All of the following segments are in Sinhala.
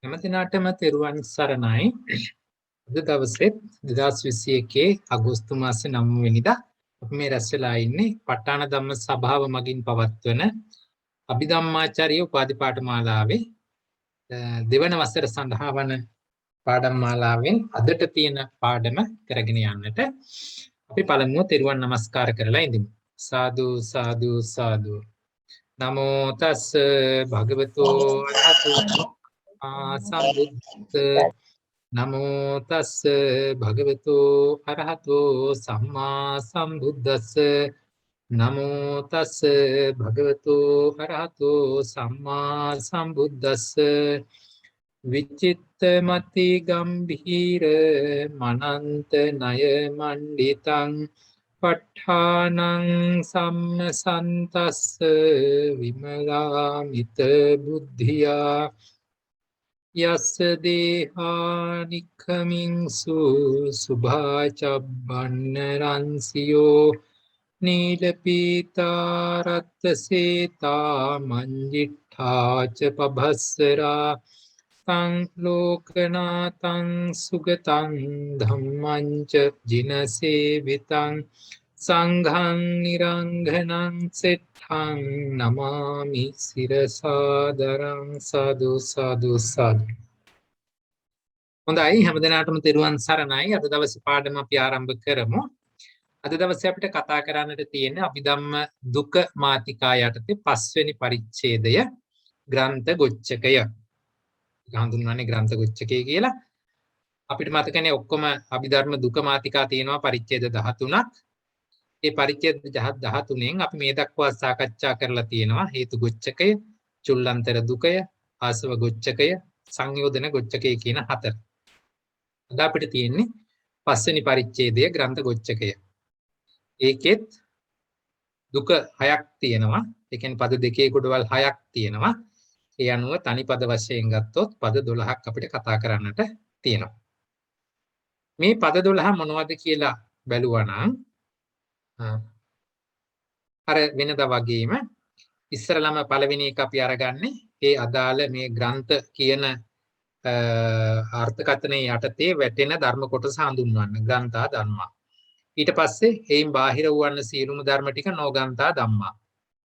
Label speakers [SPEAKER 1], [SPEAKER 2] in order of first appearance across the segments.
[SPEAKER 1] හැම දිනටම තෙරුවන් සරණයි. අද දවසේ 2021 අගෝස්තු මාසේ 9 වෙනිදා අපි මේ රැස් වෙලා ඉන්නේ ප ဋ ාණ ධම්ම සභාව මගින් පවත්වන අභිධම්මාචාර්ය උපාධි පාඨමාලාවේ දෙවන වසර සඳහා වන පාඩම් මාලාවෙන් අදට තියෙන පාඩම කරගෙන යන්නට අපි පළමුව තෙරුවන් නමස්කාර කරලා ඉඳිමු. සාදු සාදු සාදු. නමෝ තස් භගවතු අරහතෝ සම්බුද්ද නමෝ තස්ස භගවතු අරහතෝ සම්මා සම්බුද්දස්ස නමෝ තස්ස භගවතු අරහතෝ සම්මා සම්බුද්දස්ස විචිත්තමති ගම්භීර මනන්ත ණය මණ්ඩිතං ප ဋ ාණං සම්මසන්තස්ස විමලාමිත බුද්ධියා යස්ස දේහානික්ඛමින්සු සුභාචබ්බන්න රන්සියෝ නීලපීතාරත්ත මංජිට්ඨාච පභස්සරා තං ලෝකනාතං සුගතං ධම්මං ච ජිනසේවිතං සංඝං නිරංඝනං සෙට්ඨං නමාමි සිරසාදරං සාදු සාදු සාදු. හොඳයි, හැමදෙනාටම තෙරුවන් සරණයි. අද දවසේ පාඩම අපි ආරම්භ කරමු. අද දවසේ අපිට කතා කරන්නට තියෙන්නේ අභිධම්ම දුක මාතිකා යටතේ 5 වෙනි පරිච්ඡේදය ග්‍රන්ථ ගොච්ඡකය. හඳුන්වන්නේ ග්‍රන්ථ ගොච්ඡකය කියලා. අපිට මතකනේ ඔක්කොම අභිධර්ම දුක මාතිකා තියෙනවා පරිච්ඡේද 13ක්. ඒ පරිච්ඡේද 13න් අපි මේ දක්වා සාකච්ඡා කරලා තියෙනවා හේතු ගොච්ඡකය, චුල්ලන්තර දුකය, ආසව ගොච්ඡකය, සංයෝජන ගොච්ඡකය කියන 4. අද අපිට තියෙන්නේ 5 වෙනි පරිච්ඡේදයේ ග්‍රන්ථ ගොච්ඡකය. ඒකෙත් දුක 6ක් තියෙනවා. ඒ කියන්නේ පද දෙකේ කොටවල් 6ක් තියෙනවා. ඒ අනුව තනි පද වශයෙන් ගත්තොත් පද 12ක් අපිට කතා කරන්නට තියෙනවා. මේ පද 12 මොනවද කියලා බැලුවා නම් අර වෙනදා වගේම ඉස්සරළම පළවෙනි එක අපි අරගන්නේ ඒ අදාළ මේ ග්‍රන්ථ කියන අර්ථකථනයේ යටතේ වැටෙන ධර්ම කොටස හඳුන්වන්න ග්‍රන්ථා ධම්මා. ඊට පස්සේ එයින් බාහිර වූවන් සියලුම ධර්ම ටික නොග්‍රන්ථා ධම්මා.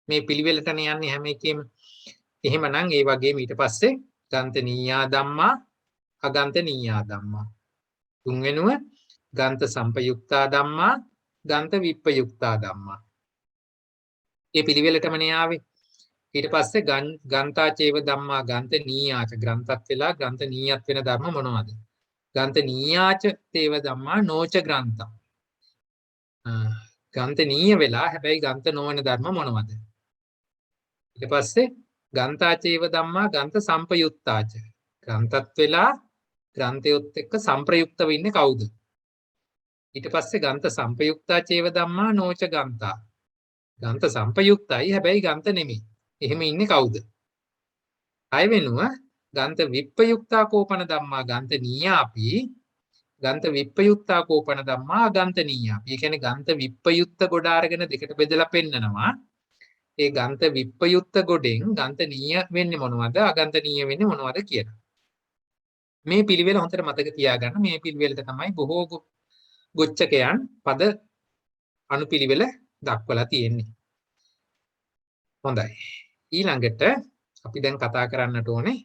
[SPEAKER 1] මේ පිළිවෙලටනේ යන්නේ හැම එකෙම. එහෙමනම් ඒ වගේම ඊට පස්සේ ගන්තනීයා ධම්මා, අගන්තනීයා ධම්මා. තුන්වෙනුව ගන්ත සම්පයුක්තා ධම්මා, ගන්ත විප්පයුක්තා ධම්මා. මේ පිළිවෙලටමනේ ආවේ. ඊට පස්සේ ගන්තාචේව ධම්මා ගන්තනීයාච ග්‍රන්ථත් වෙලා ගන්තනීයත් වෙන ධර්ම මොනවද? ගන්තනීයාච තේව ධම්මා නොච ග්‍රන්ථා. ගන්තනීය වෙලා හැබැයි ගන්ත නොවන ධර්ම මොනවද? ඊට පස්සේ ගන්තාචේව ධම්මා ගන්ත සම්පයුක්තාච. ග්‍රන්ථත් වෙලා ග්‍රන්ථයොත් එක්ක සම්ප්‍රයුක්ත වෙන්නේ කවුද? ඊට පස්සේ ගන්ත සම්පයුක්තාචේව ධම්මා නොච ගන්තා. ගන්ත සම්පයුක්තයි හැබැයි ගන්ත නෙමෙයි. එහෙම ඉන්නේ කවුද? අය වෙනුව ගන්ත විප්පයුක්තා කෝපන ධම්මා ගන්ත නීයාපි, ගන්ත විප්පයුක්තා කෝපන ධම්මා ගන්ත නීයාපි. ඒ කියන්නේ ගන්ත විප්පයුක්ත ගොඩ අරගෙන දෙකට බෙදලා පෙන්නනවා. ඒ ගන්ත විප්පයුක්ත ගොඩෙන් ගන්ත නීය වෙන්නේ මොනවද? අගන්ත නීය වෙන්නේ මොනවද කියලා. මේ පිළිවෙල හොඳට මතක තියාගන්න. මේ පිළිවෙලට තමයි බොහෝ ගොච්ඡකයන් පද අනුපිළිවෙල දක්වලා තියෙන්නේ. හොඳයි. ඊළඟට අපි දැන් කතා කරන්නට ඕනේ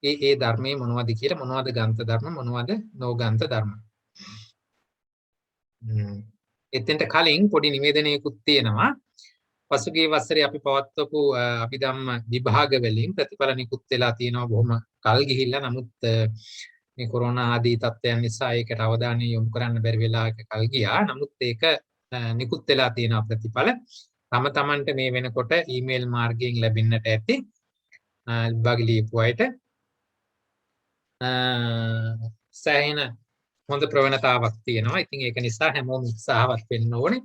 [SPEAKER 1] ඒ ධර්මයේ මොනවද කියලා. මොනවද ගන්ත ධර්ම, මොනවද නොගන්ත ධර්ම. එතෙන්ට කලින් පොඩි නිවේදනයකුත් තියෙනවා. පසුගිය වසරේ අපි පවත්වපු අභිධම්ම විභාග වලින් ප්‍රතිඵල නිකුත් වෙලා තියෙනවා බොහොම කල් ගිහිල්ලා. නමුත් මේ කොරෝනා ආදී තත්ත්වයන් නිසා ඒකට අවධානය යොමු කරන්න බැරි වෙලා කල් ගියා. නමුත් ඒක නිකුත් වෙලා තියෙනවා ප්‍රතිඵල. තම තමන්ට මේ වෙනකොට ඊමේල් මාර්ගයෙන් ලැබෙන්නට ඇති විභාග ලියපු අයට සෑහෙන හොඳ ප්‍රවණතාවක් තියෙනවා. ඉතින් ඒක නිසා හැමෝම උත්සාහවත් වෙන්න ඕනේ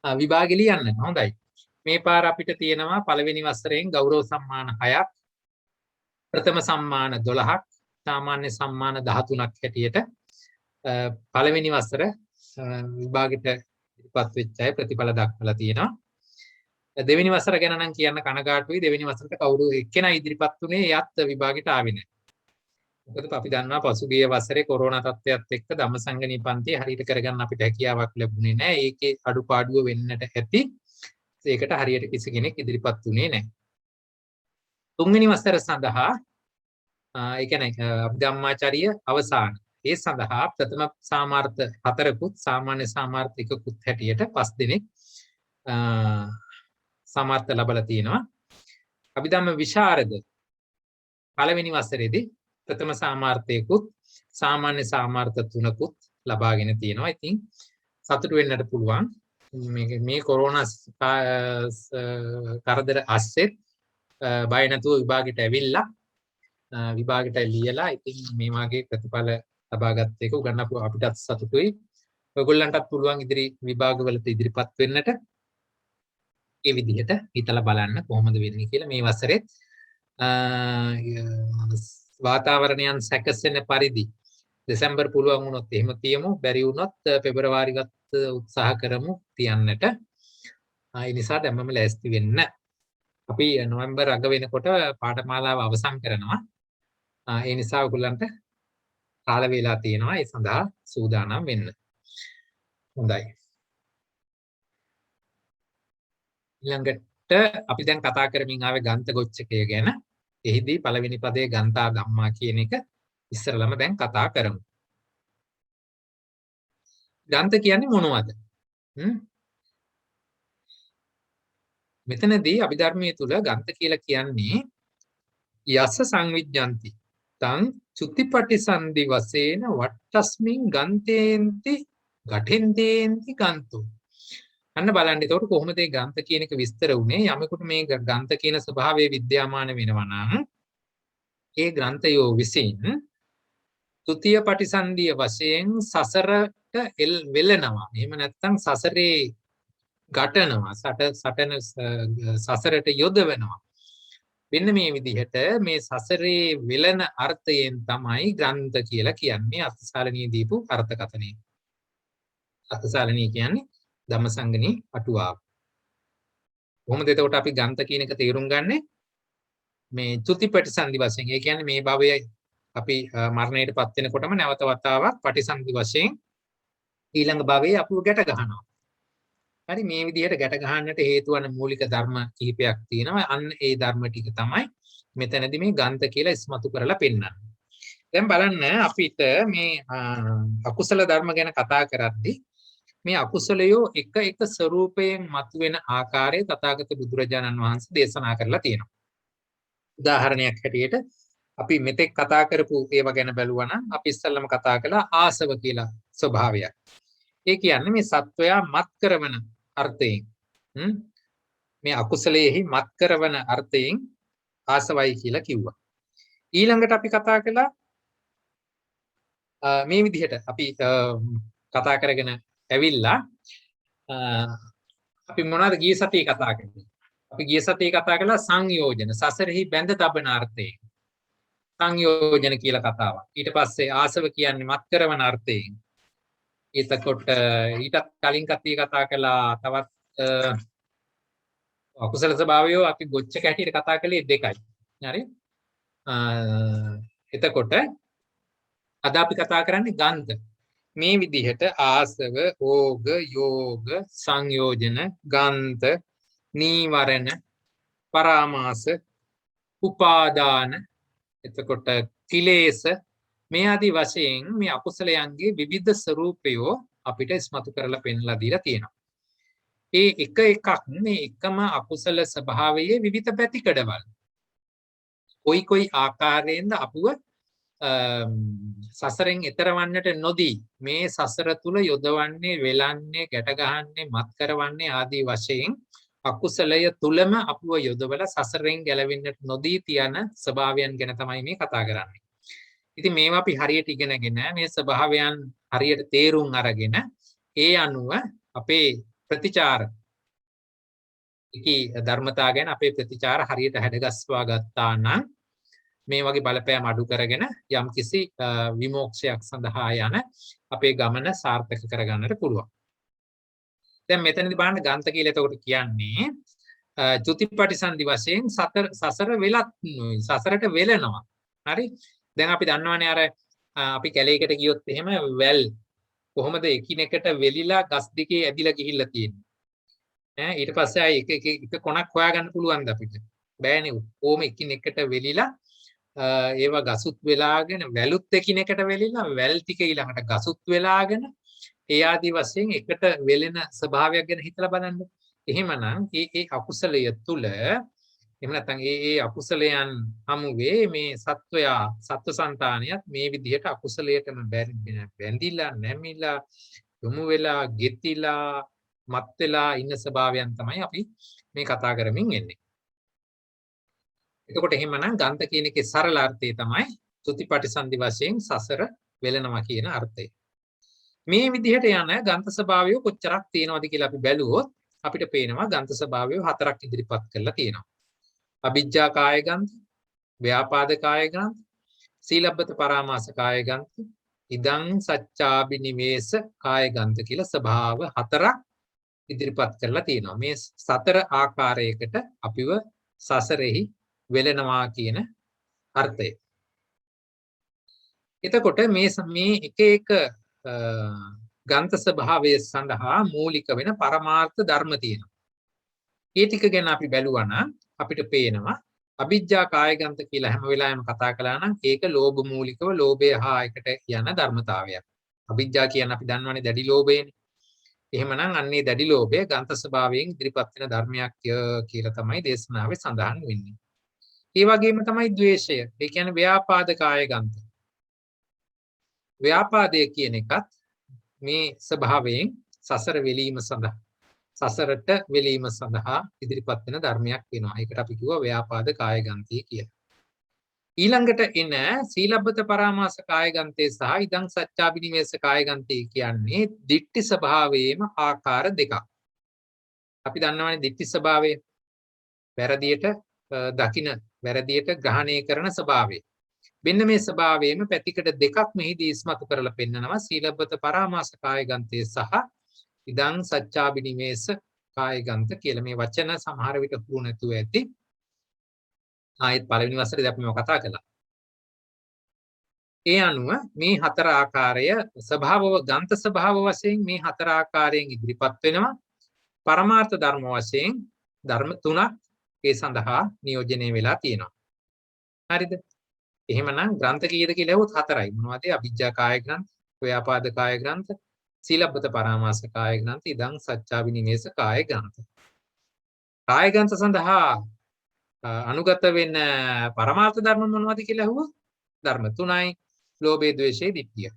[SPEAKER 1] විභාගෙ ලියන්න. හොඳයි. මේ පාර අපිට තියෙනවා පළවෙනි වසරෙන් ගෞරව සම්මාන 6ක්, ප්‍රථම සම්මාන 12ක්, සාමාන්‍ය සම්මාන 13ක් හැටියට පළවෙනි වසර විභාගෙට ඉදිරිපත් වෙච්ච අය ප්‍රතිඵල දක්වලා තියෙනවා. දෙවෙනි වසර ගැන නම් කියන්න කනගාටුයි. දෙවෙනි වසරට කවුරු එක්කෙනා ඉදිරිපත් වුණේ එයත් විභාගෙට ආවේ නැහැ. මොකද අපි දන්නවා පසුගිය වසරේ කොරෝනා තත්ත්වයත් එක්ක ධම්මසංගණී පන්තිය හරියට කරගන්න අපිට හැකියාවක් ලැබුණේ නැහැ. ඒකේ අඩුපාඩුව වෙන්නට ඇති. ඒකට හරියට කිසි කෙනෙක් ඉදිරිපත් වුණේ නැහැ. තුන්වෙනි වසර සඳහා ඒ කියන්නේ ධම්මාචාර්ය අවසාන. ඒ සඳහා ප්‍රථම සාමාර්ථ 4කුත් සාමාන්‍ය සාමාර්ථ 1කුත් හැටියට 5 දෙනෙක් සාමාර්ථ ලැබලා තියෙනවා. අභිධම්ම විශාරද පළවෙනි වසරේදී ප්‍රථම සාමාර්ථයකුත් සාමාන්‍ය සාමාර්ථ 3කුත් ලබාගෙන තියෙනවා. ඉතින් සතුටු වෙන්නට පුළුවන්. මේ කොරෝනා කරදර අස්සෙත් බය නැතුව විභාගයට ඇවිල්ලා විභාගයට ලියලා ඉතින් මේ වගේ ප්‍රතිඵල ලබාගත් එක උගන්නපු අපිටත් සතුටුයි. ඔයගොල්ලන්ටත් පුළුවන් ඉදිරි විභාගවලට ඉදිරිපත් වෙන්නට. ඒ විදිහට හිතලා බලන්න කොහොමද වෙන්නේ කියලා මේ වසරේ වාතාවරණයන් සැකසෙන පරිදි දෙසැම්බර් පුළුවන් වුණොත් එහෙම තියමු, බැරි වුණොත් පෙබරවාරිගත උත්සාහ කරමු තියන්නට. ඒ නිසා දැම්මම ලෑස්ති වෙන්න. අපි නොවැම්බර් අග වෙනකොට පාඨමාලාව අවසන් කරනවා. ඒ නිසා ඔයගොල්ලන්ට කාල වේලා තියෙනවා ඒ සඳහා සූදානම් වෙන්න. හොඳයි. ඊළඟට අපි දැන් කතා කරමින් ආවේ ගන්ත ගොච්ඡකය ගැන. එහිදී පළවෙනි පදයේ ගන්තා ධම්මා කියන එක ඉස්සරළම දැන් කතා කරමු. ගන්ත කියන්නේ මොනවද? මෙතනදී අභිධර්මයේ තුල ගන්ත කියලා කියන්නේ යස සංවිජ්ජಂತಿ තං චුතිපටිසන්ධි වශයෙන් වට්ටස්මින් ගන්තේන්ති ගඨෙන්තේන්ති ගන්තෝ. අන්න බලන්න එතකොට කොහොමද මේ ගන්ත කියන එක විස්තර වුනේ? යමෙකුට මේ ගන්ත කියන ස්වභාවය විද්‍යාමාන වෙනවා නම් ඒ ග්‍රන්ථයෝ විසින් තුතිය පටිසන්ධිය වශයෙන් සසරට වෙලනවා. එහෙම නැත්නම් සසරේ ගටනවා. සසරට යොදවනවා. මෙන්න මේ විදිහට මේ සසරේ වෙලන අර්ථයෙන් තමයි ග්‍රන්ථ කියලා කියන්නේ. අර්ථසාලනීය දීපු අර්ථකථනය. අර්ථසාලනීය කියන්නේ ධම්මසංගණී අටුවාව. කොහොමද එතකොට අපි ග්‍රන්ථ කියන එක තේරුම් ගන්නේ? මේ චුති ප්‍රතිසන්ධි වශයෙන්. ඒ කියන්නේ මේ භවයේ අපි මරණයටපත් වෙනකොටම නැවත වතාවක් ප්‍රතිසන්ධි වශයෙන් ඊළඟ භවයේ අපිව ගැට ගන්නවා. හරි, මේ විදිහට ගැට ගන්නට හේතු වන මූලික ධර්ම කිහිපයක් තියෙනවා. අන්න ඒ ධර්ම ටික තමයි මෙතනදී මේ ගන්ත කියලා ඉස්මතු කරලා පෙන්නන්නේ. දැන් බලන්න අපිට මේ අකුසල ධර්ම ගැන කතා කරද්දී මේ අකුසලයෝ එක එක ස්වરૂපයෙන් මතුවෙන ආකාරය තථාගත බුදුරජාණන් වහන්සේ දේශනා කරලා තියෙනවා. උදාහරණයක් හැටියට අපි මෙතෙක් කතා කරපු ඒවා ගැන බැලුවා නම් අපි ඉස්සල්ලාම කතා කළා ආසව කියලා ස්වභාවයක්. ඒ කියන්නේ මේ සත්වයා මත් කරවන අර්ථයෙන් මේ අකුසලයේහි මත් කරවන අර්ථයෙන් ආසවයි කියලා කිව්වා. ඊළඟට අපි කතා කළා මේ විදිහට අපි කතා කරගෙන ඇවිල්ලා අපි මොනවද ගිය සතියේ කතා කරන්නේ? අපි ගිය සතියේ කතා කළා සංයෝජන, සසරෙහි බැඳ තබන අර්ථයෙන්. සංයෝජන කියලා කතාවක්. ඊට පස්සේ ආසව කියන්නේ මත් කරවන අර්ථයෙන්. එතකොට ඊටත් කලින් කතිය කතා කළා තවත් අකුසල ස්වභාවය අපි ගොච්චක හැටියට කතා කළේ දෙකයි. හරි? එතකොට අද අපි කතා කරන්නේ ගන්ධ. මේ විදිහට ආසව, ඕග, යෝග, සංයෝජන, ගන්ධ, නීවරණ, පරාමාස, උපාදාන, එතකොට කිලේශ මේ ආදී වශයෙන් මේ අකුසලයන්ගේ විවිධ ස්වરૂපයෝ අපිට ඉස්මතු කරලා පෙන්ලා දීලා තියෙනවා. ඒ එක එකක් මේ එකම අකුසල ස්වභාවයේ විවිධ පැතිකඩවල්. කොයි ආකාරයෙන්ද අපුව සසරෙන් එතර වන්නට නොදී මේ සසර තුල යොදවන්නේ, වෙලන්නේ, ගැට ගහන්නේ, මත් කරවන්නේ ආදී වශයෙන් අකුසලය තුලම අපුව යොදවලා සසරෙන් ගැලවෙන්නට නොදී තියන ස්වභාවයන් ගැන තමයි මේ කතා කරන්නේ. ඉතින් මේවා අපි හරියට ඉගෙනගෙන මේ ස්වභාවයන් හරියට තේරුම් අරගෙන ඒ අනුව අපේ ප්‍රතිචාර ධර්මතා ගැන අපේ ප්‍රතිචාර හරියට හැඩගස්වා ගත්තා නම් මේ වගේ බලපෑම් අඩු කරගෙන යම්කිසි විමෝක්ෂයක් සඳහා යන අපේ ගමන සාර්ථක කරගන්නට පුළුවන්. දැන් මෙතනදී බලන්න ගන්ත කියලා එතකොට කියන්නේ චුතිපටිසන්ධි වශයෙන් සසර වෙලත් සසරට වෙලනවා. හරි? දැන් අපි දන්නවනේ අර අපි කැලේකට ගියොත් එහෙම වැල් කොහොමද එකිනෙකට වෙලිලා ගස් දෙකේ ඇදිලා ගිහිල්ලා තියෙන්නේ. ඈ ඊට පස්සේ ආයේ එක කොනක් හොයාගන්න පුළුවන්ද අපිට? බෑනේ. කොහොම එකිනෙකට වෙලිලා ඒවා ගසුත් වෙලාගෙන වැලුත් එකිනෙකට වෙලිලා වැල් ටික ඊළඟට ගසුත් වෙලාගෙන ඒ ආදි වශයෙන් එකට වෙලෙන ස්වභාවයක් ගැන හිතලා බලන්න. එහෙමනම් ඒ අකුසලය තුල එහෙම නැත්නම් ඒ අකුසලයන් හමුවේ මේ සත්වයා සත්වසන්තානියත් මේ විදිහට අකුසලයටම බැඳිලා නැමිලා යොමු වෙලා ගෙතිලා මත් වෙලා ඉන්න ස්වභාවයන් තමයි අපි මේ කතා කරමින් එන්නේ. එතකොට එහෙමනම් ගන්ත කියන එකේ සරල අර්ථය තමයි සුතිපටිසන්ධි වශයෙන් සසර වෙලනවා කියන අර්ථය. මේ විදිහට යන ගන්ත ස්වභාවය කොච්චරක් තියෙනවද කියලා අපි බැලුවොත් අපිට පේනවා ගන්ත ස්වභාවය 4ක් ඉදිරිපත් කරලා තියෙනවා. අවිජ්ජා කාය ගන්ත, ව්‍යාපාද කාය ගන්ත, සීලබ්බත පරාමාස කාය ගන්ත, ඉදං සච්චාබිනිවේස කාය ගන්ත කියලා ස්වභාව 4ක් ඉදිරිපත් කරලා තියෙනවා. මේ 4 ආකාරයකට අපිව සසරෙහි වෙලනවා කියන අර්ථය. එතකොට මේ එක එක ගන්ත ස්වභාවය සඳහා මූලික වෙන පරමාර්ථ ධර්ම තියෙනවා. ඒ ටික ගැන අපි බැලුවා නම් අපිට පේනවා අවිජ්ජා කායගන්ත කියලා හැම වෙලාවෙම කතා කළා නම් ඒක ලෝභ මූලිකව ලෝභය හා එකට යන ධර්මතාවයක්. අවිජ්ජා කියන්නේ අපි දන්නවනේ දැඩි ලෝභයනේ. එහෙමනම් අන්නේ දැඩි ලෝභය ගන්ත ස්වභාවයෙන් ඉදිරිපත් වෙන ධර්මයක් කියලා තමයි දේශනාවේ සඳහන් වෙන්නේ. ඒ වගේම තමයි ද්වේෂය. ඒ කියන්නේ ව්‍යාපාද කායගන්ත. ව්‍යාපාදය කියන එකත් මේ ස්වභාවයෙන් සසර වෙලීම සඳහා සසරට වෙලීම සඳහා ඉදිරිපත් වෙන ධර්මයක් වෙනවා. ඒකට අපි කිව්වා ව්‍යාපාද කායගන්තය කියලා. ඊළඟට එන සීලබ්බත පරාමාස කායගන්තේ සහ ඉදං සච්චාබිනිවේස කායගන්තේ කියන්නේ දිට්ඨි ස්වභාවයේම ආකාර දෙකක්. අපි දන්නවනේ දිට්ඨි ස්වභාවය. වැරදියට දකින වැරදියට ග්‍රහණය කරන ස්වභාවය. මෙන්න මේ ස්වභාවයේම පැතිකඩ දෙකක් මෙහිදී ඉස්මතු කරලා පෙන්නනවා සීලබ්බත පරාමාස කායගන්තේ සහ ඉදං සච්චාබිනිවේස කායගන්ත කියලා. මේ වචන සමහර විට හුරු නැතුව ඇති. ආයෙත් පළවෙනි වසරේදී අපි මේක කතා කළා. ඒ අනුව මේ 4 ආකාරය ගන්ත ස්වභාව වශයෙන් මේ 4 ආකාරයෙන් ඉදිරිපත් වෙනවා. පරමාර්ථ ධර්ම වශයෙන් ධර්ම 3ක් ඒ සඳහා නියෝජනය වෙලා තියෙනවා. හරිද? එහෙමනම් ග්‍රන්ථ කීයද කියලා ඇහුවොත් 4යි. මොනවද? අවිජ්ජා කාය ග්‍රන්ථ, ව්‍යාපාද කාය ග්‍රන්ථ, සීලබ්බත පරාමාස කාය ග්‍රන්ථ, ඉදං සච්චාබිනිවේස කාය ග්‍රන්ථ. කාය ග්‍රන්ථ සඳහා අනුගත වෙන පරමාර්ථ ධර්ම මොනවද කියලා ඇහුවොත් ධර්ම 3යි. ලෝභය, ද්වේෂය, ditthිය.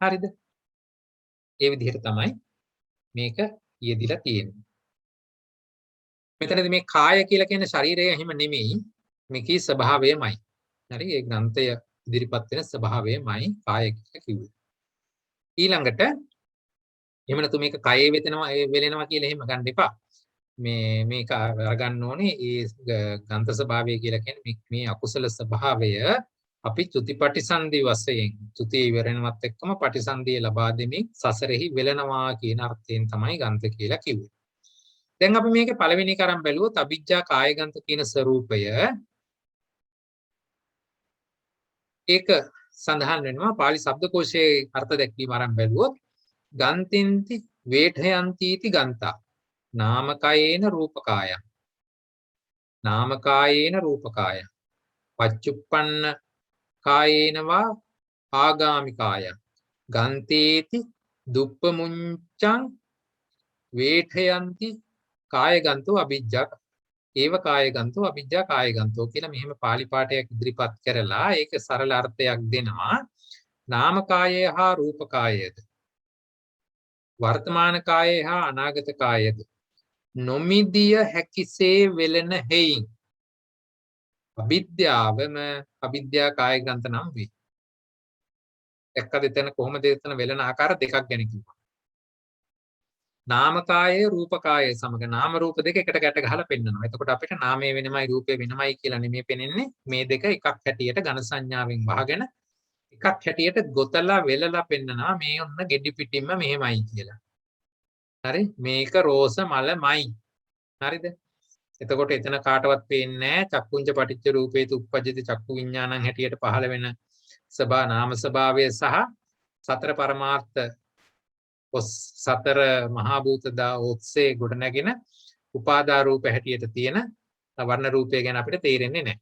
[SPEAKER 1] හරිද? ඒ විදිහට තමයි මේක යෙදිලා තියෙන්නේ. මෙතනදී මේ කාය කියලා කියන්නේ ශරීරය එහෙම නෙමෙයි. මේකේ ස්වභාවයමයි. හරි? ඒ ග්‍රන්ථය ඉදිරිපත් වෙන ස්වභාවයමයි කාය කියලා කිව්වේ. ඊළඟට එහෙම නැතු මේක කයේ වෙලෙනවා කියලා එහෙම ගන්න එපා. මේක අරගන්න ඕනේ ඒ ගන්ත ස්වභාවය කියලා කියන්නේ මේ අකුසල ස්වභාවය අපි චුතිපටිසන්ධි වශයෙන් චුතිය ඉවරනවත් එක්කම පටිසන්ධිය ලබා දෙමින් සසරෙහි වෙලනවා කියන අර්ථයෙන් තමයි ගන්ත කියලා කිව්වේ. දැන් අපි මේකේ පළවෙනි එක අරන් බැලුවොත් අවිජ්ජා කායගන්ත කියන ස්වરૂපය ඒක සඳහන් වෙනවා පාලි ශබ්දකෝෂයේ අර්ථ දැක්වීම අරන් බැලුවොත් ගන්තින්ති වේඨයන්තිති ගන්තා නාමකයේන රූපකාය නාමකායේන රූපකාය පච්චුප්පන්න කායේනවා ආගාමිකාය ගන්තේති දුප්පමුංචං වේඨයන්ති කායගන්තෝ අවිජ්ජා ඒව කායගන්තෝ අවිජ්ජා කායගන්තෝ කියලා මෙහෙම පාලි පාඨයක් ඉදිරිපත් කරලා ඒක සරල අර්ථයක් දෙනවා. නාමකායය හා රූපකායයද වර්තමාන කායය හා අනාගත කායයද නොමිදිය හැකිසේ වෙලෙන හේයින් අවිද්‍යාවම අවිද්‍යා කායගන්ත නම් වේ. එක්කද එතන කොහොමද එතන වෙලෙන ආකාර දෙකක් ගැන කිව්වා. නාමකාය රූපකාය සමග නාම රූප දෙක එකට ගැට ගහලා පෙන්නනවා. එතකොට අපිට නාමය වෙනමයි රූපය වෙනමයි කියලා නෙමෙයි පෙනෙන්නේ. මේ දෙක එකක් හැටියට ඝන සංඥාවෙන් වහගෙන එකක් හැටියට ගොතලා වෙලලා පෙන්නනවා. මේ ඔන්න ගෙඩි පිටින්ම මෙහෙමයි කියලා. හරි? මේක රෝස මලමයි. හරිද? එතකොට එතන කාටවත් පේන්නේ නැහැ චක්කුංච පටිච්ච රූපේතු උප්පජ්ජති චක්කු විඥානං හැටියට පහළ වෙන සබා නාම ස්වභාවය සහ සතර පරමාර්ථ සතර මහා භූත ඔස්සේ ගොඩ නැගෙන උපාදා රූප හැටියට තියෙන වර්ණ රූපය ගැන අපිට තේරෙන්නේ නැහැ.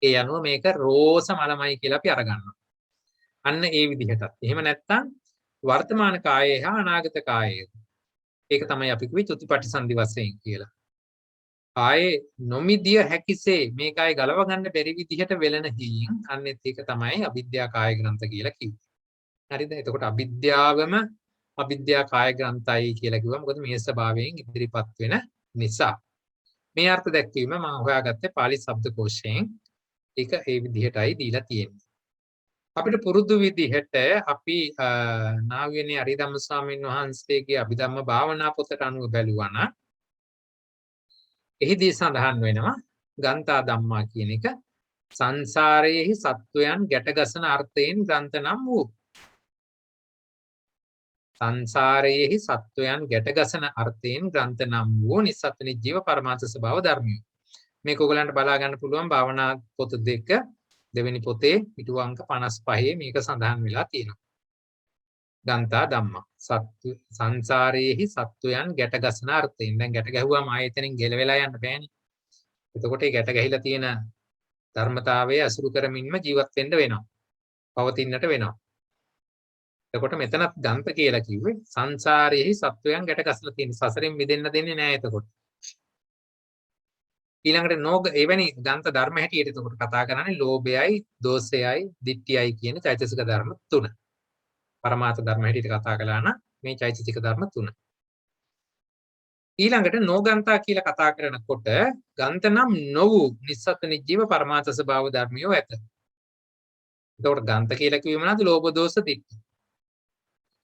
[SPEAKER 1] ඒ අනුව මේක රෝස මලමයි කියලා අපි අරගන්නවා. අන්න ඒ විදිහටත්. එහෙම නැත්නම් වර්තමාන කායය හා අනාගත කායය. ඒක තමයි අපි කිව්වේ චුතිපටිසන්ධි වශයෙන් කියලා. ආයේ නොමිදිය හැකිසේ මේකයි ගලව ගන්න බැරි විදිහට වෙලන හීන් අන්නෙත් ඒක තමයි අවිද්‍යා කාය ග්‍රන්ථ කියලා කිව්වේ. හරිද? එතකොට අවිද්‍යාවම අවිද්‍යා කාය ග්‍රන්ථයි කියලා කිව්වා. මොකද මේ ස්වභාවයෙන් ඉදිරිපත් වෙන නිසා. මේ අර්ථ දැක්වීම මම හොයාගත්තේ පාලි ශබ්දකෝෂයෙන්. ඒක ඒ විදිහටයි දීලා තියෙන්නේ. අපිට පුරුදු විදිහට අපි නාවියනේ අරිධම්ම ස්වාමීන් වහන්සේගේ අභිධම්ම භාවනා පොතට අනුව බැලුවා නම් එහිදී සඳහන් වෙනවා ගන්තා ධම්මා කියන එක සංසාරයේහි සත්වයන් ගැටගසන අර්ථයෙන් ග්‍රන්ථ නම් වූ සංසාරයේහි සත්වයන් ගැටගසන අර්ථයෙන් ග්‍රන්ථ නම් වූ නිස්සත්ත්ව නිජීව පරමාර්ථ ස්වභාව ධර්මය. මේක ඔයගලන්ට බලා ගන්න පුළුවන් භාවනා පොත 2 දෙවෙනි පොතේ පිටු අංක 55 මේක සඳහන් වෙලා තියෙනවා. ගන්තා ධම්මා සංසාරයේහි සත්වයන් ගැටගසන අර්ථයෙන්. දැන් ගැට ගැහුවාම ආයෙතනින් ගෙලවෙලා යන්න බෑනේ. එතකොට ඒ ගැට ගැහිලා තියෙන ධර්මතාවයේ අසුරු කරමින්ම ජීවත් වෙන්න වෙනවා. පවතින්නට වෙනවා. එතකොට මෙතනත් ගන්ත කියලා කිව්වේ සංසාරයේහි සත්වයන් ගැට ගසලා තියෙන සසරෙන් මිදෙන්න දෙන්නේ නැහැ එතකොට. ඊළඟට නෝග එවැනි ගන්ත ධර්ම හැටියට එතකොට කතා කරන්නේ ලෝභයයි, දෝෂයයි, ditthiyයි කියන චෛතසික ධර්ම තුන. පරමාර්ථ ධර්ම හැටියට කතා කළා නම් මේ චෛතසික ධර්ම තුන. ඊළඟට නෝගන්තා කියලා කතා කරනකොට ගන්ත නම් නොවු නිස්සත්ත්ව නිජීව පරමාර්ථ ස්වභාව ධර්මියෝ ඇත. එතකොට ගන්ත කියලා කිව්වෙ මොනවද? ලෝභ, දෝෂ, ditthi.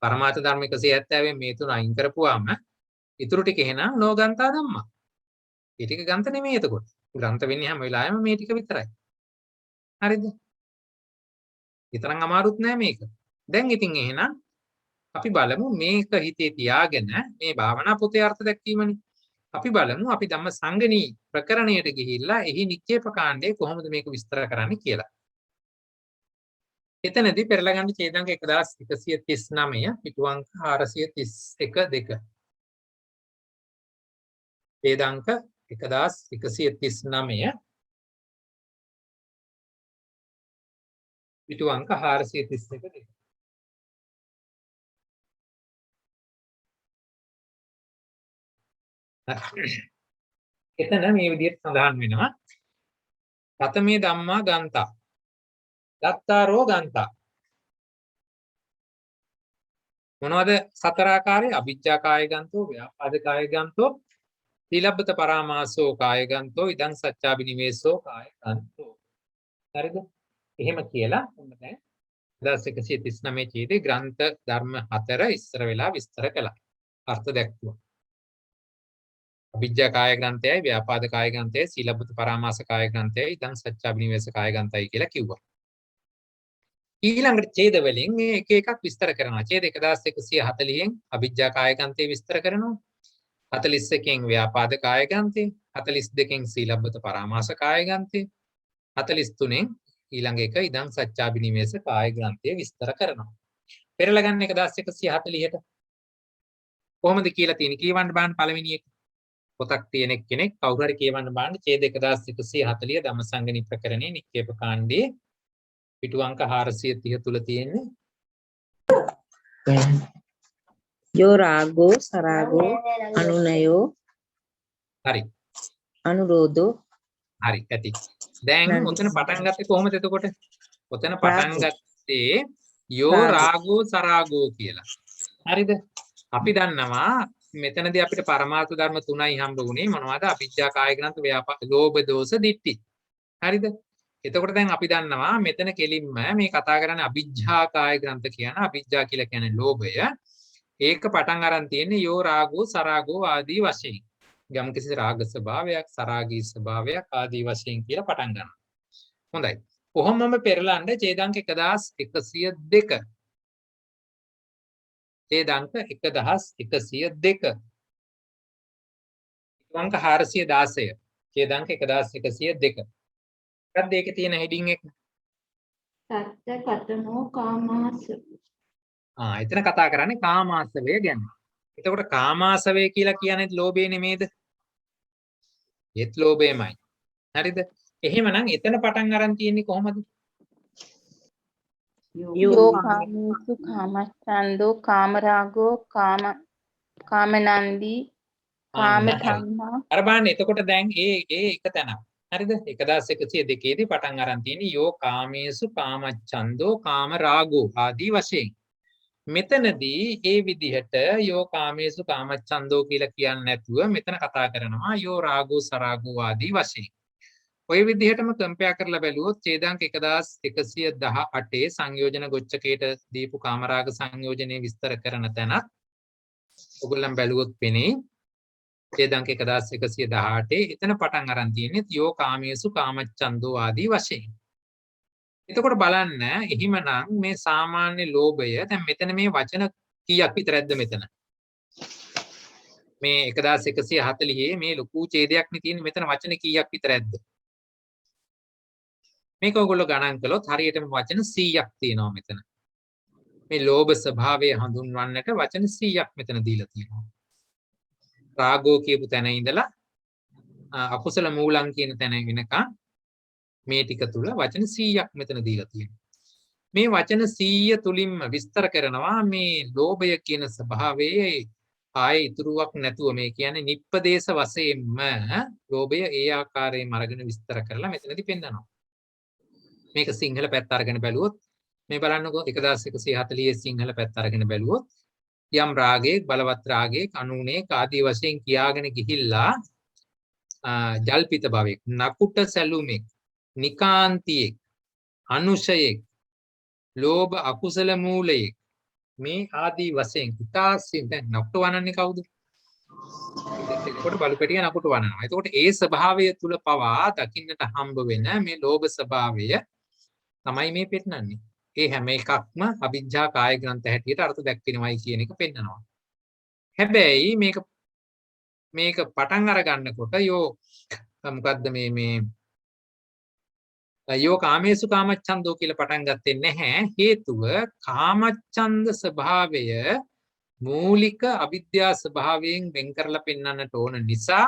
[SPEAKER 1] පරමාර්ථ ධර්ම 170 මේ තුන අයින් කරපුවාම ඉතුරු ටික එහෙනම් නෝගන්තා ධම්මා. මේ ටික ගන්ත නෙමෙයි එතකොට. ග්‍රන්ථ වෙන්නේ හැම වෙලාවෙම මේ ටික විතරයි. හරිද? ඊතරම් අමාරුත් නෑ මේක. දැන් ඉතින් එහෙනම් අපි බලමු මේක හිතේ තියාගෙන මේ භාවනා පොතේ අර්ථ දැක්වීමනේ. අපි බලමු අපි ධම්ම සංගණී ප්‍රකරණයට ගිහිල්ලා එහි නික්කේප කාණ්ඩේ කොහොමද මේක විස්තර කරන්නේ කියලා. එතනදී පෙරලගන්න ඡේදාංක 1139 පිටු අංක 431 2. ඡේදාංක 1139 පිටු අංක 431 2. එතන මේ විදිහට සඳහන් වෙනවා රතමේ ධම්මා ගන්තා දත්තාරෝ ගන්තා මොනවද සතර ආකාරයේ අවිජ්ජා කාය ගන්තෝ ව්‍යාපාද කාය ගන්තෝ සීලබ්බත පරාමාසෝ කාය ගන්තෝ ඉදං සච්චාබිනිවේසෝ කාය ගන්තෝ. හරිද? එහෙම කියලා ඔන්න දැන් 1139 ඡේදේ ග්‍රන්ථ ධර්ම 4 ඉස්සර වෙලා විස්තර කළා. අර්ථ දැක්වුවා. අවිජ්ජා කාය ග්‍රන්ථයයි ව්‍යාපාද කාය ග්‍රන්ථයයි සීලබ්බත පරාමාස කාය ග්‍රන්ථයයි ඉදං සච්චාබිනිවේස කාය ග්‍රන්ථයයි කියලා කිව්වා. ඊළඟට ඡේද වලින් මේ එක එකක් විස්තර කරනවා. ඡේද 1140න් අවිජ්ජා කාය ග්‍රන්ථය විස්තර කරනවා. 41න් ව්‍යාපාද කාය ග්‍රන්ථය, 42න් සීලබ්බත පරාමාස කාය ග්‍රන්ථය, 43න් ඊළඟ එක ඉදං සච්චාබිනිවේස කාය ග්‍රන්ථය විස්තර කරනවා. පෙරලා ගන්න 1140ට කොහොමද කියලා තියෙන්නේ? කියවන්න බෑන පළවෙනි එක. පොතක් තියෙන කෙනෙක් කවුරු හරි කියවන්න බෑන ඡේද 1140 ධම්මසංගණී ප්‍රකරණේ නික්කේප කාණ්ඩයේ පිටු අංක 430 තුල තියෙන්නේ
[SPEAKER 2] यो रागो सरागो अनुनयो
[SPEAKER 1] හරි
[SPEAKER 2] अनुरोधो
[SPEAKER 1] හරි ඇති. දැන් ඔතන පටන් ගත්තේ කොහොමද එතකොට? ඔතන පටන් ගත්තේ යෝ රාගෝ සරාගෝ කියලා. හරිද? අපි දන්නවා මෙතනදී අපිට පරමාර්ථ ධර්ම තුනයි හම්බ වුණේ. මොනවද? අවිජ්ජා කාය ග්‍රන්ථ ව්‍යාපාද ලෝභ දෝෂ ditthi. හරිද? එතකොට දැන් අපි දන්නවා මෙතන කෙලින්ම මේ කතා කරන්නේ අවිජ්ජා කාය ග්‍රන්ථ කියන අවිජ්ජා කියලා කියන්නේ ලෝභය. ඒක පටන් අරන් තියෙන්නේ යෝ රාගෝ සරාගෝ ආදී වශයෙන්. යම්කිසි රාග ස්වභාවයක් සරාගී ස්වභාවයක් ආදී වශයෙන් කියලා පටන් ගන්නවා. හොඳයි. කොහොමම පෙරලන්න ඡේදාංක 1102. ඡේදාංක 1102. අංක 416 ඡේදාංක 1102 මොකක්ද ඒකේ තියෙන හෙඩින් එක?
[SPEAKER 3] තත්ත කතනෝ කාමාස.
[SPEAKER 1] එතන කතා කරන්නේ කාමාසවය ගැන. එතකොට කාමාසවය කියලා කියන්නේ ලෝභය නෙමේද? ඒත් ලෝභයමයි. හරිද? එහෙමනම් එතන පටන් අරන් තියෙන්නේ කොහොමද?
[SPEAKER 2] යෝ
[SPEAKER 4] කාමේසු කාමච්ඡන්தோ කාමරාගෝ කාමනන්දී කාම තණ්හා.
[SPEAKER 1] අර බලන්න එතකොට දැන් ඒ එක තැනක්. හරිද? 1102 දී පටන් අරන් තියෙන්නේ යෝ කාමේසු කාමච්ඡන්தோ කාමරාගෝ ආදී වශයෙන්. මෙතනදී ඒ විදිහට යෝ කාමේසු කාමච්ඡන්தோ කියලා කියන්නේ නැතුව මෙතන කතා කරනවා යෝ රාගෝ සරාගෝ ආදී වශයෙන්. ඔය විදිහටම කම්පෙයාර් කරලා බැලුවොත් ඡේදාංක 1118 සංයෝජන ගොච්ඡකයට දීපු කාමරාග සංයෝජනේ විස්තර කරන තැනත් ඔයගොල්ලන් බැලුවොත් පෙනේ ඡේදාංක 1118 එතන පටන් අරන් තියෙන්නේ යෝ කාමේසු කාමච්ඡන්தோ ආදී වශයෙන්. එතකොට බලන්න එහිමනම් මේ සාමාන්‍ය ලෝභය දැන් මෙතන මේ වචන කීයක් විතරක්ද මෙතන? මේ 1140 මේ ලොකු ඡේදයක් නේ තියෙන්නේ මෙතන වචන කීයක් විතරක්ද? මේක ඔයගොල්ලෝ ගණන් කළොත් හරියටම වචන 100ක් තියෙනවා මෙතන. මේ ලෝභ ස්වභාවය හඳුන්වන්නට වචන 100ක් මෙතන දීලා තියෙනවා. රාගෝ කියපු තැන ඉඳලා අකුසල මූලං කියන තැන වෙනකන් මේ ටික තුල වචන 100ක් මෙතන දීලා තියෙනවා. මේ වචන 100 තුලින්ම විස්තර කරනවා මේ ලෝභය කියන ස්වභාවයේ ආයේ ඉතුරුවක් නැතුව මේ කියන්නේ නිප්පදේශ වශයෙන්ම ලෝභය ඒ ආකාරයෙන්ම අරගෙන විස්තර කරලා මෙතනදී පෙන්නනවා. මේක සිංහල පැත්ත අරගෙන බැලුවොත් මේ බලන්නකෝ 1140 සිංහල පැත්ත අරගෙන බැලුවොත් යම් රාගයේ බලවත් රාගයේ අනුනේ ආදී වශයෙන් කියාගෙන ගිහිල්ලා ජල්පිත භවෙක් නකුට සැලුමෙක් නිකාන්තියෙක් අනුශයෙක් ලෝභ අකුසල මූලයෙක් මේ ආදී වශයෙන් ඉතාසින් දැන් නකුට වනන්නේ කවුද? එතකොට බලුපැටිය නකුට වනනවා. එතකොට ඒ ස්වභාවය තුල පවා දකින්නට හම්බ වෙන මේ ලෝභ ස්වභාවය තමයි මේ පෙන්නන්නේ. ඒ හැම එකක්ම අවිජ්ජා කාය ග්‍රන්ථ හැටියට අර්ථ දැක්වෙනවයි කියන එක පෙන්නනවා. හැබැයි මේක පටන් අර ගන්නකොට මොකද්ද මේ යෝ කාමේසු කාමච්ඡන්தோ කියලා පටන් ගත්තේ නැහැ. හේතුව කාමච්ඡන්ද ස්වභාවය මූලික අවිද්‍යා ස්වභාවයෙන් වෙන් කරලා පෙන්වන්නට ඕන නිසා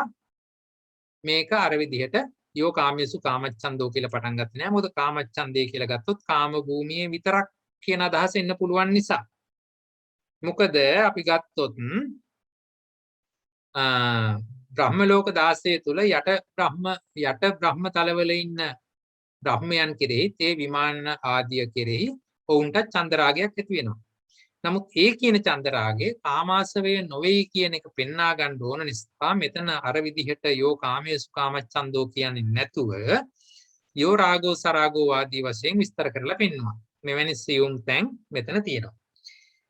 [SPEAKER 1] මේක අර විදිහට යෝ කාමේසු කාමච්ඡන්தோ කියලා පටන් ගත්තේ නැහැ. මොකද කාමච්ඡන්දේ කියලා ගත්තොත් කාම භූමියේ විතරක් කියන අදහස එන්න පුළුවන් නිසා. මොකද අපි ගත්තොත් බ්‍රහ්ම ලෝක 16 තුල යට බ්‍රහ්ම තලවල ඉන්න බ්‍රහ්මයන් කෙරෙහි තේ විමාන ආදිය කෙරෙහි ඔවුන්ට චන්දරාගයක් ඇති වෙනවා. නමුත් ඒ කියන චන්දරාගේ කාමාසවය නොවේ කියන එක පෙන්වා ගන්න ඕන නිසා මෙතන අර විදිහට යෝ කාමේසු කාමච්ඡන්தோ කියන්නේ නැතුව යෝ රාගෝ සරාගෝ ආදී වශයෙන් විස්තර කරලා පෙන්වනවා. මෙවැනි සියුම් තැන් මෙතන තියෙනවා.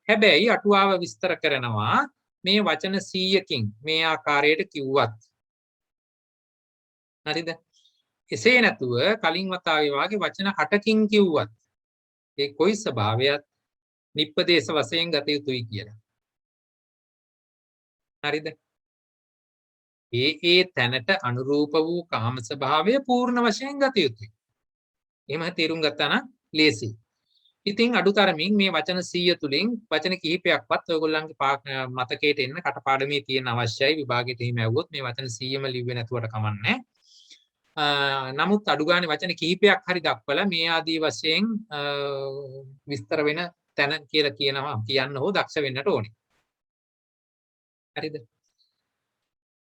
[SPEAKER 1] හැබැයි අටුවාව විස්තර කරනවා මේ වචන 100කින් මේ ආකාරයට කිව්වත් හරිද? එසේ නැතුව කලින් වතාවේ වාගේ වචන 8කින් කිව්වත් ඒ කොයි ස්වභාවයත් නිප්පදේශ වශයෙන් ගත යුතුයි කියලා. හරිද? ඒ තැනට අනුරූප වූ කාම ස්වභාවය පූර්ණ වශයෙන් ගත යුතුයි. එහෙම තේරුම් ගත්තා නම් ලේසි. ඉතින් අඩුතරමින් මේ වචන 100 තුලින් වචන කිහිපයක්වත් ඔයගොල්ලන්ගේ මතකයට එන්න කටපාඩමේ තියෙන අවශ්‍යයි විභාගෙට එහෙම ඇව්වොත් මේ වචන 100ම ලිව්වේ නැතුවට කමන්නේ. නමුත් අඩු ගානේ වචන කිහිපයක් හරි දක්වලා මේ ආදී වශයෙන් විස්තර වෙන තැන කියලා කියන්න හෝ දක්ෂ වෙන්නට ඕනේ. හරිද?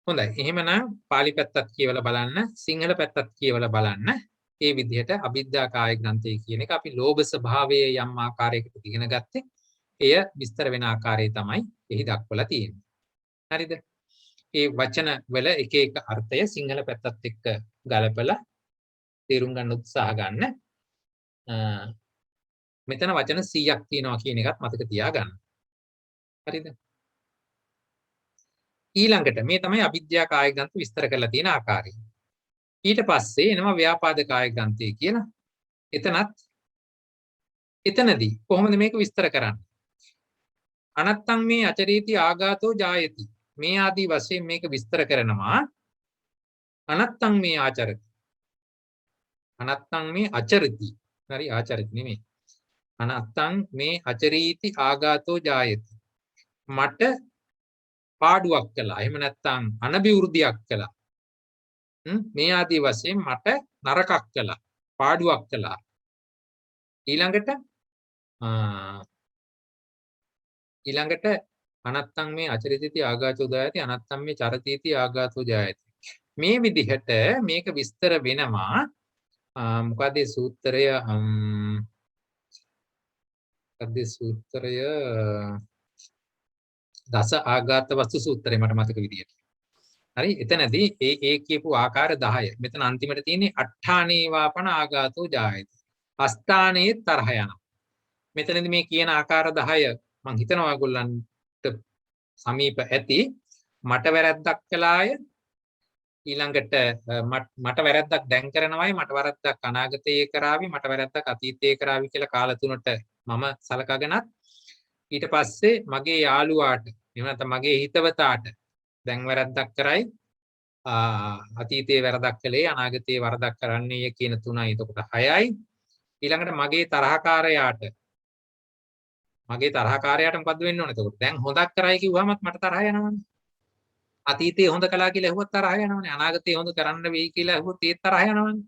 [SPEAKER 1] හොඳයි. එහෙමනම් පාලි පැත්තත් කියවලා බලන්න, සිංහල පැත්තත් කියවලා බලන්න. ඒ විදිහට අවිද්‍යා කාය ග්‍රන්ථය කියන එක අපි ලෝභ ස්වභාවයේ යම් ආකාරයකට ඉගෙන ගත්තේ. එය විස්තර වෙන ආකාරය තමයි එහි දක්වලා තියෙන්නේ. හරිද? ඒ වචන වල එක එක අර්ථය සිංහල පැත්තත් එක්ක ගලපලා තේරුම් ගන්න උත්සාහ ගන්න. මෙතන වචන 100ක් තියෙනවා කියන එකත් මතක තියාගන්න. හරිද? ඊළඟට මේ තමයි අවිද්‍යා කාය ග්‍රන්ථ විස්තර කරලා තියෙන ආකාරය. ඊට පස්සේ එනවා ව්‍යාපාද කාය ග්‍රන්ථය කියලා. එතනදී කොහොමද මේක විස්තර කරන්නේ? අනත්තං මේ අචරීති ආඝාතෝ ජායති. මේ ආදී වශයෙන් මේක විස්තර කරනවා. අනත්තං මේ ආචරති. අනත්තං මේ අචරති. හරි ආචරති නෙමෙයි. අනත්තං මේ අචරීති ආඝාතෝ ජායති. මට පාඩුවක් කළා. එහෙම නැත්නම් අනබිවෘද්ධියක් කළා. මේ ආදී වශයෙන් මට නරකක් කළා. පාඩුවක් කළා. ඊළඟට අනත්තං මේ අචරිතී ආඝාතෝ ජායති අනත්තං මේ චරතිති ආඝාතෝ ජායති. මේ විදිහට මේක විස්තර වෙනවා. මොකද සූත්‍රය දස ආඝාත වස්තු සූත්‍රය මට මතක විදියට. හරි එතනදී ඒ කියපු ආකාර 10. මෙතන අන්තිමට තියෙන්නේ අට්ඨානේ වාපන ආඝාතෝ ජායති. අස්ථානේ තරහ යනවා. මෙතනදී මේ කියන ආකාර 10 මම හිතනවා ඔයගොල්ලන්ට සමීප ඇති. මට වැරද්දක් කළාය. ඊළඟට මට වැරද්දක් දැන් කරනවායි මට වැරද්දක් අනාගතයේ කරાવી මට වැරද්දක් අතීතයේ කරાવી කියලා කාල තුනට මම සලකගෙනත් ඊට පස්සේ මගේ යාළුවාට එහෙම නැත්නම් මගේ හිතවතාට දැන් වැරද්දක් කරයි අතීතයේ වැරද්දක් කළේ අනාගතයේ වරදක් කරන්නේ කියන තුනයි. එතකොට 6යි. ඊළඟට මගේ තරහකාරයාට මොකද්ද වෙන්න ඕනේ? එතකොට දැන් හොදක් කරයි කිව්වමත් මට තරහ යනවනේ. අතීතයේ හොඳ කළා කියලා ඇහුවත් තරහ යනවනේ. අනාගතයේ හොඳ කරන්න වෙයි කියලා ඇහුවොත් ඒත් තරහ යනවනේ.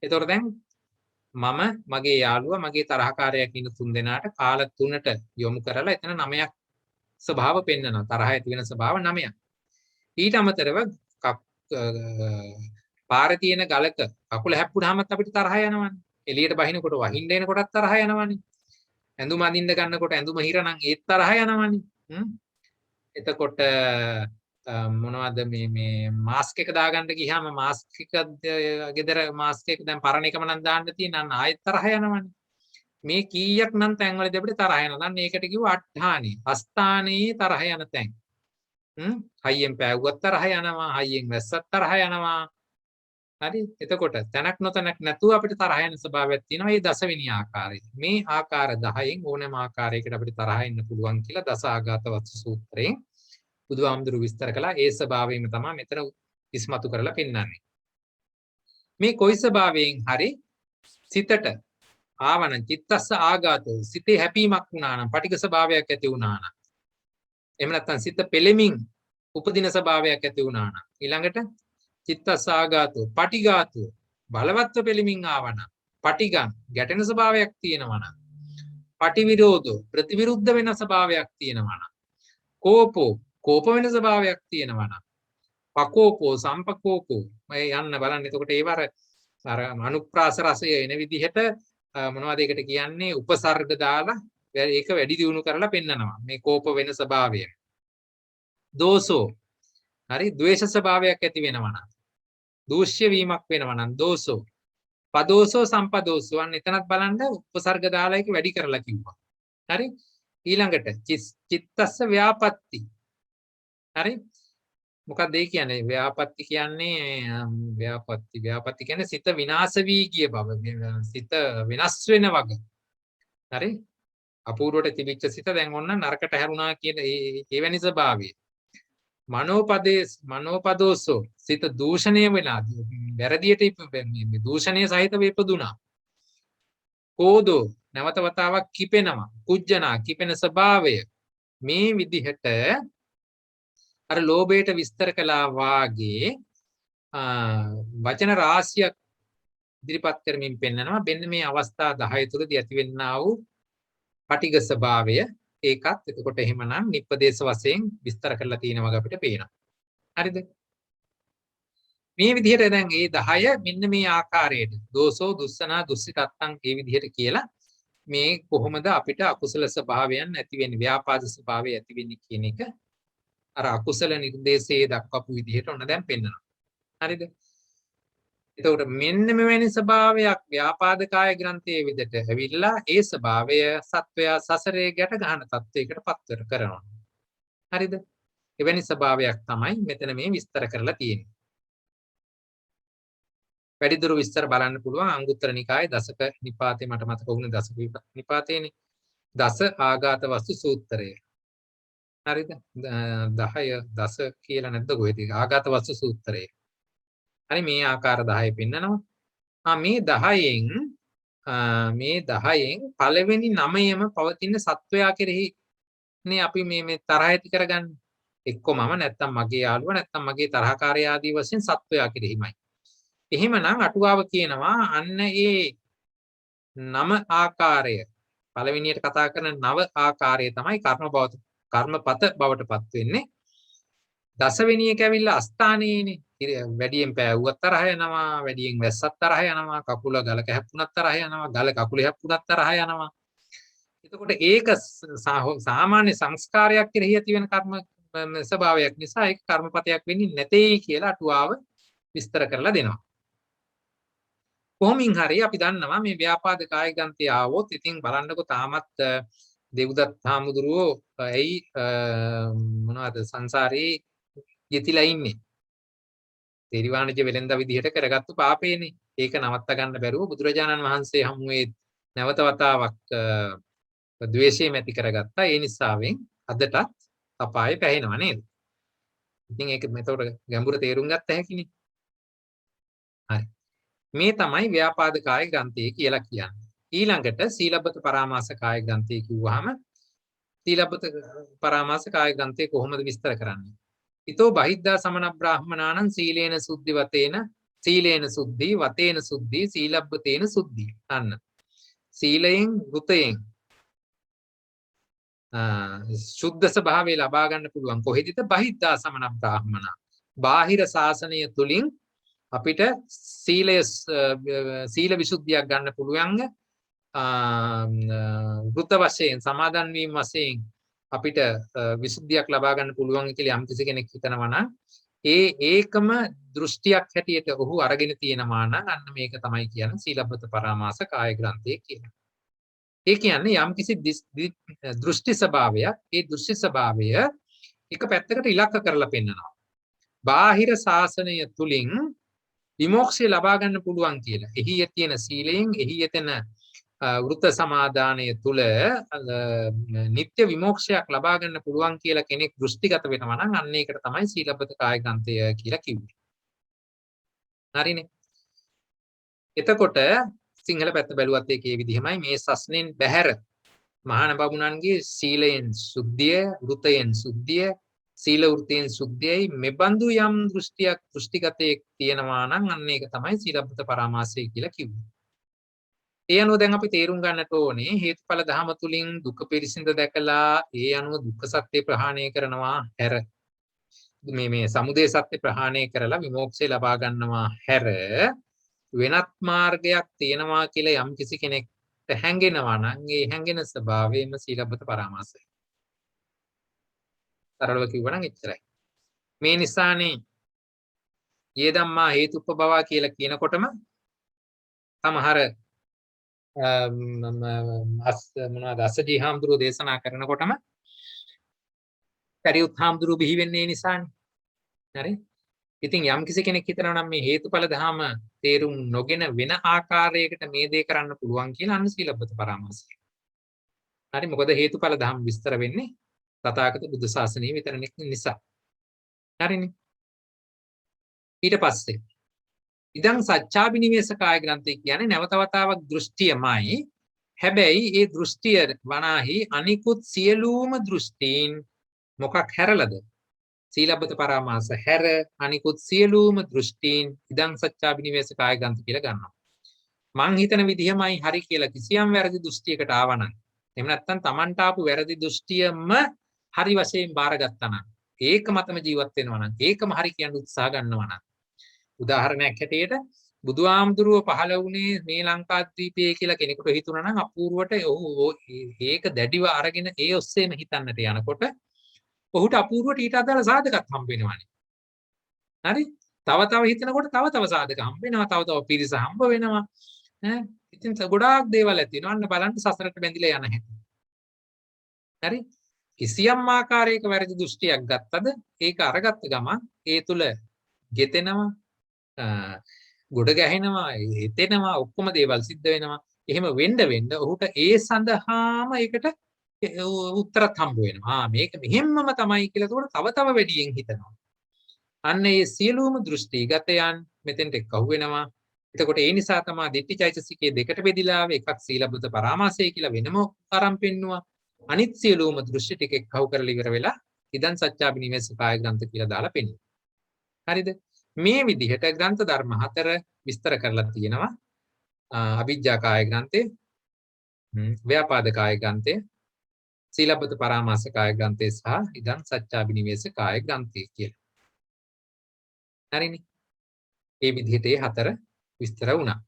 [SPEAKER 1] එතකොට දැන් මම මගේ යාළුවා මගේ තරහකාරයා කියන තුන් දෙනාට කාල තුනට යොමු කරලා එතන 9ක් ස්වභාව පෙන්නනවා. තරහ ඇති වෙන ස්වභාව 9ක්. ඊට අමතරව පාරේ තියෙන ගලක කකුල හැප්පුණාමත් අපිට තරහ යනවනේ. එළියට බහිනකොට වහින්න එනකොටත් තරහ යනවනේ. ඇඳුම අඳින්න ගන්නකොට ඇඳුම හිරනම් ඒත් තරහ යනවනේ. එතකොට මොනවද මේ මාස්ක් එක දාගන්න ගියාම මාස්ක් එක ගෙදර මාස්ක් එක දැන් පරණ එකම නම් දාන්න තියෙන අන්න ආයෙත් තරහ යනවනේ. මේ කීයක් නම් තැන්වලදී අපිට තරහ යනවා. දැන් මේකට කිව්ව අට්ඨානේ අස්ථානේ තරහ යන තැන්. හයියෙන් පෑවුවත් තරහ යනවා, හයියෙන් වැස්සත් තරහ යනවා. හරි. එතකොට තැනක් නොතැනක් නැතුව අපිට තරහ යන ස්වභාවයක් තියෙනවා. මේ දසවෙනි ආකාරය. මේ ආකාර 10න් ඕනෑම ආකාරයකට අපිට තරහ එන්න පුළුවන් කියලා දස ආඝාත වස්තු සූත්‍රයෙන් බුදුහාමුදුරු විස්තර කළා. ඒ ස්වභාවයෙන්ම තමයි මෙතන ඉස්මතු කරලා පෙන්නන්නේ. මේ කොයි ස්වභාවයෙන් හරි සිතට ආවන චිත්තස්ස ආඝාතෝ සිතේ හැපීමක් වුණා නම් පටිඝ ස්වභාවයක් ඇති වුණා නම් එහෙම නැත්නම් සිත පෙළෙමින් උපදින ස්වභාවයක් ඇති වුණා නම් ඊළඟට චිත්තස්ස ආඝාතෝ පටිඝාතෝ බලවත්ව පෙළෙමින් ආවන පටිඝං ගැටෙන ස්වභාවයක් තියෙනවා නම් පටිවිරෝධෝ ප්‍රතිවිරුද්ධ වෙන ස්වභාවයක් තියෙනවා නම් කෝපෝ කෝප වෙන ස්වභාවයක් තියෙනවා නම් පකෝපෝ සම්පකෝපෝ මේ යන්න බලන්න. එතකොට ඒවර අර අනුප්‍රාස රසය එන විදිහට මොනවද ඒකට කියන්නේ උපසර්ග දාලා ඒක වැඩි දියුණු කරලා පෙන්නනවා මේ කෝප වෙන ස්වභාවය. දෝසෝ හරි ද්වේෂ ස්වභාවයක් ඇති වෙනවා නම් දූෂ්‍ය වීමක් වෙනවා නම් දෝසෝ පදෝසෝ සම්පදෝසෝ අන්න එතනත් බලන්න උපසර්ග දාලා ඒක වැඩි කරලා කිව්වා. හරි ඊළඟට චිත්තස්ස ව්‍යාපත්ති. හරි මොකක්ද ඒ කියන්නේ ව්‍යාපත්ති කියන්නේ සිත විනාශ වී ගිය බව සිත වෙනස් වෙන වගේ. හරි අපූර්වට තිබිච්ච සිත දැන් ඔන්න නරකට හැරුණා කියන ඒවැනි ස්වභාවය. මනෝපදෝසෝ සිත දූෂණය වෙලා වැරදියට දූෂණය සහිතව ඉපදුනා. කෝදෝ නැවත වතාවක් කිපෙනවා. කුජ්ජනා කිපෙන ස්වභාවය. මේ විදිහට අර ලෝභයට විස්තර කළා වාගේ වචන රාශියක් ඉදිරිපත් කරමින් පෙන්නනවා. මෙන්න මේ අවස්ථා 10 තුලදී ඇතිවෙනා වූ පටිඝ ස්වභාවය ඒකත් එතකොට එහෙමනම් නිප්පදේශ වශයෙන් විස්තර කරලා තියෙනවා වගේ අපිට පේනවා. හරිද? මේ විදිහට දැන් මේ 10 මෙන්න මේ ආකාරයට දෝසෝ දුස්සනා දුස්සිතත්තං මේ විදිහට කියලා මේ කොහොමද අපිට අකුසල ස්වභාවයන් ඇති වෙන්නේ ව්‍යාපාද ස්වභාවය ඇති වෙන්නේ කියන එක අර අකුසල නිර්දේශයේ දක්වපු විදිහට ඔන්න දැන් පෙන්නනවා. හරිද? එතකොට මෙන්න මෙවැනි ස්වභාවයක් ව්‍යාපාදකාය ග්‍රන්ථයේ විදිහට ඇවිල්ලා ඒ ස්වභාවය සත්වයා සසරේ ගැට ගන්න තත්වයකට පත්වර කරනවා. හරිද? එවැනි ස්වභාවයක් තමයි මෙතන මේ විස්තර කරලා තියෙන්නේ. වැඩිදුර විස්තර බලන්න පුළුවන් අංගුත්තර නිකායේ දසක නිපාතේ මට මතක වුණේ දසක නිපාතේනේ. දස ආඝාත වස්තු සූත්‍රය. හරිද? 10 දස කියලා නැද්ද කොහෙද? ආගත වස්තු සූත්‍රයේ. හරි මේ ආකාර 10 පෙන්නනවා. මේ 10න් මේ 10න් පළවෙනි 9ම පවතින සත්වයා කෙරෙහි නේ අපි මේ තරහ ඇති කරගන්නේ. එක්ක මම නැත්තම් මගේ යාළුවා නැත්තම් මගේ තරහකාරය ආදී වශයෙන් සත්වයා කෙරෙහිමයි. එහෙමනම් අටුවාව කියනවා අන්න ඒ 9 ආකාරය පළවෙනියට කතා කරන 9 ආකාරය තමයි කර්මපත බවට පත් වෙන්නේ. දසවෙනි එක ඇවිල්ලා අස්ථානයේනේ. වැඩියෙන් පෑවුවත් තරහ යනවා, වැඩියෙන් වැස්සත් තරහ යනවා, කකුල ගලක හැප්පුණත් තරහ යනවා, ගල කකුලේ හැප්පුණත් තරහ යනවා. එතකොට ඒක සාමාන්‍ය සංස්කාරයක් කෙරෙහි ඇති වෙන කර්ම ස්වභාවයක් නිසා ඒක කර්මපතයක් වෙන්නේ නැtei කියලා අටුවාව විස්තර කරලා දෙනවා. කොහොමින් හරි අපි දන්නවා මේ ව්‍යාපාද කායගන්තය ආවොත් ඉතින් බලන්නකො තාමත් දෙව්දත් හාමුදුරුවෝ ඇයි මොනවද සංසාරේ යෙතිලා ඉන්නේ. තේරිවාණිජ වෙලෙන්ද විදිහට කරගත්තු පාපේනේ. ඒක නවත්ත ගන්න බැරුව බුදුරජාණන් වහන්සේ හමුවේ නැවත වතාවක් ද්වේෂය ඇති කරගත්තා. ඒ නිසාවෙන් අදටත් අපායේ පැහැෙනවා නේද? ඉතින් ඒක මෙතකොට ගැඹුර තේරුම් ගත්ත හැකිනේ. හරි. මේ තමයි ව්‍යාපාද කාය ග්‍රන්ථය කියලා කියන්නේ. ඊළඟට සීලබ්බත පරාමාස කාය ග්‍රන්ථය කිව්වහම සීලබ්බත පරාමාස කාය ග්‍රන්ථය කොහොමද විස්තර කරන්නේ? ඊතෝ බහිද්ධා සමන බ්‍රාහ්මනානං සීලේන සුද්ධි වතේන සීලේන සුද්ධි වතේන සුද්ධි සීලබ්බතේන සුද්ධි. අන්න. සීලයෙන් වෘතයෙන් සුද්ධ ස්වභාවය ලබා ගන්න පුළුවන් කොහෙදද? බහිද්ධා සමන බ්‍රාහ්මනා. බාහිර ශාසනය තුලින් අපිට සීල විසුද්ධියක් ගන්න පුළුවන්. වෘත වශයෙන් සමාදන් වීම වශයෙන් අපිට විසුද්ධියක් ලබා ගන්න පුළුවන් කියලා යම් කිසි කෙනෙක් හිතනවා නම් ඒකම දෘෂ්ටියක් හැටියට ඔහු අරගෙන තියෙනවා නම් අන්න මේක තමයි කියන්නේ සීලබ්බත පරාමාස කාය ග්‍රන්ථය කියලා. ඒ කියන්නේ යම් කිසි දෘෂ්ටි ස්වභාවයක්. ඒ දෘෂ්ටි ස්වභාවය එක පැත්තකට ඉලක්ක කරලා පෙන්නනවා. බාහිර ශාසනය තුලින් විමෝක්ෂය ලබා ගන්න පුළුවන් කියලා. එහි තියෙන සීලයෙන් එහි තියෙන වෘත සමාදානය තුල නිත්‍ය විමෝක්ෂයක් ලබා ගන්න පුළුවන් කියලා කෙනෙක් දෘෂ්ටිගත වෙනවා නම් අන්න ඒකට තමයි සීලබ්බත කාය ග්‍රන්ථය කියලා කිව්වේ. හරිනේ. එතකොට සිංහල පැත්ත බැලුවත් ඒකේ විදිහමයි මේ සස්නෙන් බැහැර මහාන බමුණන්ගේ සීලයෙන් සුද්ධිය, වෘතයෙන් සුද්ධිය, සීල වෘතයෙන් සුද්ධියයි මෙබඳු යම් දෘෂ්ටිගතයක් තියෙනවා නම් අන්න ඒක තමයි සීලබ්බත පරාමාසය කියලා කිව්වේ. ඒ අනුව දැන් අපි තේරුම් ගන්නට ඕනේ හේතුඵල ධම තුලින් දුක පිරිසිඳ දැකලා ඒ අනුව දුක්ඛ සත්‍ය ප්‍රහාණය කරනවා හැර මේ සමුදය සත්‍ය ප්‍රහාණය කරලා විමෝක්ෂය ලබා ගන්නවා හැර වෙනත් මාර්ගයක් තියෙනවා කියලා යම් කිසි කෙනෙක්ට හැඟෙනවා නම් ඒ හැඟෙන ස්වභාවයෙන්ම සීලබ්බත පරාමාසය. සරලව කිව්වනම් එච්චරයි. මේ නිසානේ යේ ධම්මා හේතුප්පබවා කියලා කියනකොටම සමහර මොනවද අස්සජී හාමුදුරුවෝ දේශනා කරනකොටම පරිඋත් හාමුදුරුවෝ බිහි වෙන්නේ නිසානේ. හරි? ඉතින් යම් කිසි කෙනෙක් හිතනවා නම් මේ හේතුඵල ධම තේරුම් නොගෙන වෙන ආකාරයකට මේ දේ කරන්න පුළුවන් කියලා අන්න සීලබ්බත පරාමාසය. හරි මොකද හේතුඵල ධම විස්තර වෙන්නේ තථාගත බුදු සාසනයේ විතර නිසා. හරිනේ. ඊට පස්සේ ඉදන් සච්ඡාබිනිවේෂ කාය ග්‍රන්ථය කියන්නේ නැවත වතාවක් දෘෂ්ටියමයි. හැබැයි ඒ දෘෂ්ටිය වනාහි අනිකුත් සියලුම දෘෂ්ටීන් මොකක් හැරලද? සීලබ්බත පරාමාස හැර අනිකුත් සියලුම දෘෂ්ටීන් ඉදන් සච්ඡාබිනිවේෂ කාය ග්‍රන්ථ කියලා ගන්නවා. මං හිතන විදිහමයි හරි කියලා කිසියම් වැරදි දෘෂ්ටියකට ආවනම් එහෙම නැත්නම් Tamanට ආපු වැරදි දෘෂ්ටියම හරි වශයෙන් බාරගත්තා නම් ඒක මතම ජීවත් වෙනවා නම් ඒකම හරි කියන උත්සාහ ගන්නවා නම් උදාහරණයක් හැටියට බුදුහාමුදුරුව පහළ වුණේ මේ ලංකාද්වීපයේ කියලා කෙනෙකුට හිතුණා නම් අපූර්වට ඒක දැඩිව අරගෙන ඒ ඔස්සේම හිතන්නට යනකොට ඔහුට අපූර්වට ඊට අදාළ සාධකත් හම්බ වෙනවානේ. හරි? තව හිතනකොට තව සාධක හම්බ වෙනවා. තව පිරිස හම්බ වෙනවා. ඉතින් ගොඩාක් දේවල් ඇති වෙනවා. අන්න බලන්න සසරට බැඳිලා යන හැටි. හරි? කිසියම් ආකාරයක වැරදි දෘෂ්ටියක් ගත්තද ඒක අරගත්ත ගමන් ඒ තුල ගෙතෙනවා, ගොඩ ගැහෙනවා, හිතෙනවා, ඔක්කොම දේවල් සිද්ධ වෙනවා. එහෙම වෙන්න ඔහුට ඒ සඳහාම ඒකට උත්තරත් හම්බ වෙනවා. මේක මෙහෙම්මම තමයි කියලා තව තව වැඩියෙන් හිතනවා. අන්න ඒ සියලුම දෘෂ්ටිගතයන් මෙතෙන්ට එක්කහුව වෙනවා. එතකොට ඒ නිසා තමයි දිට්ඨිචෛතසිකයේ දෙකට බෙදිලා ආවේ. එකක් සීලබ්බත පරාමාසය කියලා වෙනම ආරම්භ පෙන්නවා. අනිත් සියලුම දෘෂ්ටි ටික එක්කහුව කරලා ඉවර වෙලා ඉදන් සත්‍යාබිනිවෙස්ස කාය ග්‍රන්ථ කියලා දාලා පෙන්වනවා. හරිද? මේ විදිහට ග්‍රන්ථ ධර්ම 4 විස්තර කරලා තියෙනවා. අවිජ්ජා කාය ග්‍රන්ථේ, ව්‍යාපාද කාය ග්‍රන්ථේ, සීලබ්බත පරාමාස කාය ග්‍රන්ථේ සහ ඉදන් සත්‍යාබිනිවෙස්ස කාය ග්‍රන්ථේ කියලා. හරිනේ. මේ විදිහට මේ 4 විස්තර වුණා.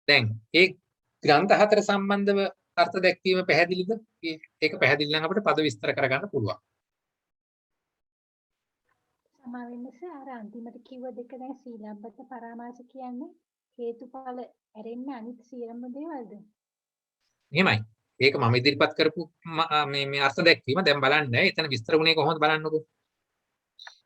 [SPEAKER 1] දැන් මේ ග්‍රන්ථ 4 සම්බන්ධව අර්ථ දැක්වීම පැහැදිලිද? ඒක පැහැදිලි නම් අපිට පද විස්තර කරගන්න පුළුවන්.
[SPEAKER 5] සමාවෙන්නස අර අන්තිමට කිව්ව දෙක දැන් සීලබ්බත පරාමාස කියන්නේ හේතුඵල ඇරෙන්න අනිත් සියලුම දේවල්ද?
[SPEAKER 1] එහෙමයි. ඒක මම ඉදිරිපත් කරපු මේ අර්ථ දැක්වීම දැන් බලන්න. එතන විස්තර වුණේ කොහොමද බලන්නකෝ.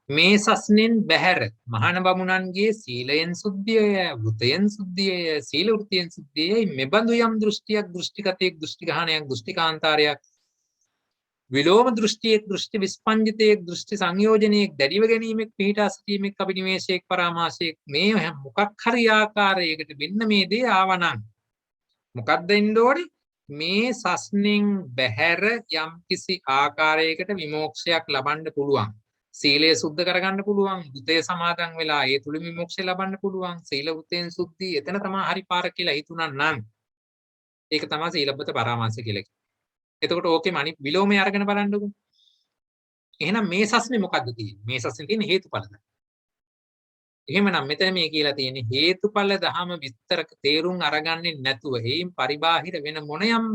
[SPEAKER 1] මේ සස්නෙන් බැහැර මහාන බමුණන්ගේ සීලයෙන් සුද්ධිය, වෘතයෙන් සුද්ධිය, සීල වෘතයෙන් සුද්ධියයි මෙබඳු යම් දෘෂ්ටියක්, දෘෂ්ටිගතයක්, දෘෂ්ටිගහණයක්, දෘෂ්ටිකාන්තාරයක්, විලෝම දෘෂ්ටියක්, දෘෂ්ටි විස්පංජිතයක්, දෘෂ්ටි සංයෝජනයක්, දැඩිව ගැනීමක්, පිහිටා සිටීමක්, අභිනිවේෂයක්, පරාමාසයක්, මේ මොකක් හරි ආකාරයකට වෙන්න මේ දේ ආවනම් මොකක්ද වෙන්න ඕනේ? මේ සස්නෙන් බැහැර යම් කිසි ආකාරයකට විමෝක්ෂයක් ලබන්න පුළුවන්. සීලය සුද්ධ කරගන්න පුළුවන්, වෘතය සමාදන් වෙලා ඒ තුලින් විමෝක්ෂය ලබන්න පුළුවන්. සීල වෘතයෙන් සුද්ධි එතන තමයි හරි පාර කියලා හිතුණා නම් ඒක තමයි සීලබ්බත පරාමාස කියලා කියන්නේ. එතකොට ඕකෙම අනිත් විලෝමයේ අරගෙන බලන්නකො. එහෙනම් මේ සස්නේ මොකද්ද තියෙන්නේ? මේ සස්නේ තියෙන හේතුඵලද? එහෙමනම් මෙතන මේ කියලා තියෙන්නේ හේතුඵල ධහම විස්තර තේරුම් අරගන්නේ නැතුව එයින් පරිබාහිර වෙන මොනියම්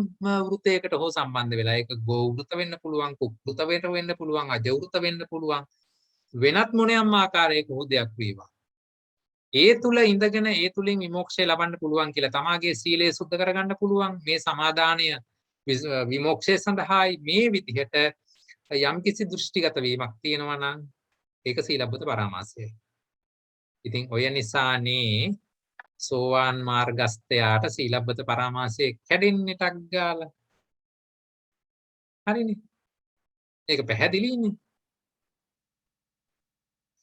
[SPEAKER 1] වෘතයකට හෝ සම්බන්ධ වෙලා ඒක ගෝ වෘත වෙන්න පුළුවන්, කුක් වෘත වෙන්න පුළුවන්, අජ වෘත වෙන්න පුළුවන්, වෙනත් මොනියම් ආකාරයක හෝ දෙයක් වේවා. ඒ තුල ඉඳගෙන ඒ තුලින් විමෝක්ෂය ලබන්න පුළුවන් කියලා තමාගේ සීලය සුද්ධ කරගන්න පුළුවන්. මේ සමාදානය විමෝක්ෂය සඳහායි මේ විදිහට යම් කිසි දෘෂ්ටිගත වීමක් තියෙනවා නම් ඒක සීලබ්බත පරාමාසයයි. ඉතින් ඔය නිසානේ සෝවාන් මාර්ගස්තයාට සීලබ්බත පරාමාසයේ කැඩෙන්නේ ටක් ගාලා. හරිනේ. ඒක පැහැදිලිනේ.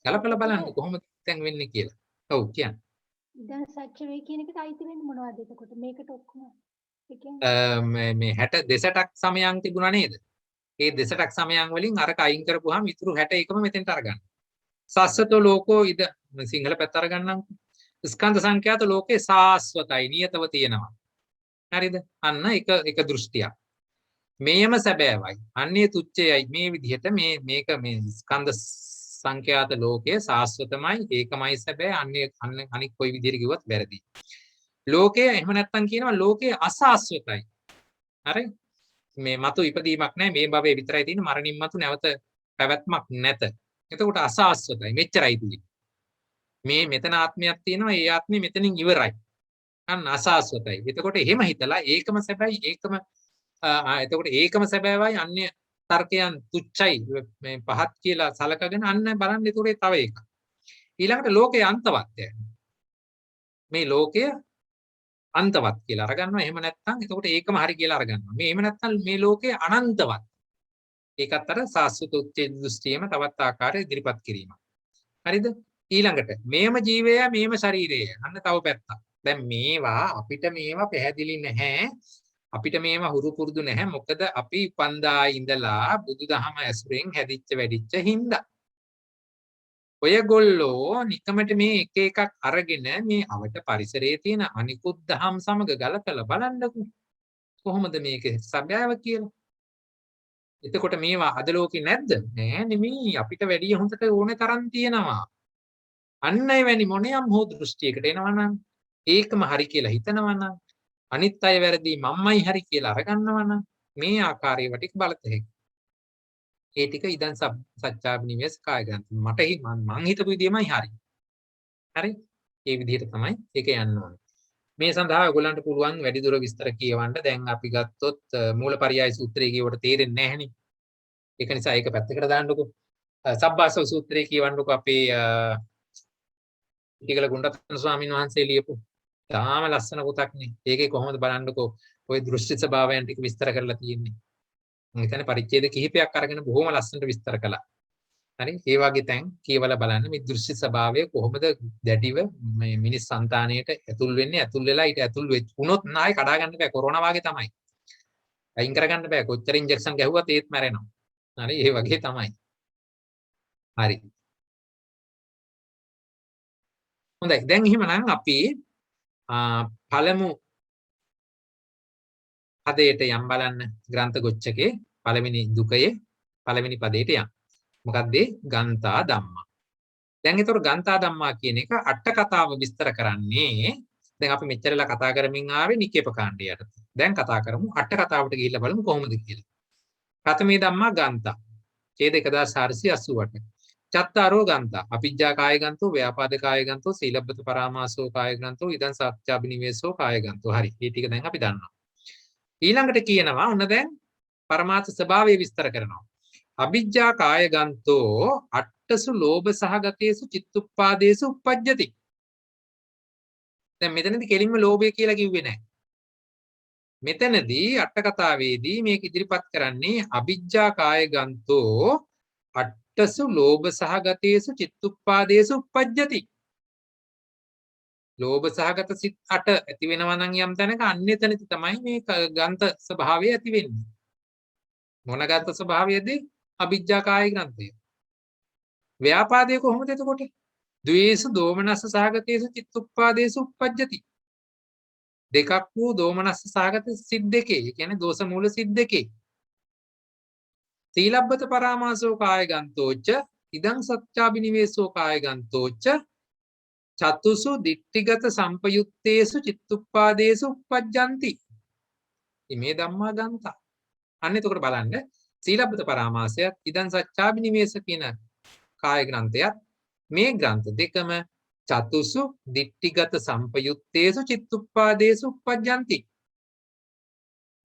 [SPEAKER 1] කලබල බලන්න කොහොමද දැන් වෙන්නේ කියලා. ඔව් කියන්න.
[SPEAKER 5] දැන් සත්‍ය වේ කියන එකට අයිති වෙන්නේ මොනවද එතකොට? මේකට ඔක්කොම ඒ කියන්නේ
[SPEAKER 1] මේ 62ක් සමයන් තිබුණා නේද? ඒ 62ක් සමයන් වලින් අරක අයින් කරපුවාම ඉතුරු 61ම මෙතෙන්ට අරගන්න. සස්සතෝ ලෝකෝ ඉද සිංහල පැත්ත අරගන්නම්. ස්කන්ධ සංඛ්‍යාත ලෝකේ සාස්වතයි නියතව තියෙනවා. හරිද? අන්න එක දෘෂ්ටියක්. මේයම සැබෑවයි. අන්නේ තුච්චයයි මේ විදිහට මේක මේ ස්කන්ධ සංඛ්‍යාත ලෝකයේ සාස්වතමයි ඒකමයි සැබෑ. අනික් කොයි විදිහට කිව්වත් වැරදි. ලෝකය එහෙම නැත්තම් කියනවා ලෝකයේ අසාස්වතයි. හරි? මේ මතු ඉපදීමක් නැහැ. මේ භවයේ විතරයි තියෙන මරණින් මතු නැවත පැවැත්මක් නැත. එතකොට අසාස්වතයි. මෙච්චරයි තියෙන්නේ. මේ මෙතන ආත්මයක් තියෙනවා. ඒ ආත්මෙ මෙතනින් ඉවරයි. අන්න අසාස්වතයි. එතකොට එහෙම හිතලා ඒකම සැබෑයි එතකොට ඒකම සැබෑවයි අන්‍ය තර්කයන් තුච්චයි මේ පහත් කියලා සලකගෙන අන්න බලන්න ඒතොරේ තව එකක්. ඊළඟට ලෝකයේ අන්තවත්ය. මේ ලෝකය අන්තවත් කියලා අරගන්නවා. එහෙම නැත්නම් එතකොට ඒකම හරි කියලා අරගන්නවා. මේ එහෙම නැත්නම් මේ ලෝකය අනන්තවත්. ඒකත් අර සාස්වත උච්චේ දෘෂ්ටියම තවත් ආකාරයක ඉදිරිපත් කිරීම. හරිද? ඊළඟට මේම ජීවය මේම ශරීරය. අන්න තව පැත්තක්. දැන් මේවා අපිට මේවා පැහැදිලි නැහැ. අපිට මේවා හුරු පුරුදු නැහැ. මොකද අපි උපන්දා ඉඳලා බුදුදහම ඇසුරෙන් හැදිච්ච වැඩිච්ච හින්දා. ඔයගොල්ලෝ නිකමට මේ එක එකක් අරගෙන මේ අවට පරිසරයේ තියෙන අනිකුත් දහම් සමග ගලපලා බලන්නකෝ. කොහොමද මේක සැබෑව කියලා. එතකොට මේවා අද ලෝකේ නැද්ද? නෑ නෙමෙයි. අපිට වැඩි හොඳට ඕනේ තරම් තියෙනවා. අන්න ඒ වැනි මොනියම් හෝ දෘෂ්ටියකට එනවනම් ඒකම හරි කියලා හිතනවනම් අනිත් අය වැරදි මම්මයි හරි කියලා අරගන්නවනම් මේ ආකාරයේ වටික බලත හැකියි. ඒ ටික ඉදන් සත්‍යාබිනිවෙස් කාය ග්‍රන්ථ මට මං හිතපු විදියමයි හරි. හරි? ඒ විදිහට තමයි ඒක යන්න ඕනේ. මේ සඳහා ඔයගොල්ලන්ට පුළුවන් වැඩි දුර විස්තර කියවන්න. දැන් අපි ගත්තොත් මූලපරියාය සූත්‍රය කියවට තේරෙන්නේ නැහැනේ. ඒක නිසා ඒක පැත්තකට දාන්නකෝ. සබ්බාසව සූත්‍රය කියවන්නකෝ අපේ ටිකල ගුණරත්න ස්වාමීන් වහන්සේ ලියපු තාම ලස්සන පොතක්නේ. ඒකේ කොහොමද බලන්නකෝ ওই දෘෂ්ටි ස්වභාවයන් ටික විස්තර කරලා තියෙන්නේ. මම හිතන්නේ පරිච්ඡේද කිහිපයක් අරගෙන බොහොම ලස්සනට විස්තර කළා. හරි ඒ වගේ තැන් කියවලා බලන්න මේ දෘෂ්ටි ස්වභාවය කොහොමද දැඩිව මේ මිනිස් సంతාණයට ඇතුල් වෙන්නේ ඇතුල් වෙලා ඊට ඇතුල් වෙච්ච උනොත් නායි කඩා ගන්න බෑ කොරෝනා වගේ තමයි. අයින් කරගන්න බෑ කොච්චර ඉන්ජෙක්ෂන් ගැහුවත් ඒත් මැරෙනවා. හරි ඒ වගේ තමයි. හරි. හොඳයි දැන් එහෙමනම් අපි පළමු පදයට යම් බලන්න ග්‍රන්ථ ගොච්ඡකේ පළවෙනි දුකයේ පළවෙනි පදයට යම්. මොකක්ද ගන්තා ධම්මා. දැන් ඒතර ගන්තා ධම්මා කියන එක අට කතාව විස්තර කරන්නේ දැන් අපි මෙච්චරලා කතා කරමින් ආවේ නිකේප කාණ්ඩයට. දැන් කතා කරමු අට කතාවට ගිහිල්ලා බලමු කොහොමද කියලා. ප්‍රථමේ ධම්මා ගන්තා. ඡේද 1488. චත්තාරෝ ගන්තා. අපිජ්ජා කාය ගන්තෝ, ව්‍යාපාද කාය ගන්තෝ, සීලබ්බත පරාමාසෝ කාය ගන්තෝ, ඉදං සත්‍යාබිනිවේසෝ කාය ගන්තෝ. හරි. මේ ටික දැන් අපි දන්නවා. ඊළඟට කියනවා ඔන්න දැන් පරමාර්ථ ස්වභාවය විස්තර කරනවා. අවිජ්ජා කාය ගන්තෝ අට්ඨසු ලෝභ සහගතේසු චිත්තුප්පාදේසු උප්පජ්ජති. දැන් මෙතනදී කෙලින්ම ලෝභය කියලා කිව්වේ නැහැ. මෙතනදී අට කතාවේදී මේක ඉදිරිපත් කරන්නේ අවිජ්ජා කාය ගන්තෝ අට්ඨසු ලෝභ සහගතේසු චිත්තුප්පාදේසු උප්පජ්ජති. ලෝභ සහගත සිත් 8 ඇති වෙනවා නම් යම් තැනක අන්න එතනදි තමයි මේ ගන්ත ස්වභාවය ඇති වෙන්නේ. මොන ගන්ත ස්වභාවයද? අවිජ්ජා කාය ග්‍රන්ථය. ව්‍යාපාදයේ කොහොමද එතකොට? ද්වේෂ දෝමනස්ස සහගතේසු චිත්තුප්පාදේසු උප්පජ්ජති. දෙකක් වූ දෝමනස්ස සහගත සිත් දෙකේ. ඒ කියන්නේ දෝෂ මූල සිත් දෙකේ. සීලබ්බත පරාමාසෝ කාය ගන්තෝච්ච ඉදං සත්‍යාබිනිවේසෝ කාය ගන්තෝච්ච චතුසු දිට්ඨිගත සම්පයුත්තේසු චිත්තුප්පාදේසු උප්පජ්ජಂತಿ. මේ ධම්මා ගන්තා. අන්න එතකොට බලන්න සීලබ්බත පරාමාසයත් ඉදං සත්‍යාබිනිවේස කියන කාය ග්‍රන්ථයත් මේ ග්‍රන්ථ දෙකම චතුසු දිට්ඨිගත සම්පයුත්තේසු චිත්තුප්පාදේසු උප්පජ්ජಂತಿ.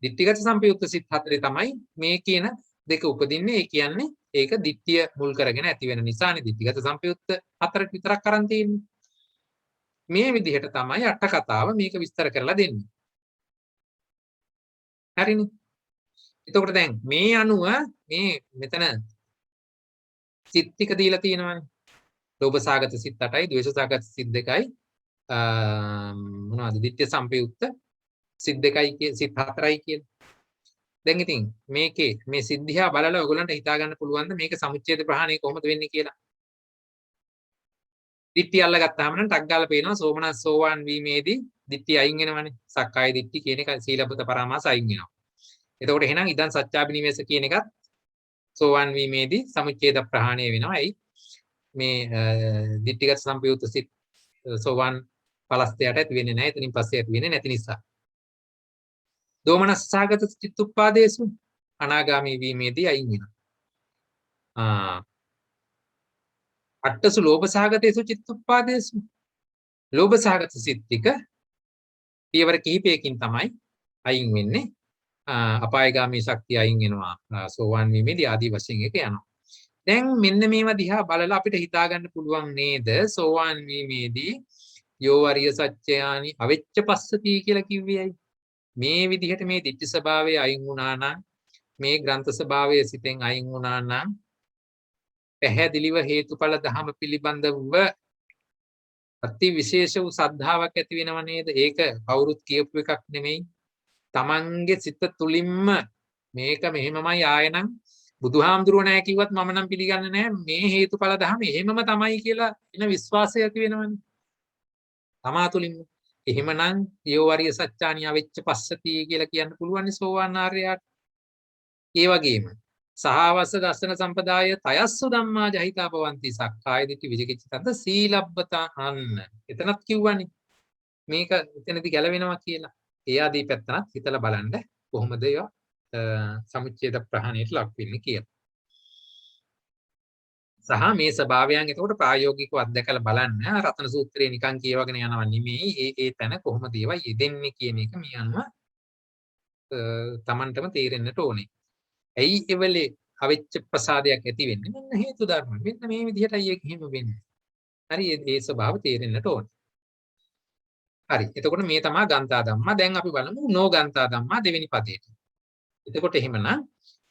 [SPEAKER 1] දිට්ඨිගත සම්පයුත්ත සිත් හතරේ තමයි මේ කියන දෙක උපදින්නේ. ඒ කියන්නේ ඒක දිට්ඨිය මුල් කරගෙන ඇති වෙන නිසානේ දිට්ඨිගත සම්පයුත්ත හතරට විතරක් කරන් තියෙන්නේ. මේ විදිහට තමයි අට කතාව මේක විස්තර කරලා දෙන්නේ. හරිනේ. එතකොට දැන් මේ අනුව මේ මෙතන සිත් ටික දීලා තියෙනවානේ. ලෝභ සාගත සිත් 8යි, ද්වේෂ සාගත සිත් 2යි, මොනවද? ditthya සම්පයුක්ත සිත් 2යි සිත් 4යි කියලා. දැන් ඉතින් මේකේ මේ සිද්ධියා බලලා ඔයගලන්ට හිතා ගන්න පුළුවන්ද මේක සමුච්ඡේද ප්‍රහාණය කොහොමද වෙන්නේ කියලා? ditthි අල්ලගත්තාම නම් ටක් ගාලා පේනවා සෝමනස් සෝවාන් වීමේදී ditthි අයින් වෙනවනේ. සක්කාය ditthි කියන එක සීලබ්බත පරාමාස අයින් වෙනවා. එතකොට එහෙනම් ඉදන් සත්‍යාබිනිවේස කියන එකත් සෝවාන් වීමේදී සමුච්ඡේද ප්‍රහාණය වෙනවා. ඇයි? මේ ditthිගත සම්පයුක්ත සිත් සෝවාන් පලස්තයට ඇති වෙන්නේ නැහැ. එතනින් පස්සේ ඇති වෙන්නේ නැති නිසා. දෝමනස් සහගත චිත්තුප්පාදේසු අනාගාමී වීමේදී අයින් වෙනවා. අට්ඨසු ලෝභ සහගතේසු චිත්තුප්පාදේසු ලෝභ සහගත සිත් ටික පියවර කිහිපයකින් තමයි අයින් වෙන්නේ. අපායගාමී ශක්තිය අයින් වෙනවා සෝවාන් වීමේදී ආදී වශයෙන් එක යනවා. දැන් මෙන්න මේවා දිහා බලලා අපිට හිතා ගන්න පුළුවන් නේද සෝවාන් වීමේදී යෝ අරිය සත්‍යයානි අවෙච්ච පස්සති කියලා කිව්වේ ඇයි? මේ විදිහට මේ ditthi ස්වභාවය අයින් වුණා නම් මේ ග්‍රන්ථ ස්වභාවය සිතෙන් අයින් වුණා නම් පැහැදිලිව හේතුඵල ධම පිළිබඳව අති විශේෂ වූ සද්ධාාවක් ඇති වෙනව නේද? ඒක කවුරුත් කියපු එකක් නෙමෙයි. තමන්ගේ සිත තුලින්ම මේක මෙහෙමමයි ආයෙනම් බුදුහාමුදුරුවෝ නැහැ කිව්වත් මම නම් පිළිගන්නේ නැහැ මේ හේතුඵල ධම එහෙමම තමයි කියලා එන විශ්වාසය ඇති වෙනවනේ. තමා තුලින්ම. එහෙමනම් යෝවරිය සත්‍යානිය වෙච්ච පස්සති කියලා කියන්න පුළුවන් සෝවාන් ආර්යයාට. ඒ වගේම සහවස්ස දස්සන සම්පදාය තයස්සු ධම්මා ජහිතා භවಂತಿ සක්කාය දිට්ඨි විචිකිච්ඡිතන්ත සීලබ්බතං. එතනත් කිව්වනේ මේක එතනදී ගැලවෙනවා කියලා. ඒ ආදී පැත්තත් හිතලා බලන්න කොහොමද ඒවා සමුච්ඡේද ප්‍රහාණයට ලක් වෙන්නේ කියලා. සහ මේ ස්වභාවයන් එතකොට ප්‍රායෝගිකව අත්දැකලා බලන්න රතන සූත්‍රයේ නිකන් කියවගෙන යනවා නෙමෙයි ඒ තැන කොහොමද ඒවා යෙදෙන්නේ කියන එක මේ අනුව තමන්ටම තේරෙන්නට ඕනේ. ඇයි එවලේ අවිච්ඡ ප්‍රසාදයක් ඇති වෙන්නේ? මෙන්න හේතු ධර්ම. මෙන්න මේ විදිහටයි ඒක හිම වෙන්නේ. හරි ඒ ස්වභාව තේරෙන්නට ඕනේ. හරි. එතකොට මේ තමයි ගන්තා ධම්මා. දැන් අපි බලමු නෝගන්තා ධම්මා දෙවෙනි පදයට. එතකොට එහෙමනම්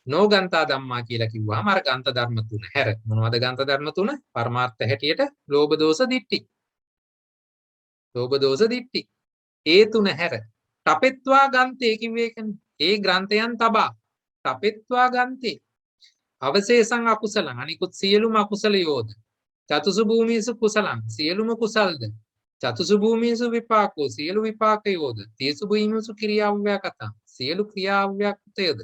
[SPEAKER 1] නෝගන්තා ධම්මා කියලා කිව්වහම අර ගන්ත ධර්ම තුන හැර මොනවද ගන්ත ධර්ම තුන? පරමාර්ථ හැටියට ලෝභ දෝෂ දිට්ඨි. ලෝභ දෝෂ දිට්ඨි. ඒ තුන හැර තපෙත්වා ගන්තේ කිව්වේ ඒකනේ. ඒ ග්‍රන්ථයන් තබා තපෙත්වා ගන්තේ අවශේෂං අකුසලං අනිකුත් සියලුම අකුසලයෝද චතුසු භූමිසු කුසලං සියලුම කුසල්ද චතුසු භූමිසු විපාකෝ සියලු විපාකයෝද තේසු භූමිසු ක්‍රියාව්‍යාකතං සියලු ක්‍රියාව්‍යාකතයද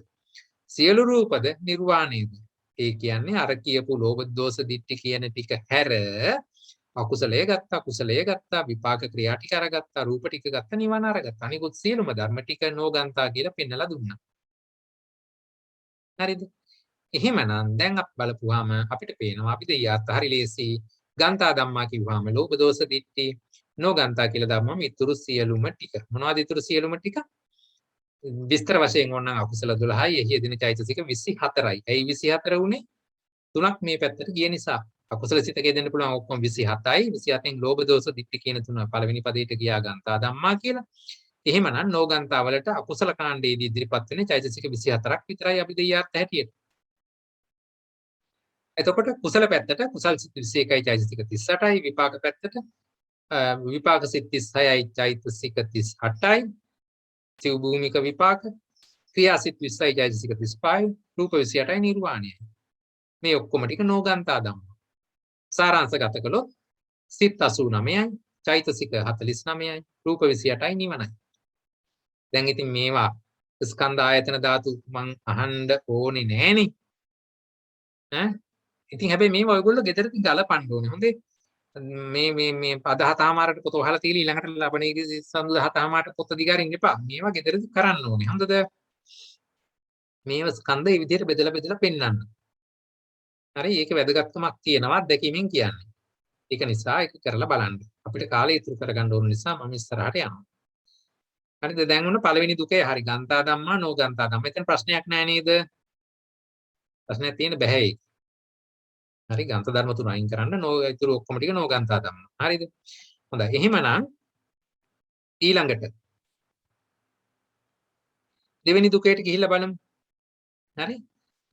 [SPEAKER 1] සියලු රූපද නිර්වාණයද. ඒ කියන්නේ අර කියපු ලෝභ දෝෂ දිට්ඨි කියන ටික හැර අකුසලයේ ගත්තා කුසලයේ ගත්තා විපාක ක්‍රියා ටික අරගත්තා රූප ටික ගත්තා නිවන අරගත්තා අනිකුත් සියලුම ධර්ම ටික නෝගන්තා කියලා පෙන්නලා දුන්නා. හරිද? එහෙමනම් දැන් අපි බලපුවාම අපිට පේනවා අපි දෙයියත් හරි ලේසි. ගන්තා ධම්මා කිව්වම ලෝභ දෝෂ දිට්ඨි නෝගන්තා කියලා ධම්මම ඉතුරු සියලුම ටික. මොනවද ඉතුරු සියලුම ටික? විස්තර වශයෙන් ඕනනම් අකුසල 12යි එහි යෙදෙන චෛතසික 24යි. ඇයි 24 උනේ? තුනක් මේ පැත්තට ගිය නිසා. අකුසල සිතක යෙදෙන්න පුළුවන් ඔක්කොම 27යි. 27න් ලෝභ දෝෂ දිට්ඨි කියන තුන පළවෙනි පදයට ගියා ගන්තා ධම්මා කියලා. එහෙමනම් නෝගන්තා වලට අකුසල කාණ්ඩයේදී ඉදිරිපත් වෙන චෛතසික 24ක් විතරයි අපි දෙයියත් හැටියට. එතකොට කුසල පැත්තට කුසල් සිත් 21යි චෛතසික 38යි විපාක පැත්තට විපාක සිත් 36යි චෛතසික 38යි සිව් භූමික විපාක ක්‍රියා සිත් 20යි චෛතසික 35යි රූප 28යි නිර්වාණයයි. මේ ඔක්කොම ටික නෝගන්තා ධම්ම. සාරාංශගත කළොත් සිත් 89යි චෛතසික 49යි රූප 28යි නිවනයි. දැන් ඉතින් මේවා ස්කන්ධ ආයතන ධාතු මං අහන්න ඕනේ නෑනේ. ඈ ඉතින් හැබැයි මේව ඔයගොල්ලෝ ගෙදරදී ගලපන්න ඕනේ. හොඳේ. මේ 17මාරට පොත වහලා තියලා ඊළඟට ලබණේගේ සඳු 17මාරට පොත දිගාරින්න එපා. මේවා ගෙදරදී කරන්න ඕනේ. හොඳද? මේව ස්කන්ධ මේ විදිහට බෙදලා පෙන්නන්න. හරි ඒක වැදගත්කමක් තියෙනවා දැකීමෙන් කියන්නේ. ඒක නිසා ඒක කරලා බලන්න. අපිට කාලය ඉතුරු කරගන්න ඕන නිසා මම ඉස්සරහට යනවා. හරිද? දැන් ඔන්න පළවෙනි දුකේ හරි ගන්තා ධම්මා නෝගන්තා ධම්මා. එතන ප්‍රශ්නයක් නෑ නේද? ප්‍රශ්නයක් තියෙන බෑ ඒක. හරි ගන්ත ධර්ම තුන අයින් කරන්න ඉතුරු ඔක්කොම ටික නෝගන්තා ධම්මා. හරිද? හොඳයි. එහෙමනම් ඊළඟට දෙවෙනි දුකේට ගිහිල්ලා බලමු. හරි?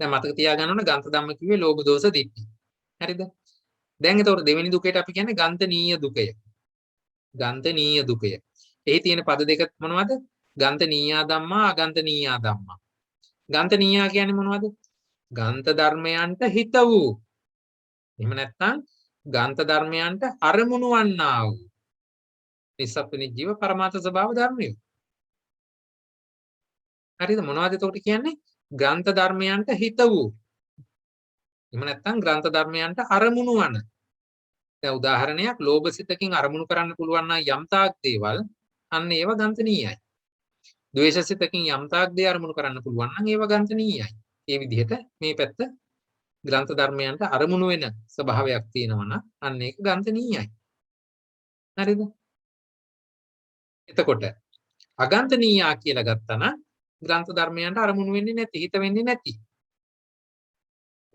[SPEAKER 1] දැන් මතක තියාගන්න ඕන ගන්ත ධම්ම කිව්වේ ලෝභ දෝෂ දිට්ඨි. හරිද? දැන් එතකොට දෙවෙනි දුකේට අපි කියන්නේ ගන්තනීය දුකය. ගන්තනීය දුකය. එහි තියෙන පද දෙක මොනවද? ගන්තනීයා ධම්මා අගන්තනීයා ධම්මා. ගන්තනීයා කියන්නේ මොනවද? ගන්ත ධර්මයන්ට හිත වූ. එහෙම නැත්නම් ගන්ත ධර්මයන්ට අරමුණු වන්නා වූ. නිස්සප්පනි ජීව පරමාර්ථ ස්වභාව ධර්මය. හරිද? මොනවද එතකොට කියන්නේ? ග්‍රන්ථ ධර්මයන්ට හිත වූ. එහෙම නැත්නම් ග්‍රන්ථ ධර්මයන්ට අරමුණු වන. දැන් උදාහරණයක් ලෝභ සිතකින් අරමුණු කරන්න පුළුවන් නම් යම් තාක් දේවල් අන්න ඒව ගන්තනීයයි. ද්වේෂ සිතකින් යම් තාක් දේ අරමුණු කරන්න පුළුවන් නම් ඒව ගන්තනීයයි. මේ විදිහට මේ පැත්ත ග්‍රන්ථ ධර්මයන්ට අරමුණු වෙන ස්වභාවයක් තියෙනවා නම් අන්න ඒක ගන්තනීයයි. හරිද? එතකොට අගන්තනීයා කියලා ගත්තා නම් ග්‍රන්ථ ධර්මයන්ට අරමුණු වෙන්නේ නැති, හිත වෙන්නේ නැති.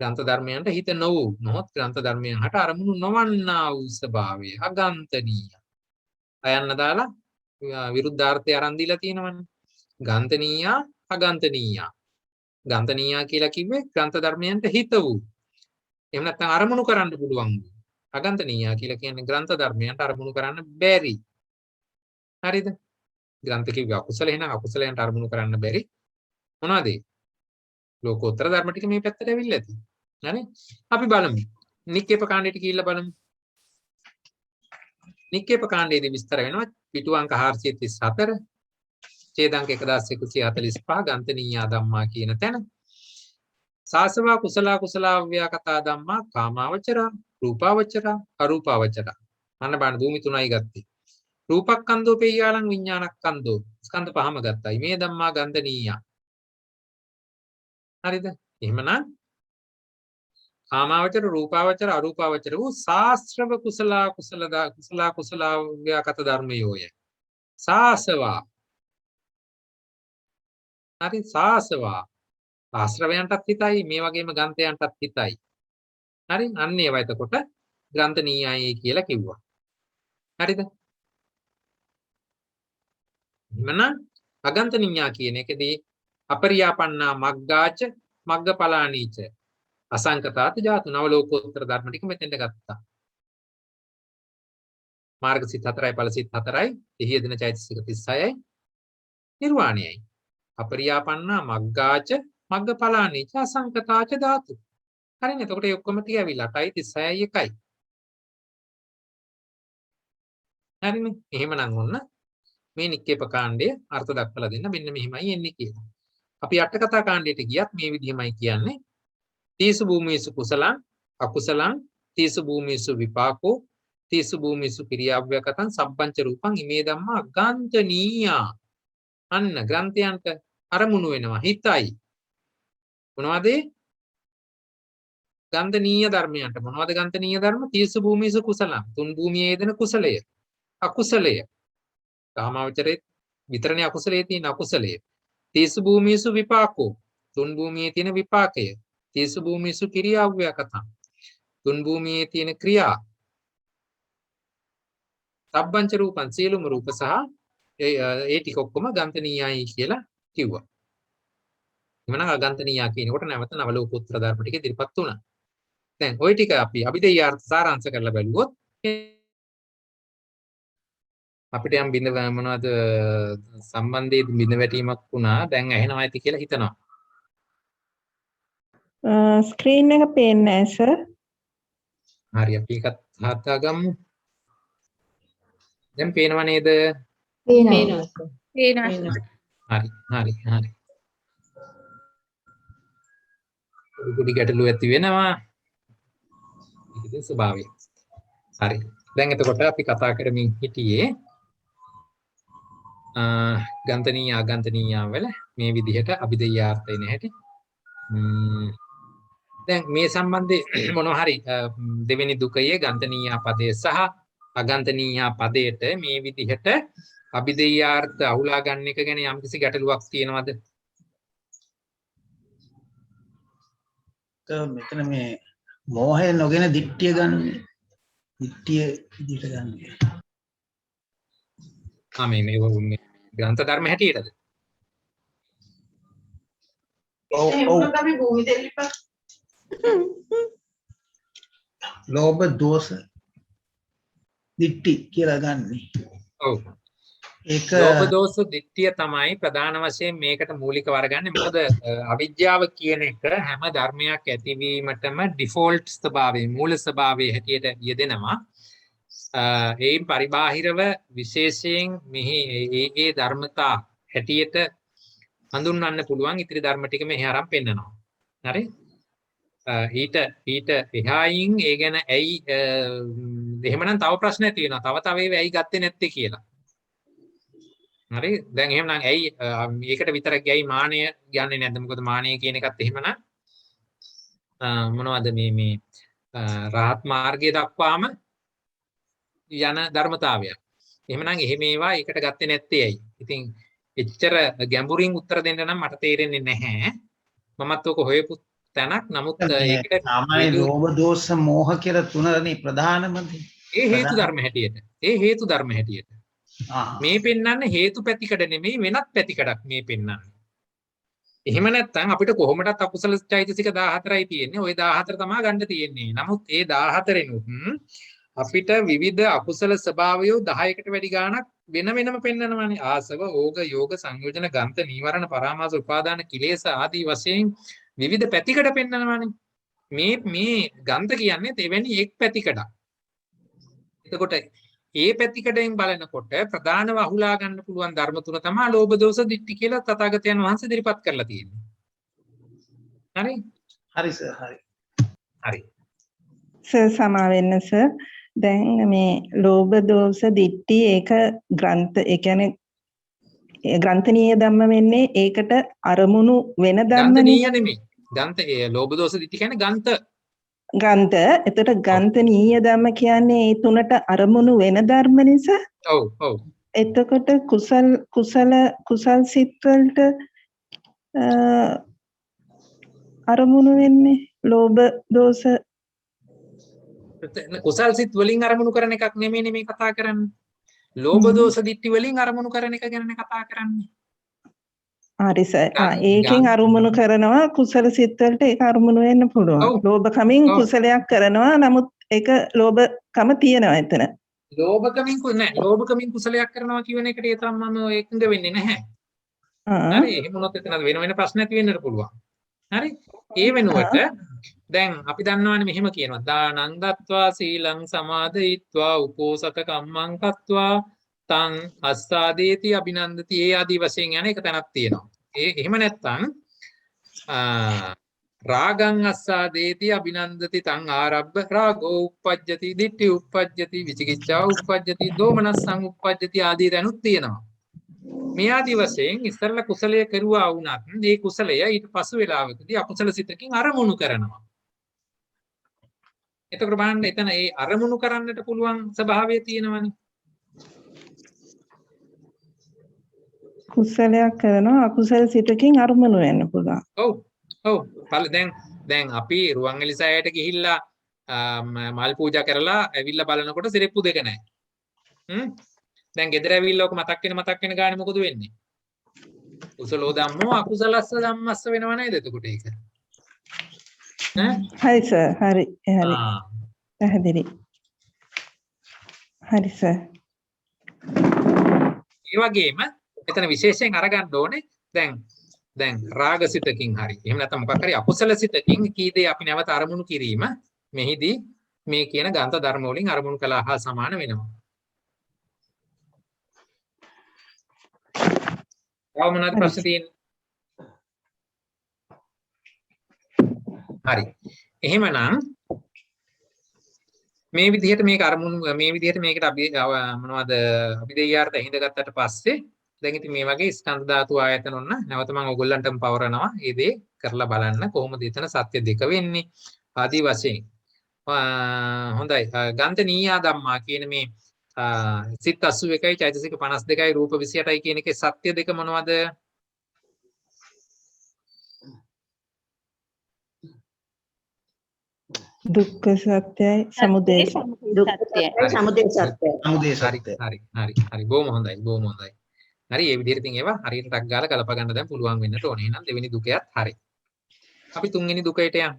[SPEAKER 1] ග්‍රන්ථ ධර්මයන්ට හිත නොවූ නොහොත් ග්‍රන්ථ ධර්මයන්ට අරමුණු නොවන්නා වූ ස්වභාවය අගන්තනීය. අයන්න දාලා විරුද්ධාර්ථය අරන් දීලා තියෙනවනේ. ගන්තනීයා අගන්තනීයා. ගන්තනීයා කියලා කිව්වේ ග්‍රන්ථ ධර්මයන්ට හිත වූ. එහෙම නැත්නම් අරමුණු කරන්න පුළුවන් වූ. අගන්තනීයා කියලා කියන්නේ ග්‍රන්ථ ධර්මයන්ට අරමුණු කරන්න බැරි. හරිද? ග්‍රන්ථ කිව්වේ අකුසල එහෙනම් අකුසලයන්ට අරමුණු කරන්න බැරි. මොනවද ඒ? ලෝකෝත්තර ධර්ම ටික මේ පැත්තට ඇවිල්ලා ඇති. හරි? අපි බලමු. නික්කේප කාණ්ඩයට ගිහිල්ලා බලමු. නික්කේප කාණ්ඩයේදී විස්තර වෙනවා පිටු අංක 434 ඡේද අංක 1145 ගන්තනීයා ධම්මා කියන තැන. සාසවා කුසලා කුසලාව්‍යාකතා ධම්මා කාමාවචරා රූපාවචරා අරූපාවචරා. අන්න බලන්න භූමි තුනයි ගත්තේ. රූපක්ඛන්தோ පේයාලං විඥානක්ඛන්தோ ස්කන්ධ පහම ගත්තයි. මේ ධම්මා ගන්තනීයා. හරිද? එහෙමනම් කාමාවචර රූපාවචර අරූපාවචර වූ සාස්ත්‍රව කුසලා ව්‍යාකත ධර්මයෝය. සාසවා. හරි සාසවා. ආශ්‍රවයන්ටත් හිතයි මේ වගේම ගන්තයන්ටත් හිතයි. හරි? අන්න ඒවා එතකොට ග්‍රන්ථනීයයි කියලා කිව්වා. හරිද? එහෙමනම් අගන්තනීයා කියන එකදී අපරියාපන්නා මග්ගාච මග්ගඵලානීච අසංකතාත ජාතු නව ලෝකෝත්තර ධර්ම ටික මෙතෙන්ට ගත්තා. මාර්ගසිත 4යි ඵලසිත 4යි එහි යෙදෙන චෛතසික 36යි නිර්වාණයයි. අපරියාපන්නා මග්ගාච මග්ගඵලානීච අසංකතාච ධාතු. හරිනේ. එතකොට මේ ඔක්කොම ටික ඇවිල්ලා 8යි 36යි 1යි. හරිනේ. එහෙමනම් ඔන්න මේ නික්කේප කාණ්ඩයේ අර්ථ දක්වලා දෙන්න මෙන්න මෙහිමයි එන්නේ කියලා. අපි අට කතා කාණ්ඩයට ගියත් මේ විදිහමයි කියන්නේ. තීසු භූමීසු කුසලං අකුසලං තීසු භූමීසු විපාකෝ තීසු භූමීසු ක්‍රියාව්‍යකතං සබ්බංච රූපං ඉමේ ධම්මා ගාන්තනීයා. අන්න ග්‍රන්ථයන්ට අරමුණු වෙනවා හිතයි. මොනවද? ගන්තනීය ධර්මයන්ට. මොනවද ගන්තනීය ධර්ම? තීසු භූමීසු කුසලං. තුන් භූමියේ යෙදෙන කුසලය. අකුසලය. කාමාවචරයේ විතරනේ අකුසලයේ තියෙන අකුසලය. තීසු භූමීසු විපාකෝ. තුන් භූමියේ තියෙන විපාකය. තීසු භූමීසු ක්‍රියාව්‍යකතං. තුන් භූමියේ තියෙන ක්‍රියා. සබ්බංච රූපං සියලුම රූප සහ ඒ ටික ඔක්කොම ගන්තනීයයි කියලා කිව්වා. එවනම් අගන්තනීයා කියනකොට නැවත නවලෝකෝත්තර ධර්ම ටික ඉදිරිපත් වුණා. දැන් ওই ටික අපි අභිධේයාර්ථ සාරාංශ කරලා බැලුවොත් අපිට යම් බිඳ මොනවද සම්බන්ධයේ බිඳ වැටීමක් වුණා. දැන් ඇහෙනවා ඇති කියලා හිතනවා.
[SPEAKER 2] ස්ක්‍රීන් එක පේන්නේ නැහැ සර්.
[SPEAKER 1] හරි අපි එකත් හදා ගමු. දැන් පේනව නේද?
[SPEAKER 3] පේනවා.
[SPEAKER 1] හරි. පොඩි ගැටලු ඇති වෙනවා. ඒකේ ස්වභාවය. හරි. දැන් එතකොට අපි කතා කරමින් හිටියේ ගන්තනීය අගන්තනීය වල මේ විදිහට අභිධේයාර්ථය නැහැටි. දැන් මේ සම්බන්ධයෙන් මොනවා හරි දෙවෙනි දුකයේ ගන්තනීය පදයේ සහ අගන්තනීය පදයට මේ විදිහට අභිධේයාර්ථ අහුලා ගන්න එක ගැන යම්කිසි ගැටලුවක් තියෙනවද?
[SPEAKER 6] මෙතන මේ මෝහය නොගෙන දිට්ඨිය ගන්න. දිට්ඨිය විදිහට ගන්න.
[SPEAKER 1] මේ ග්‍රන්ථ ධර්ම හැටියටද?
[SPEAKER 6] ලෝභ දෝෂ දිට්ඨි කියලා ගන්න.
[SPEAKER 1] ඔව්.
[SPEAKER 6] ඒක
[SPEAKER 1] ලෝභ දෝෂ දිට්ඨිය තමයි ප්‍රධාන වශයෙන් මේකට මූලික වරගන්නේ. මොකද අවිද්‍යාව කියන එක හැම ධර්මයක් ඇතිවීමටම ඩිෆෝල්ට් ස්වභාවය මූල ස්වභාවයේ හැටියට යෙදෙනවා. ඒයින් පරිබාහිරව විශේෂයෙන් මෙහි ඒ ධර්මතා හැටියට හඳුන්වන්න පුළුවන් ඉතිරි ධර්ම ටික මෙහි අරන් පෙන්නනවා. හරි? ඊට එහායින් ඒ ගැන ඇයි එහෙමනම් තව ප්‍රශ්න ඇති වෙනවා. තව ඒවා ඇයි ගත්තේ නැත්තේ කියලා. හරි? දැන් එහෙමනම් ඇයි මේකට විතරක් ඇයි මානය යන්නේ නැද්ද? මොකද මානය කියන එකත් එහෙමනම් මොනවද මේ රහත් මාර්ගය දක්වාම යන ධර්මතාවයක්. එහෙමනම් එහෙම ඒවා එකට ගත්තේ නැත්තේ ඇයි? ඉතින් එච්චර ගැඹුරින් උත්තර දෙන්න නම් මට තේරෙන්නේ නැහැ. මමත් ඔක හොයපු තැනක්. නමුත් ඒකට
[SPEAKER 6] සාමාන්‍ය ලෝභ දෝෂ මෝහ කියලා තුනනේ ප්‍රධානම දේ.
[SPEAKER 1] ඒ හේතු ධර්ම හැටියට. මේ පෙන්වන්නේ හේතු පැතිකඩ නෙමෙයි වෙනත් පැතිකඩක් මේ පෙන්වන්නේ. එහෙම නැත්නම් අපිට කොහොමදත් අකුසල චෛතසික 14යි තියෙන්නේ. ওই 14 තමයි ගන්න තියෙන්නේ. නමුත් ඒ 14ෙනුත් අපිට විවිධ අකුසල ස්වභාවය 10කට වැඩි ගාණක් වෙනම පෙන්වනවානේ. ආසව, ඕග, යෝග, සංයෝජන, ගන්ත, නීවරණ, පරාමාස, උපාදාන, කිලේශ ආදී වශයෙන් විවිධ පැතිකඩ පෙන්වනවානේ. මේ ගන්ත කියන්නේ තෙවැනි එක් පැතිකඩක්. එතකොට ඒ පැතිකඩෙන් බලනකොට ප්‍රධානව අහුලා ගන්න පුළුවන් ධර්ම තුන තමයි ලෝභ දෝෂ දිට්ඨි කියලා තථාගතයන් වහන්සේ ඉදිරිපත් කරලා තියෙන්නේ. හරි?
[SPEAKER 6] හරි සර් හරි.
[SPEAKER 1] හරි.
[SPEAKER 2] සර් සමා වෙන්න සර්. දැන් මේ ලෝභ දෝෂ දිට්ඨි ඒක ග්‍රන්ථ ඒ කියන්නේ ග්‍රන්ථනීය ධම්ම වෙන්නේ ඒකට අරමුණු වෙන ධම්ම
[SPEAKER 1] ගන්තනීය නෙමෙයි. ලෝභ දෝෂ දිට්ඨි කියන්නේ
[SPEAKER 2] ගන්ත. එතකොට ගන්තනීය ධම්ම කියන්නේ ඒ තුනට අරමුණු වෙන ධර්ම නිසා.
[SPEAKER 1] ඔව්.
[SPEAKER 2] එතකොට කුසල් සිත් වලට අරමුණු වෙන්නේ ලෝභ දෝෂ
[SPEAKER 1] කුසල් සිත් වලින් අරමුණු කරන එකක් නෙමෙයි මේ කතා කරන්නේ. ලෝභ දෝෂ දිට්ඨි වලින් අරමුණු කරන එක ගැන කතා කරන්නේ.
[SPEAKER 2] හරි සර්. ඒකෙන්
[SPEAKER 1] ගන්-
[SPEAKER 2] අරමුණු කරනවා කුසල සිත් වලට ඒක අරමුණු වෙන්න පුළුවන්.
[SPEAKER 1] ඔව්.
[SPEAKER 2] ලෝභකමින්
[SPEAKER 1] ඔව්.
[SPEAKER 2] කුසලයක් කරනවා නමුත් ඒක ලෝභකම තියෙනවා එතන.
[SPEAKER 1] ලෝභකමින් කුසලයක් කරනවා කියන එකට ඒ තරම් මම එකඟ වෙන්නේ නැහැ.
[SPEAKER 2] ආ.
[SPEAKER 1] හරි එහෙම වුණොත් එතන වෙන ප්‍රශ්න ඇති වෙන්නට පුළුවන්. හරි ඒ වෙනුවට දැන් අපි දන්නවනේ මෙහෙම කියනවා දානං දත්වා සීලං සමාදයිත්වා උපෝසත කම්මං කତ୍වා තං අස්සාදේති අභිනන්දති ඒ ආදී වශයෙන් යන එක තැනක් තියෙනවා. එහෙම නැත්නම් රාගං අස්සාදේති අභිනන්දති තං ආරබ්බ රාගෝ uppajjati ditthi uppajjati විචිකිච්ඡා uppajjati දෝමනස්සං uppajjati ආදී දැනුත් තියෙනවා. මේ ආදී වශයෙන් ඉස්සරලා කුසලයේ කරුවා වුණත් මේ කුසලය ඊට පසු වේලාවකදී අකුසල සිතකින් අරමුණු කරනවා. එතකොට බලන්න එතන ඒ අරමුණු කරන්නට පුළුවන් ස්වභාවය තියෙනවනේ.
[SPEAKER 2] කුසලයක් කරනවා අකුසල සිතකින් අරමුණු වෙන්න පුළුවන්.
[SPEAKER 1] ඔව්. ඔව්. දැන් අපි රුවන්වැලි සෑයට ගිහිල්ලා මල් පූජා කරලා ඇවිල්ලා බලනකොට සිරෙප්පු දෙක නැහැ. දැන් ගෙදර ඇවිල්ලා ඔක මතක් වෙන ගානේ මොකද වෙන්නේ? කුසලෝ ධම්මෝ අකුසලස්ස ධම්මස්ස වෙනව නේද එතකොට ඒක?
[SPEAKER 2] හරි සර්. හරි. පැහැදිලි. හරි සර්.
[SPEAKER 1] ඒ වගේම එතන විශේෂයෙන් අරගන්න ඕනේ දැන් රාගසිතකින් හරි එහෙම නැත්නම් මොකක් හරි අකුසල සිතකින් කී දේ අපි නැවත අරමුණු කිරීම මෙහිදී මේ කියන ගන්ත ධර්ම වලින් අරමුණු කළා හා සමාන වෙනවා. තව මොනවද ප්‍රශ්න තියෙන්නේ? හරි. එහෙමනම් මේ විදිහට මේක අරමුණු මේ විදිහට මේකට අපි මොනවද අභිදේයාර්ථ හිඳගත්තට පස්සේ දැන් ඉතින් මේ වගේ ස්කන්ධ ධාතු ආයතන ඔන්න නැවත මම ඔයගොල්ලන්ටම පවරනවා. මේ දේ කරලා බලන්න කොහොමද එතන සත්‍ය දෙක වෙන්නේ ආදී වශයෙන්. හොඳයි. ගන්ත නීයා ධම්මා කියන මේ සිත් 81යි චෛතසික 52යි රූප 28යි කියන එකේ සත්‍ය දෙක මොනවද?
[SPEAKER 2] දුක්ඛ සත්‍යයි සමුදය
[SPEAKER 6] සමුදය සත්‍ය.
[SPEAKER 1] හරි. බොහොම හොඳයි. හරි මේ විදිහට ඉතින් ඒවා හරියට ටක් ගාලා ගලප ගන්න දැන් පුළුවන් වෙන්නට ඕනේ. එහෙනම් දෙවෙනි දුකයත් හරි. අපි තුන්වෙනි දුකයට යමු.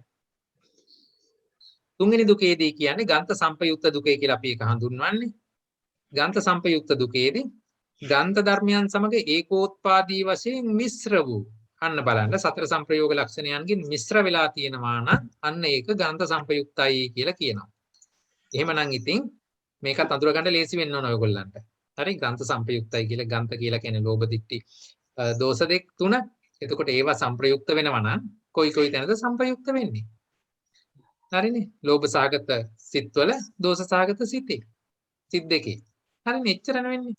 [SPEAKER 1] තුන්වෙනි දුකේදී කියන්නේ ගන්ත සම්පයුක්ත දුකේ කියලා අපි ඒක හඳුන්වන්නේ. ගන්ත සම්පයුක්ත දුකේදී ගන්ත ධර්මයන් සමග ඒකෝත්පාදී වශයෙන් මිශ්‍ර වූ අන්න බලන්න සතර සංප්‍රයෝග ලක්ෂණයන්ගෙන් මිශ්‍ර වෙලා තියෙනවා නම් අන්න ඒක ගන්ත සම්පයුක්තයි කියලා කියනවා. එහෙමනම් ඉතින් මේකත් අඳුර ගන්න ලේසි වෙන්න ඕන ඔයගොල්ලන්ට. හරි ගන්ත සම්ප්‍රයුක්තයි කියලා ගන්ත කියලා කියන්නේ ලෝභ දිට්ඨි දෝෂ දෙක තුන. එතකොට ඒවා සංප්‍රයුක්ත වෙනවා නම් කොයි තැනද සංප්‍රයුක්ත වෙන්නේ? හරිනේ. ලෝභ සාගත සිත්වල දෝෂ සාගත සිතේ. සිත් දෙකේ. හරිනේ එච්චර නෙවෙන්නේ.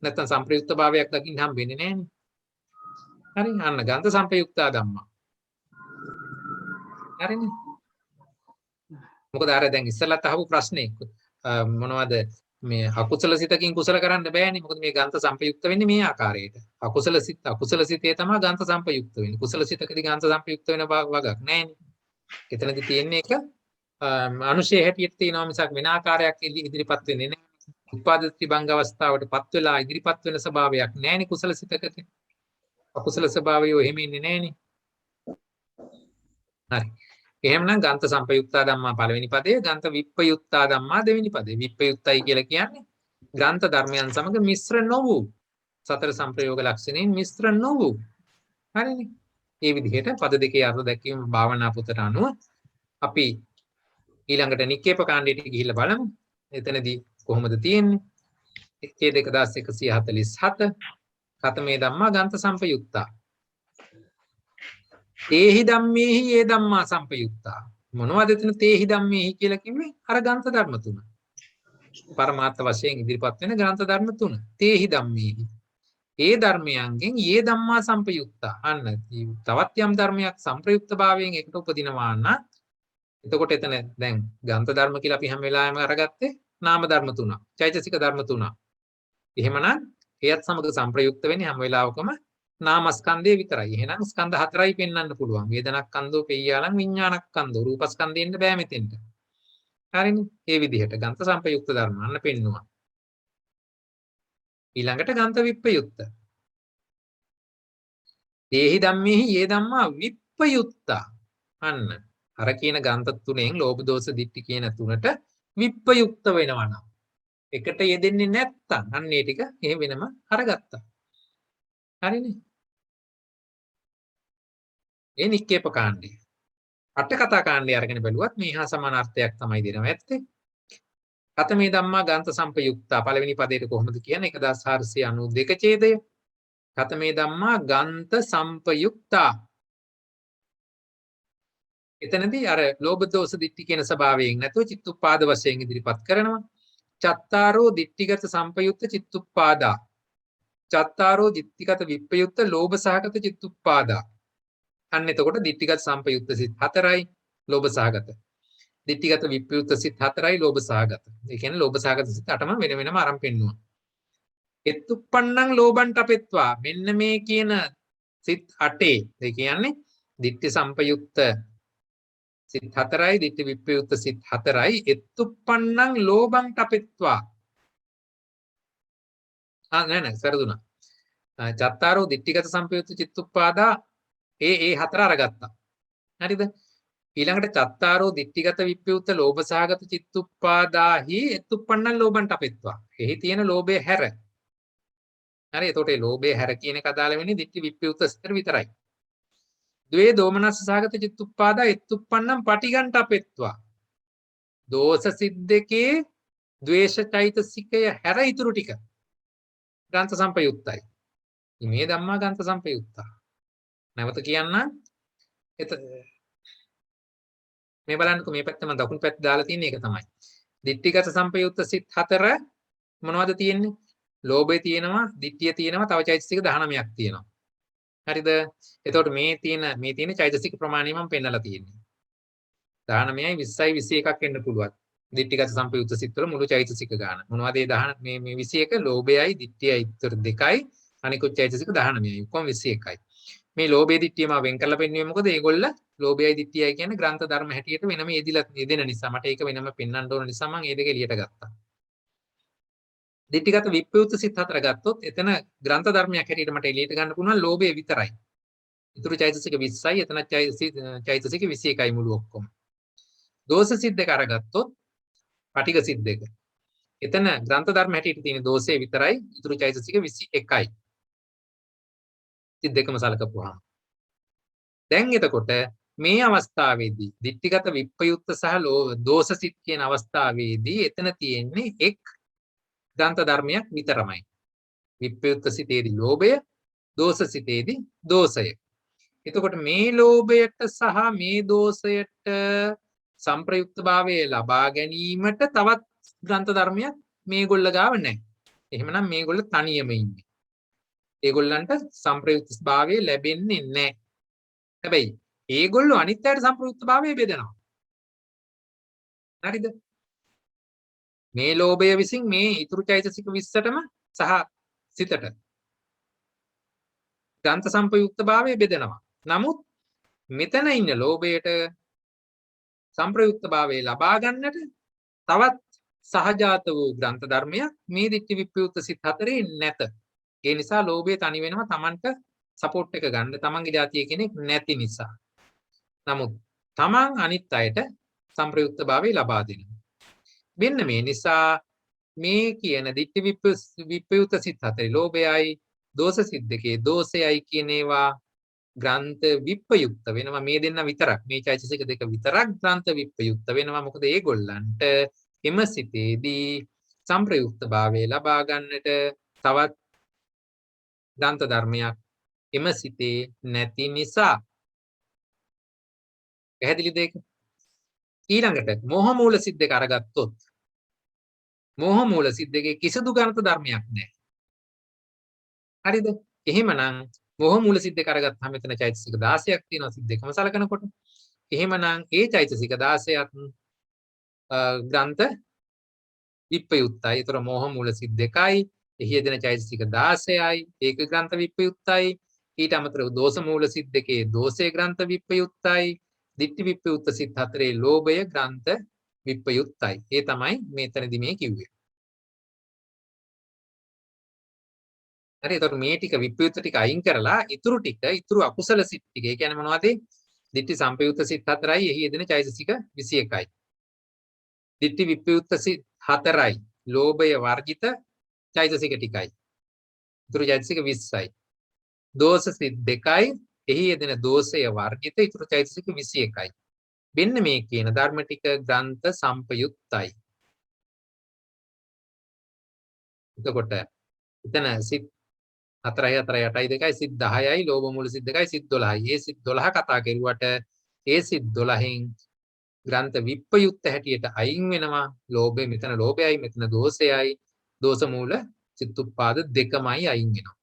[SPEAKER 1] නැත්තම් සංප්‍රයුක්ත භාවයක් දකින්න හම් වෙන්නේ නැහැනේ. හරි අන්න ගන්ත සංප්‍රයුක්තා ධම්මා. හරිනේ. මොකද අර දැන් ඉස්සෙල්ලත් අහපු ප්‍රශ්නේ මොනවද මේ අකුසල සිතකින් කුසල කරන්න බෑනේ. මොකද මේ ගන්ත සංපයුක්ත වෙන්නේ මේ ආකාරයට. අකුසල සිතේ තමයි ගන්ත සංපයුක්ත වෙන්නේ. කුසල සිතකදී ගන්ත සංපයුක්ත වෙන වගක් නෑනේ. එතනදී තියෙන්නේ එක අනුශය හැටියට තියෙනවා මිසක් වෙන ආකාරයක් ඉදිරිපත් වෙන්නේ නෑ. උපාදිත භංග අවස්ථාවටපත් වෙලා ඉදිරිපත් වෙන ස්වභාවයක් නෑනේ කුසල සිතකදී. අකුසල ස්වභාවය එහෙම ඉන්නේ නෑනේ. හරි. එහෙමනම් ගන්ත සංපයුක්තා ධම්මා පළවෙනි පදේ, ගන්ත විප්පයුක්තා ධම්මා දෙවෙනි පදේ. විප්පයුක්තයි කියලා කියන්නේ ග්‍රන්ථ ධර්මයන් සමග මිශ්‍ර නොවූ සතර සංප්‍රයෝග ලක්ෂණයෙන් මිශ්‍ර නොවූ. හරිනේ. මේ විදිහට පද දෙකේ අර්ථ දැක්වීම භාවනා පොතට අනුව අපි ඊළඟට නික්කේප කාණ්ඩයට ගිහිල්ලා බලමු. එතනදී කොහොමද තියෙන්නේ? 2147 කතමේ ධම්මා ගන්ත සංපයුක්තා. තේහි ධම්මේහි ඒ ධම්මා සංපයුක්තා. මොනවද එතන තේහි ධම්මේහි කියලා කිව්වේ? අර ග්‍රන්ථ ධර්ම තුන. පරමාර්ථ වශයෙන් ඉදිරිපත් වෙන ග්‍රන්ථ ධර්ම තුන. තේහි ධම්මේහි. ඒ ධර්මයන්ගෙන් ඒ ධම්මා සංපයුක්තා. අන්න තවත් යම් ධර්මයක් සංප්‍රයුක්ත භාවයෙන් එකට උපදිනවා නම් එතකොට එතන දැන් ග්‍රන්ථ ධර්ම කියලා අපි හැම වෙලාවෙම අරගත්තේ නාම ධර්ම තුනක්. චෛතසික ධර්ම තුනක්. එහෙමනම් එයත් සමග සංප්‍රයුක්ත වෙන්නේ හැම වෙලාවකම නාමස්කන්ධය විතරයි. එහෙනම් ස්කන්ධ හතරයි පෙන්වන්න පුළුවන්. වේදනස්කන්ධෝ, පෙය්‍යාලං, විඥානස්කන්ධෝ. රූපස්කන්ධෙන්න බෑ මෙතෙන්ට. හරිනේ. මේ විදිහට ගන්ත සංපයුක්ත ධර්ම අන්න පෙන්නවා. ඊළඟට ගන්ත විප්පයුත්ත. තේහි ධම්මේහි යේ ධම්මා විප්පයුත්තා. අන්න අර කියන ගන්ත තුනෙන් ලෝභ දෝෂ දිට්ඨි කියන තුනට විප්පයුක්ත වෙනවා නම් එකට යෙදෙන්නේ නැත්තම් අන්න ඒ ටික එහෙ වෙනම අරගත්තා. හරිනේ. ඒ නික්කේප කාණ්ඩය. අට කතා කාණ්ඩය අරගෙන බැලුවත් මේ හා සමාන අර්ථයක් තමයි දෙනවා ඇත්තේ. කතමේ ධම්මා ගන්ත සම්පයුක්තා පළවෙනි පදයට කොහොමද කියන්නේ 1492 ඡේදය. කතමේ ධම්මා ගන්ත සම්පයුක්තා. එතනදී අර ලෝභ දෝෂ දිට්ඨි කියන ස්වභාවයෙන් නැතුව චිත්තුප්පාද වශයෙන් ඉදිරිපත් කරනවා. චත්තාරෝ දිට්ඨිගත සම්පයුක්ත චිත්තුප්පාදා. චත්තාරෝ දිට්ඨිගත විප්පයුක්ත ලෝභ සහගත චිත්තුප්පාදා. අන්න එතකොට දිට්ඨිගත සම්පයුක්ත සිත් 4යි ලෝභ සහගත. දිට්ඨිගත විප්පයුක්ත සිත් 4යි ලෝභ සහගත. ඒ කියන්නේ ලෝභ සහගත සිත් 8ම වෙන වෙනම අරන් පෙන්නුවා. එත්තුප්පන්නං ලෝභං තපෙත්වා මෙන්න මේ කියන සිත් 8 ඒ කියන්නේ දිට්ඨි සම්පයුක්ත සිත් 4යි දිට්ඨි විප්පයුක්ත සිත් 4යි එත්තුප්පන්නං ලෝභං තපෙත්වා නෑ සරදුනා චත්තාරෝ දිට්ඨිගත සම්පයුක්ත චිත්තුප්පාදා ඒ 4 අරගත්තා හරිද ඊළඟට චත්තාරෝ දිට්ඨිගත විප්පයුක්ත ලෝභ සහගත චිත්තුප්පාදාහි එත්තුප්පන්නං ලෝභං තපෙත්වා එහි තියෙන ලෝභය හැර හරි එතකොට ඒ ලෝභය හැර කියන එක අදාළ වෙන්නේ දිට්ඨි විප්පයුක්ත සිතට විතරයි ද්වේ දෝමනස්ස සහගත චිත්තුප්පාදා එත්තුප්පන්නං පටිඝං තපෙත්වා දෝෂ සිත් දෙකේ ද්වේෂ චෛතසිකය හැර ඉතුරු ටික ගන්ත සම්පයුක්තයි මේ ධම්මා ගන්ත සම්පයුක්තා නැවත කියන්න මේ බලන්නකො මේ පැත්ත මම දකුණු පැත්ත දාලා තියෙන එක තමයි දිට්ඨිගත සම්පයුක්ත සිත් 4 මොනවද තියෙන්නේ ලෝභය තියෙනවා දිට්ඨිය තියෙනවා තව චෛතසික 19ක් තියෙනවා හරිද එතකොට මේ තියෙන චෛතසික ප්‍රමාණය මම පෙන්නලා තියෙන්නේ 19යි 20යි 21ක් වෙන්න පුළුවන් දිට්ඨිගත සම්පයුක්ත සිත් වල මුළු චෛතසික ගාන මොනවද මේ 21 ලෝභයයි දිට්ඨියයි ඉතර දෙකයි අනිකුත් චෛතසික 19යි ඔක්කොම 21යි මේ ලෝභය දිට්ඨිය මම වෙන් කරලා පෙන්වුවේ මොකද ඒගොල්ල ලෝභයයි දිට්ඨියයි කියන්නේ ග්‍රන්ථ ධර්ම හැටියට වෙනම යෙදෙන නිසා මට ඒක වෙනම පෙන්වන්න ඕන නිසා මම මේ දෙක එළියට ගත්තා දිට්ඨිගත විප්පයුක්ත සිත් 4 ගත්තොත් එතන ග්‍රන්ථ ධර්මයක් හැටියට මට එළියට ගන්න පුළුවන් ලෝභය විතරයි. ඊටු චෛතසික 20යි එතන චෛතසික 21යි මුළු ඔක්කොම. දෝෂ සිත් දෙක අරගත්තොත් පටිඝ සිත් දෙක. එතන ග්‍රන්ථ ධර්ම හැටියට තියෙන දෝෂය විතරයි ඊටු චෛතසික 21යි. සිත් දෙකම සලකපුවාම. දැන් එතකොට මේ අවස්ථාවේදී දිට්ඨිගත විප්පයුක්ත සහ දෝෂ සිත් කියන අවස්ථාවේදී එතන තියෙන්නේ එක් ග්‍රන්ථ ධර්මයක් විතරමයි. විප්පයුක්ත සිතේදී ලෝභය, දෝෂ සිතේදී දෝෂය. එතකොට මේ ලෝභයට සහ මේ දෝෂයට සම්ප්‍රයුක්ත භාවය ලබා ගැනීමට තවත් ග්‍රන්ථ ධර්මයක් මේගොල්ල ගාව නැහැ. එහෙමනම් මේගොල්ල තනියම ඉන්නේ. ඒගොල්ලන්ට සම්ප්‍රයුක්ත භාවය ලැබෙන්නේ නැහැ. හැබැයි ඒගොල්ලෝ අනිත් අයට සම්ප්‍රයුක්ත භාවය බෙදනවා. හරිද? මේ ලෝභය විසින් මේ ඊතුරු චෛතසික 20ටම සහ සිතට ග්‍රන්ථ සම්පයුක්ත භාවය බෙදනවා. නමුත් මෙතන ඉන්න ලෝභයට සම්ප්‍රයුක්ත භාවය ලබා ගන්නට තවත් සහජාත වූ ග්‍රන්ථ ධර්මයක් මේ දිට්ඨි විප්පයුක්ත සිත් 4 නැත. ඒ නිසා ලෝභය තනි වෙනවා Tamanට සපෝට් එක ගන්න Tamanගේ જાතිය කෙනෙක් නැති නිසා. නමුත් Taman අනිත් අයට සම්ප්‍රයුක්ත භාවය ලබා දෙනවා. මෙන්න මේ නිසා මේ කියන දිට්ඨි විප්පයුක්ත සිත් 4 ලෝභයයි දෝෂ සිත් දෙකේ දෝෂයයි කියන ඒවා ග්‍රන්ථ විප්පයුක්ත වෙනවා මේ දෙන්න විතරක් මේ චෛතසික දෙක විතරක් ග්‍රන්ථ විප්පයුක්ත වෙනවා මොකද ඒගොල්ලන්ට එම සිතේදී සම්ප්‍රයුක්ත භාවය ලබා ගන්නට තවත් ග්‍රන්ථ ධර්මයක් එම සිතේ නැති නිසා පැහැදිලිද ඒක ඊළඟට මෝහ මූල සිත් දෙක අරගත්තොත් මෝහ මූල සිත් දෙකේ කිසිදු ග්‍රන්ථ ධර්මයක් නැහැ. හරිද? එහෙමනම් මෝහ මූල සිත් දෙක අරගත්තාම මෙතන චෛතසික 16ක් තියෙනවා සිත් දෙකම සලකනකොට. එහෙමනම් ඒ චෛතසික 16ක් ග්‍රන්ථ විප්පයුක්තයි. ඒතර මෝහ මූල සිත් දෙකයි, එහි යෙදෙන චෛතසික 16යි, ඒක ග්‍රන්ථ විප්පයුක්තයි. ඊට අමතරව දෝෂ මූල සිත් දෙකේ දෝෂේ ග්‍රන්ථ විප්පයුක්තයි. දිට්ඨි විප්පයුක්ත සිත් 4 ලෝභය ග්‍රන්ථ විප්පයුක්තයි. ඒ තමයි මෙතනදී මේ කිව්වේ. හරි එතකොට මේ ටික විප්‍රයුක්ත ටික අයින් කරලා ඉතුරු අකුසල සිත් ටික. ඒ කියන්නේ මොනවද? ditthi sampayutta සිත් 4යි එහි යෙදෙන චෛතසික 21යි. ditthi විප්‍රයුක්ත සිත් 4යි. ලෝභය වර්ජිත චෛතසික ටිකයි. ඉතුරු චෛතසික 20යි. දෝෂ සිත් 2යි එහි යෙදෙන දෝෂය වර්ජිත ඉතුරු චෛතසික 21යි. මෙන්න මේ කියන ධර්ම ටික ග්‍රන්ථ සම්පයුක්තයි. එතකොට එතන සිත් 4යි 4යි 8යි 2යි සිත් 10යි ලෝභ මූල සිත් 2යි සිත් 12යි. ඒ සිත් 12 කතා කරුවට ඒ සිත් 12න් ග්‍රන්ථ විප්පයුක්ත හැටියට අයින් වෙනවා. ලෝභය මෙතන ලෝභයයි මෙතන දෝෂයයි. දෝෂ මූල චිත්තුප්පාද දෙකමයි අයින් වෙනවා.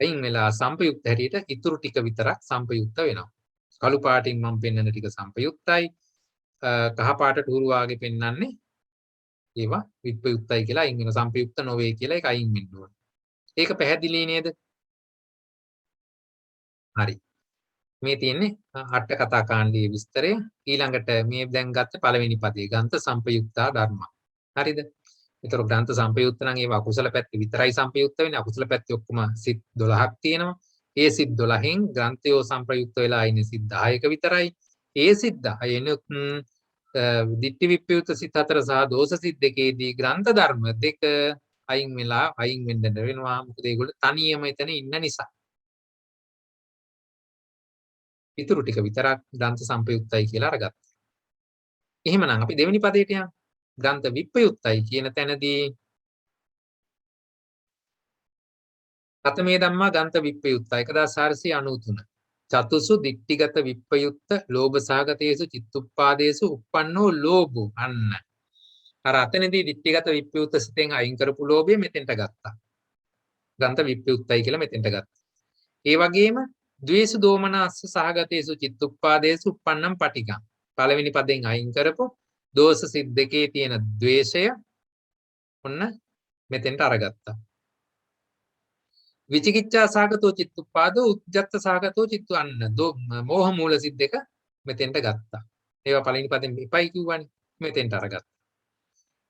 [SPEAKER 1] අයින් වෙලා සම්පයුක්ත හැටියට ඉතුරු ටික විතරක් සම්පයුක්ත වෙනවා. කළු පාටින් මම පෙන්වන ටික සම්පයුක්තයි. කහ පාටට උරු වාගේ පෙන්වන්නේ ඒවා විප්‍රයුක්තයි කියලා අයින් වෙනවා. සම්පයුක්ත නොවේ කියලා ඒක අයින් වෙන්න ඕනේ. ඒක පැහැදිලි නේද? හරි. මේ තියෙන්නේ අට කතා කාණ්ඩයේ විස්තරය. ඊළඟට මේ දැන් ගත්ත පළවෙනි පදේ ග්‍රන්ථ සම්පයුක්තා ධර්ම. හරිද? ඒතර ග්‍රන්ථ සම්පයුක්ත නම් ඒවා අකුසල පැත්තේ විතරයි සම්පයුක්ත වෙන්නේ. අකුසල පැත්තේ ඔක්කොම සිත් 12ක් තියෙනවා. ඒ සිත් 12න් ග්‍රන්ථයෝ සම්ප්‍රයුක්ත වෙලා ඉන්නේ සිත් 10ක විතරයි. ඒ සිත් 10නුත් ditthi විප්‍රයුක්ත සිත් 4 සහ දෝෂ සිත් දෙකේදී ග්‍රන්ථ ධර්ම දෙක අයින් වෙන්න වෙනවා. මොකද ඒගොල්ලෝ තනියම එතන ඉන්න නිසා. ඉතුරු ටික විතරක් ග්‍රන්ථ සම්පයුක්තයි කියලා අරගත්තා. එහෙමනම් අපි දෙවෙනි පදයට යමු. ග්‍රන්ථ විප්‍රයුක්තයි කියන තැනදී කතමේ ධම්මා ග්‍රන්ථ විප්‍රයුක්තයි 1493 චතුසු දිට්ඨිගත විප්‍රයුක්ත ලෝභ සහගතේසු චිත්තුප්පාදේසු uppannෝ ලෝභෝ අන්න අර අතනදී දිට්ඨිගත විප්‍රයුක්ත සිතෙන් අයින් කරපු ලෝභය මෙතෙන්ට ගත්තා. ග්‍රන්ථ විප්‍රයුක්තයි කියලා මෙතෙන්ට ගත්තා. ඒ වගේම ද්වේෂ දෝමනස්ස සහගතේසු චිත්තුප්පාදේසු uppannam patikam පළවෙනි පදෙන් අයින් කරපු දෝෂ සිත් දෙකේ තියෙන ද්වේෂය ඔන්න මෙතෙන්ට අරගත්තා. විචිකිච්ඡා සහගතෝ චිත්තුප්පාදෝ උද්ධච්ච සහගතෝ චිත්තු අන්න මෝහ මූල සිත් දෙක මෙතෙන්ට ගත්තා. ඒවා පළවෙනි පදෙන් එපයි කිව්වනේ මෙතෙන්ට අරගත්තා.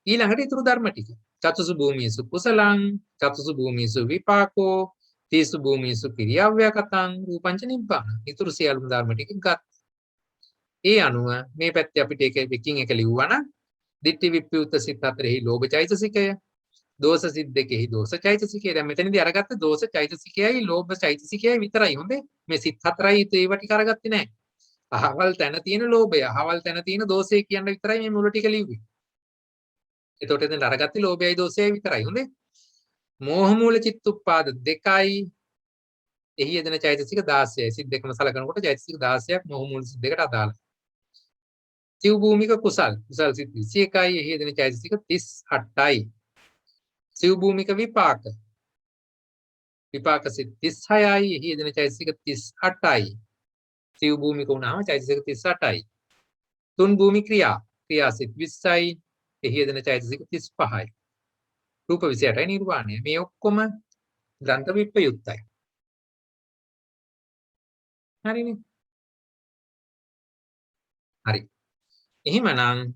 [SPEAKER 1] ඊළඟට ඊතුරු ධර්ම ටික. චතුසු භූමිසු කුසලං චතුසු භූමිසු විපාකෝ තීසු භූමිසු කිරියාව්‍යකතං රූපංච නිබ්බාන. ඊතුරු සියලුම ධර්ම ටික ගත්තා. ඒ අනුව මේ පැත්තේ අපිට එකකින් එක ලිව්වනම් ditthi vippyutta සිත් 4හි ලෝභ චෛතසිකය, දෝෂ සිත් 2හි දෝෂ චෛතසිකය. දැන් මෙතනදී අරගත්ත දෝෂ චෛතසිකයයි ලෝභ චෛතසිකයයි විතරයි. හොඳේ. මේ සිත් 4යි ඒවා ටික අරගත්තේ නැහැ. අහවල් තැන තියෙන ලෝභය, අහවල් තැන තියෙන දෝෂය කියන විතරයි මේ මුල ටික ලිව්වේ. එතකොට එතන අරගත්තේ ලෝභයයි දෝෂයයි විතරයි. හොඳේ. මෝහ මූල චිත්තුප්පාද 2යි එහි යෙදෙන චෛතසික 16යි. සිත් දෙකම සලකනකොට චෛතසික 16ක් මෝහ මූල සිත් දෙකට අදාළයි. සිව් භූමික කුසල් සිත් 21යි එහි යෙදෙන චෛතසික 38යි. සිව් භූමික විපාක සිත් 36යි එහි යෙදෙන චෛතසික 38යි. සිව් භූමික වුණාම චෛතසික 38යි. තුන් භූමි ක්‍රියා සිත් 20යි එහි යෙදෙන චෛතසික 35යි. රූප 28යි නිර්වාණය. මේ ඔක්කොම ග්‍රන්ථ විප්‍රයුක්තයි. හරිනේ. හරි. එහෙමනම්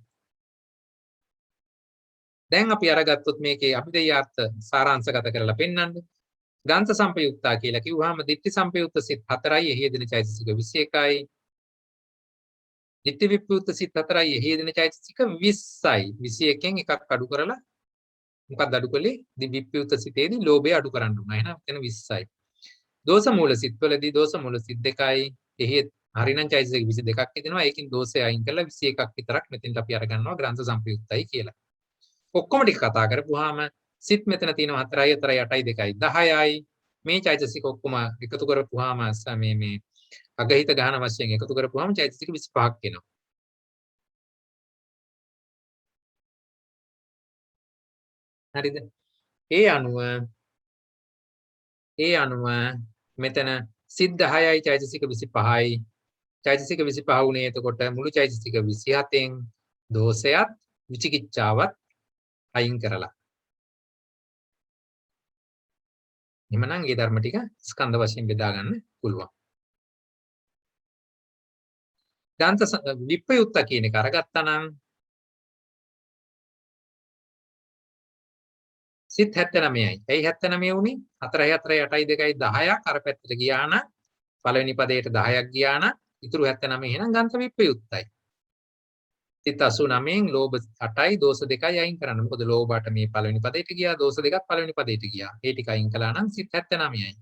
[SPEAKER 1] දැන් අපි අරගත්තොත් මේකේ අභිධේයාර්ථ සාරාංශගත කරලා පෙන්නන්න. ග්‍රන්ථ සම්පයුක්තා කියලා කිව්වහම ditthi සම්පයුක්ත සිත් 4යි එහි යෙදෙන චෛතසික 21යි. ditthi විප්‍රයුක්ත සිත් 4යි එහි යෙදෙන චෛතසික 20යි. 21න් එකක් අඩු කරලා මොකක්ද අඩු කළේ? විප්‍රයුක්ත සිතේදී ලෝභය අඩු කරන්න උනා. එහෙනම් එතන 20යි. දෝෂ මූල සිත් වලදී දෝෂ මූල සිත් 2යි එහි හරිනම් චෛතසික 22ක් හිතෙනවා. ඒකින් දෝෂය අයින් කරලා 21ක් විතරක් මෙතෙන්ට අපි අරගන්නවා ග්‍රන්ථ සම්පයුක්තයි කියලා. ඔක්කොම ටික කතා කරපුවාම සිත් මෙතන තියෙනවා 4යි 4යි 8යි 2යි 10යි. මේ චෛතසික ඔක්කොම එකතු කරපුවාම මේ අගහිත ගහන වශයෙන් එකතු කරපුවාම චෛතසික 25ක් එනවා. හරිද? ඒ අනුව මෙතන සිත් 10යි චෛතසික 25යි. චෛතසික 25 උනේ එතකොට මුළු චෛතසික 27න් දෝෂයත් විචිකිච්ඡාවත් අයින් කරලා. එhmenan මේ ධර්ම ටික ස්කන්ධ වශයෙන් බෙදා ගන්න පුළුවන්. ග්‍රන්ථ විප්‍රයුක්ත කියන එක අරගත්තා නම් සිත් 79යි. ඇයි 79 වුනේ? 4 4 8 2යි 10ක් අර පැත්තට ගියා නම් පළවෙනි පදයට 10ක් ගියා නම් ඉතුරු 79 එහෙනම් ගන්ත විප්‍රයුක්තයි. සිත් 89න් ලෝභ 8යි දෝෂ 2යි අයින් කරන්න. මොකද ලෝභයට මේ පළවෙනි පදයට ගියා, දෝෂ 2ක් පළවෙනි පදයට ගියා. ඒ ටික අයින් කළා නම් සිත් 79යි.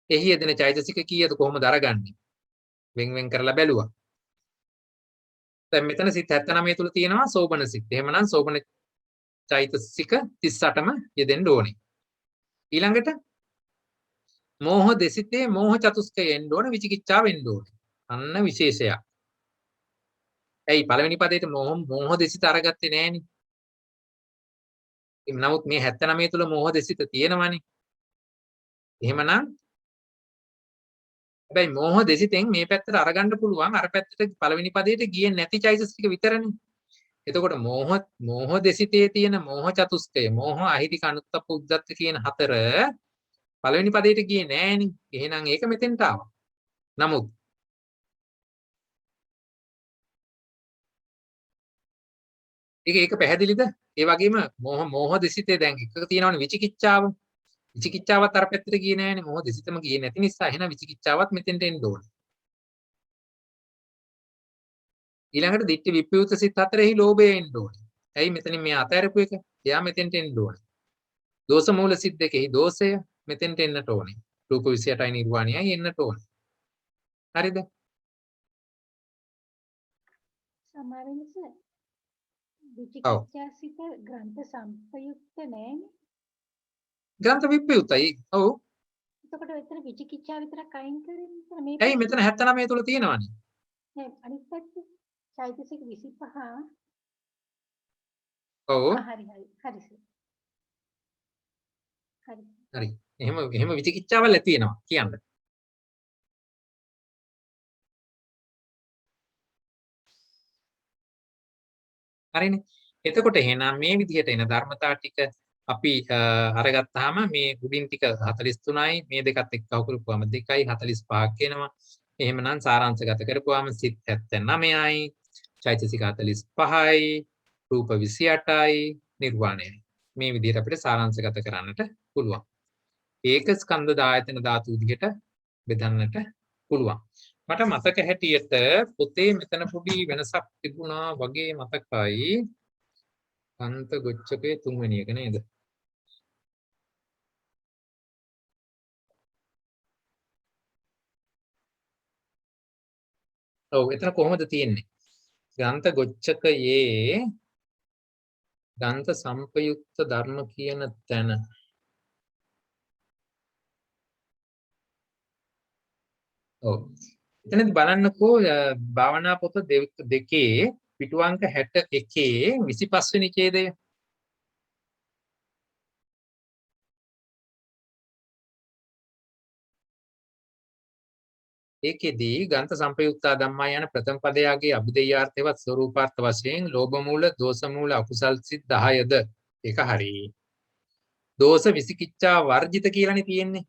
[SPEAKER 1] එහි යෙදෙන චෛතසික කීයද කොහොමද අරගන්නේ? වෙන් කරලා බැලුවා. දැන් මෙතන සිත් 79 තුල තියෙනවා සෝබන සිත්. එහෙමනම් සෝබන චෛතසික 38ම යෙදෙන්න ඕනේ. ඊළඟට මෝහ දෙසිතේ මෝහ චතුස්කය එන්න ඕන, විචිකිච්ඡාව වෙන්න ඕනේ. අන්න විශේෂයක්. ඇයි පළවෙනි පදේට මෝහ දෙසිත අරගත්තේ නෑනේ. නමුත් මේ 79 තුල මෝහ දෙසිත තියෙනවනේ. එහෙමනම් හැබැයි මෝහ දෙසිතෙන් මේ පැත්තට අරගන්න පුළුවන් අර පැත්තට පළවෙනි පදේට ගියේ නැති චෛතසික විතරනේ. එතකොට මෝහ දෙසිතේ තියෙන මෝහ චතුස්කය, මෝහ අහිතික අනුත්තප්ප උද්දත්ත කියන හතර පළවෙනි පදේට ගියේ නෑනේ. එහෙනම් ඒක මෙතෙන්ට ආවා. නමුත් ඒක පැහැදිලිද? ඒ වගේම මෝහ දෙසිතේ දැන් එකක තියෙනවනේ විචිකිච්ඡාව. විචිකිච්ඡාවත් අර පැත්තට ගියේ නෑනේ. මෝහ දෙසිතම ගියේ නැති නිසා එහෙනම් විචිකිච්ඡාවත් මෙතෙන්ට එන්න ඕනේ. ඊළඟට දිට්ඨි විප්‍රයුක්ත සිත් හතරෙහි ලෝභය එන්න ඕනේ. ඇයි මෙතනින් මේ අතහැරපු එක? එයා මෙතෙන්ට එන්න ඕනේ. දෝෂ මූල සිත් දෙකෙහි දෝෂය මෙතෙන්ට එන්නට ඕනේ. රූප 28යි නිර්වාණයයි එන්නට ඕනේ. හරිද?
[SPEAKER 5] සමාවෙනස විචිකිච්ඡාසිත ග්‍රන්ථ සම්පයුක්ත නෑනේ.
[SPEAKER 1] ග්‍රන්ථ විප්‍රයුක්තයි. ඔව්.
[SPEAKER 5] එතකොට එතන විචිකිච්ඡාව විතරක් අයින් කරන්නේ මේ
[SPEAKER 1] ඇයි මෙතන 79 තුල තියෙනවනේ.
[SPEAKER 5] නෑ අනිත් පැත්තේ චෛතසික 25.
[SPEAKER 1] ඔව්.
[SPEAKER 5] හරි.
[SPEAKER 1] හරි. එහෙම විචිකිච්ඡාවල් ඇති වෙනවා කියන්න. හරිනේ. එතකොට එහෙනම් මේ විදිහට එන ධර්මතා ටික අපි අරගත්තාම මේ උඩින් ටික 43යි මේ දෙකත් එක්ක කවුරුපුවම 2යි 45ක් එනවා. එහෙමනම් සාරාංශගත කරපුවාම සිත් 79යි, චෛතසික 45යි, රූප 28යි, නිර්වාණයයි. මේ විදිහට අපිට සාරාංශගත කරන්නට පුළුවන්. ඒක ස්කන්ධ දායතන ධාතු විදිහට බෙදන්නට පුළුවන්. මට මතක හැටියට පොතේ මෙතන පොඩි වෙනසක් තිබුණා වගේ මතකයි. අන්ත ගොච්චකේ තුන්වෙනි එක නේද? ඔව් එතන කොහොමද තියෙන්නේ? ග්‍රන්ථ ගොච්චකයේ ග්‍රන්ථ සම්පයුක්ත ධර්ම කියන තැන ඔව් එතනදී බලන්නකෝ භාවනා පොත දෙකේ පිටුවංක 61 25 වෙනි ඡේදය. ඒකෙදී ග්‍රන්ථ සම්පයුක්තා ධම්මා යන ප්‍රථම පදයාගේ අභිධේයාර්ථවත් ස්වરૂපාර්ථ වශයෙන් ලෝභ මූල, දෝෂ මූල, අකුසල් සිත් 10ද ඒක හරි. දෝෂ විසිකිච්ඡා වර්ජිත කියලානේ තියෙන්නේ.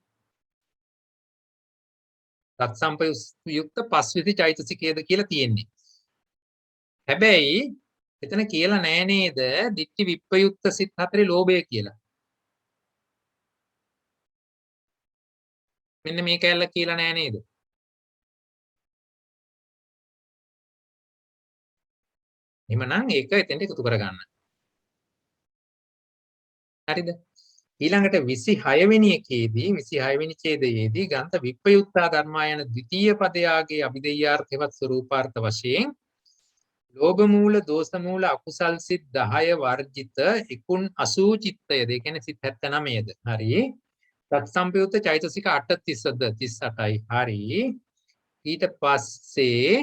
[SPEAKER 1] තත් සම්පයුක්ත පස්විති චෛතසිකයේද කියලා තියෙන්නේ. හැබැයි එතන කියලා නෑ නේද දිට්ඨි විප්‍රයුක්ත සිත් හතරේ ලෝභය කියලා. මෙන්න මේ කැලල කියලා නෑ නේද? එහෙමනම් ඒක එතෙන්ට එකතු කරගන්න. හරිද? ඊළඟට 26 වෙනි එකේදී 26 වෙනි ඡේදයේදී ග්‍රන්ථ විප්‍රයුක්තා ධර්මා යන ද්විතීය පදයාගේ අභිධේයාර්ථවත් ස්වરૂපාර්ථ වශයෙන් ලෝභ මූල, දෝෂ මූල, අකුසල් සිත් 10 වර්ජිත 80 චිත්තයද ඒ කියන්නේ සිත් 79ද. හරි. තත් සම්පයුක්ත චෛතසික 8 30ද 38යි. හරි. ඊට පස්සේ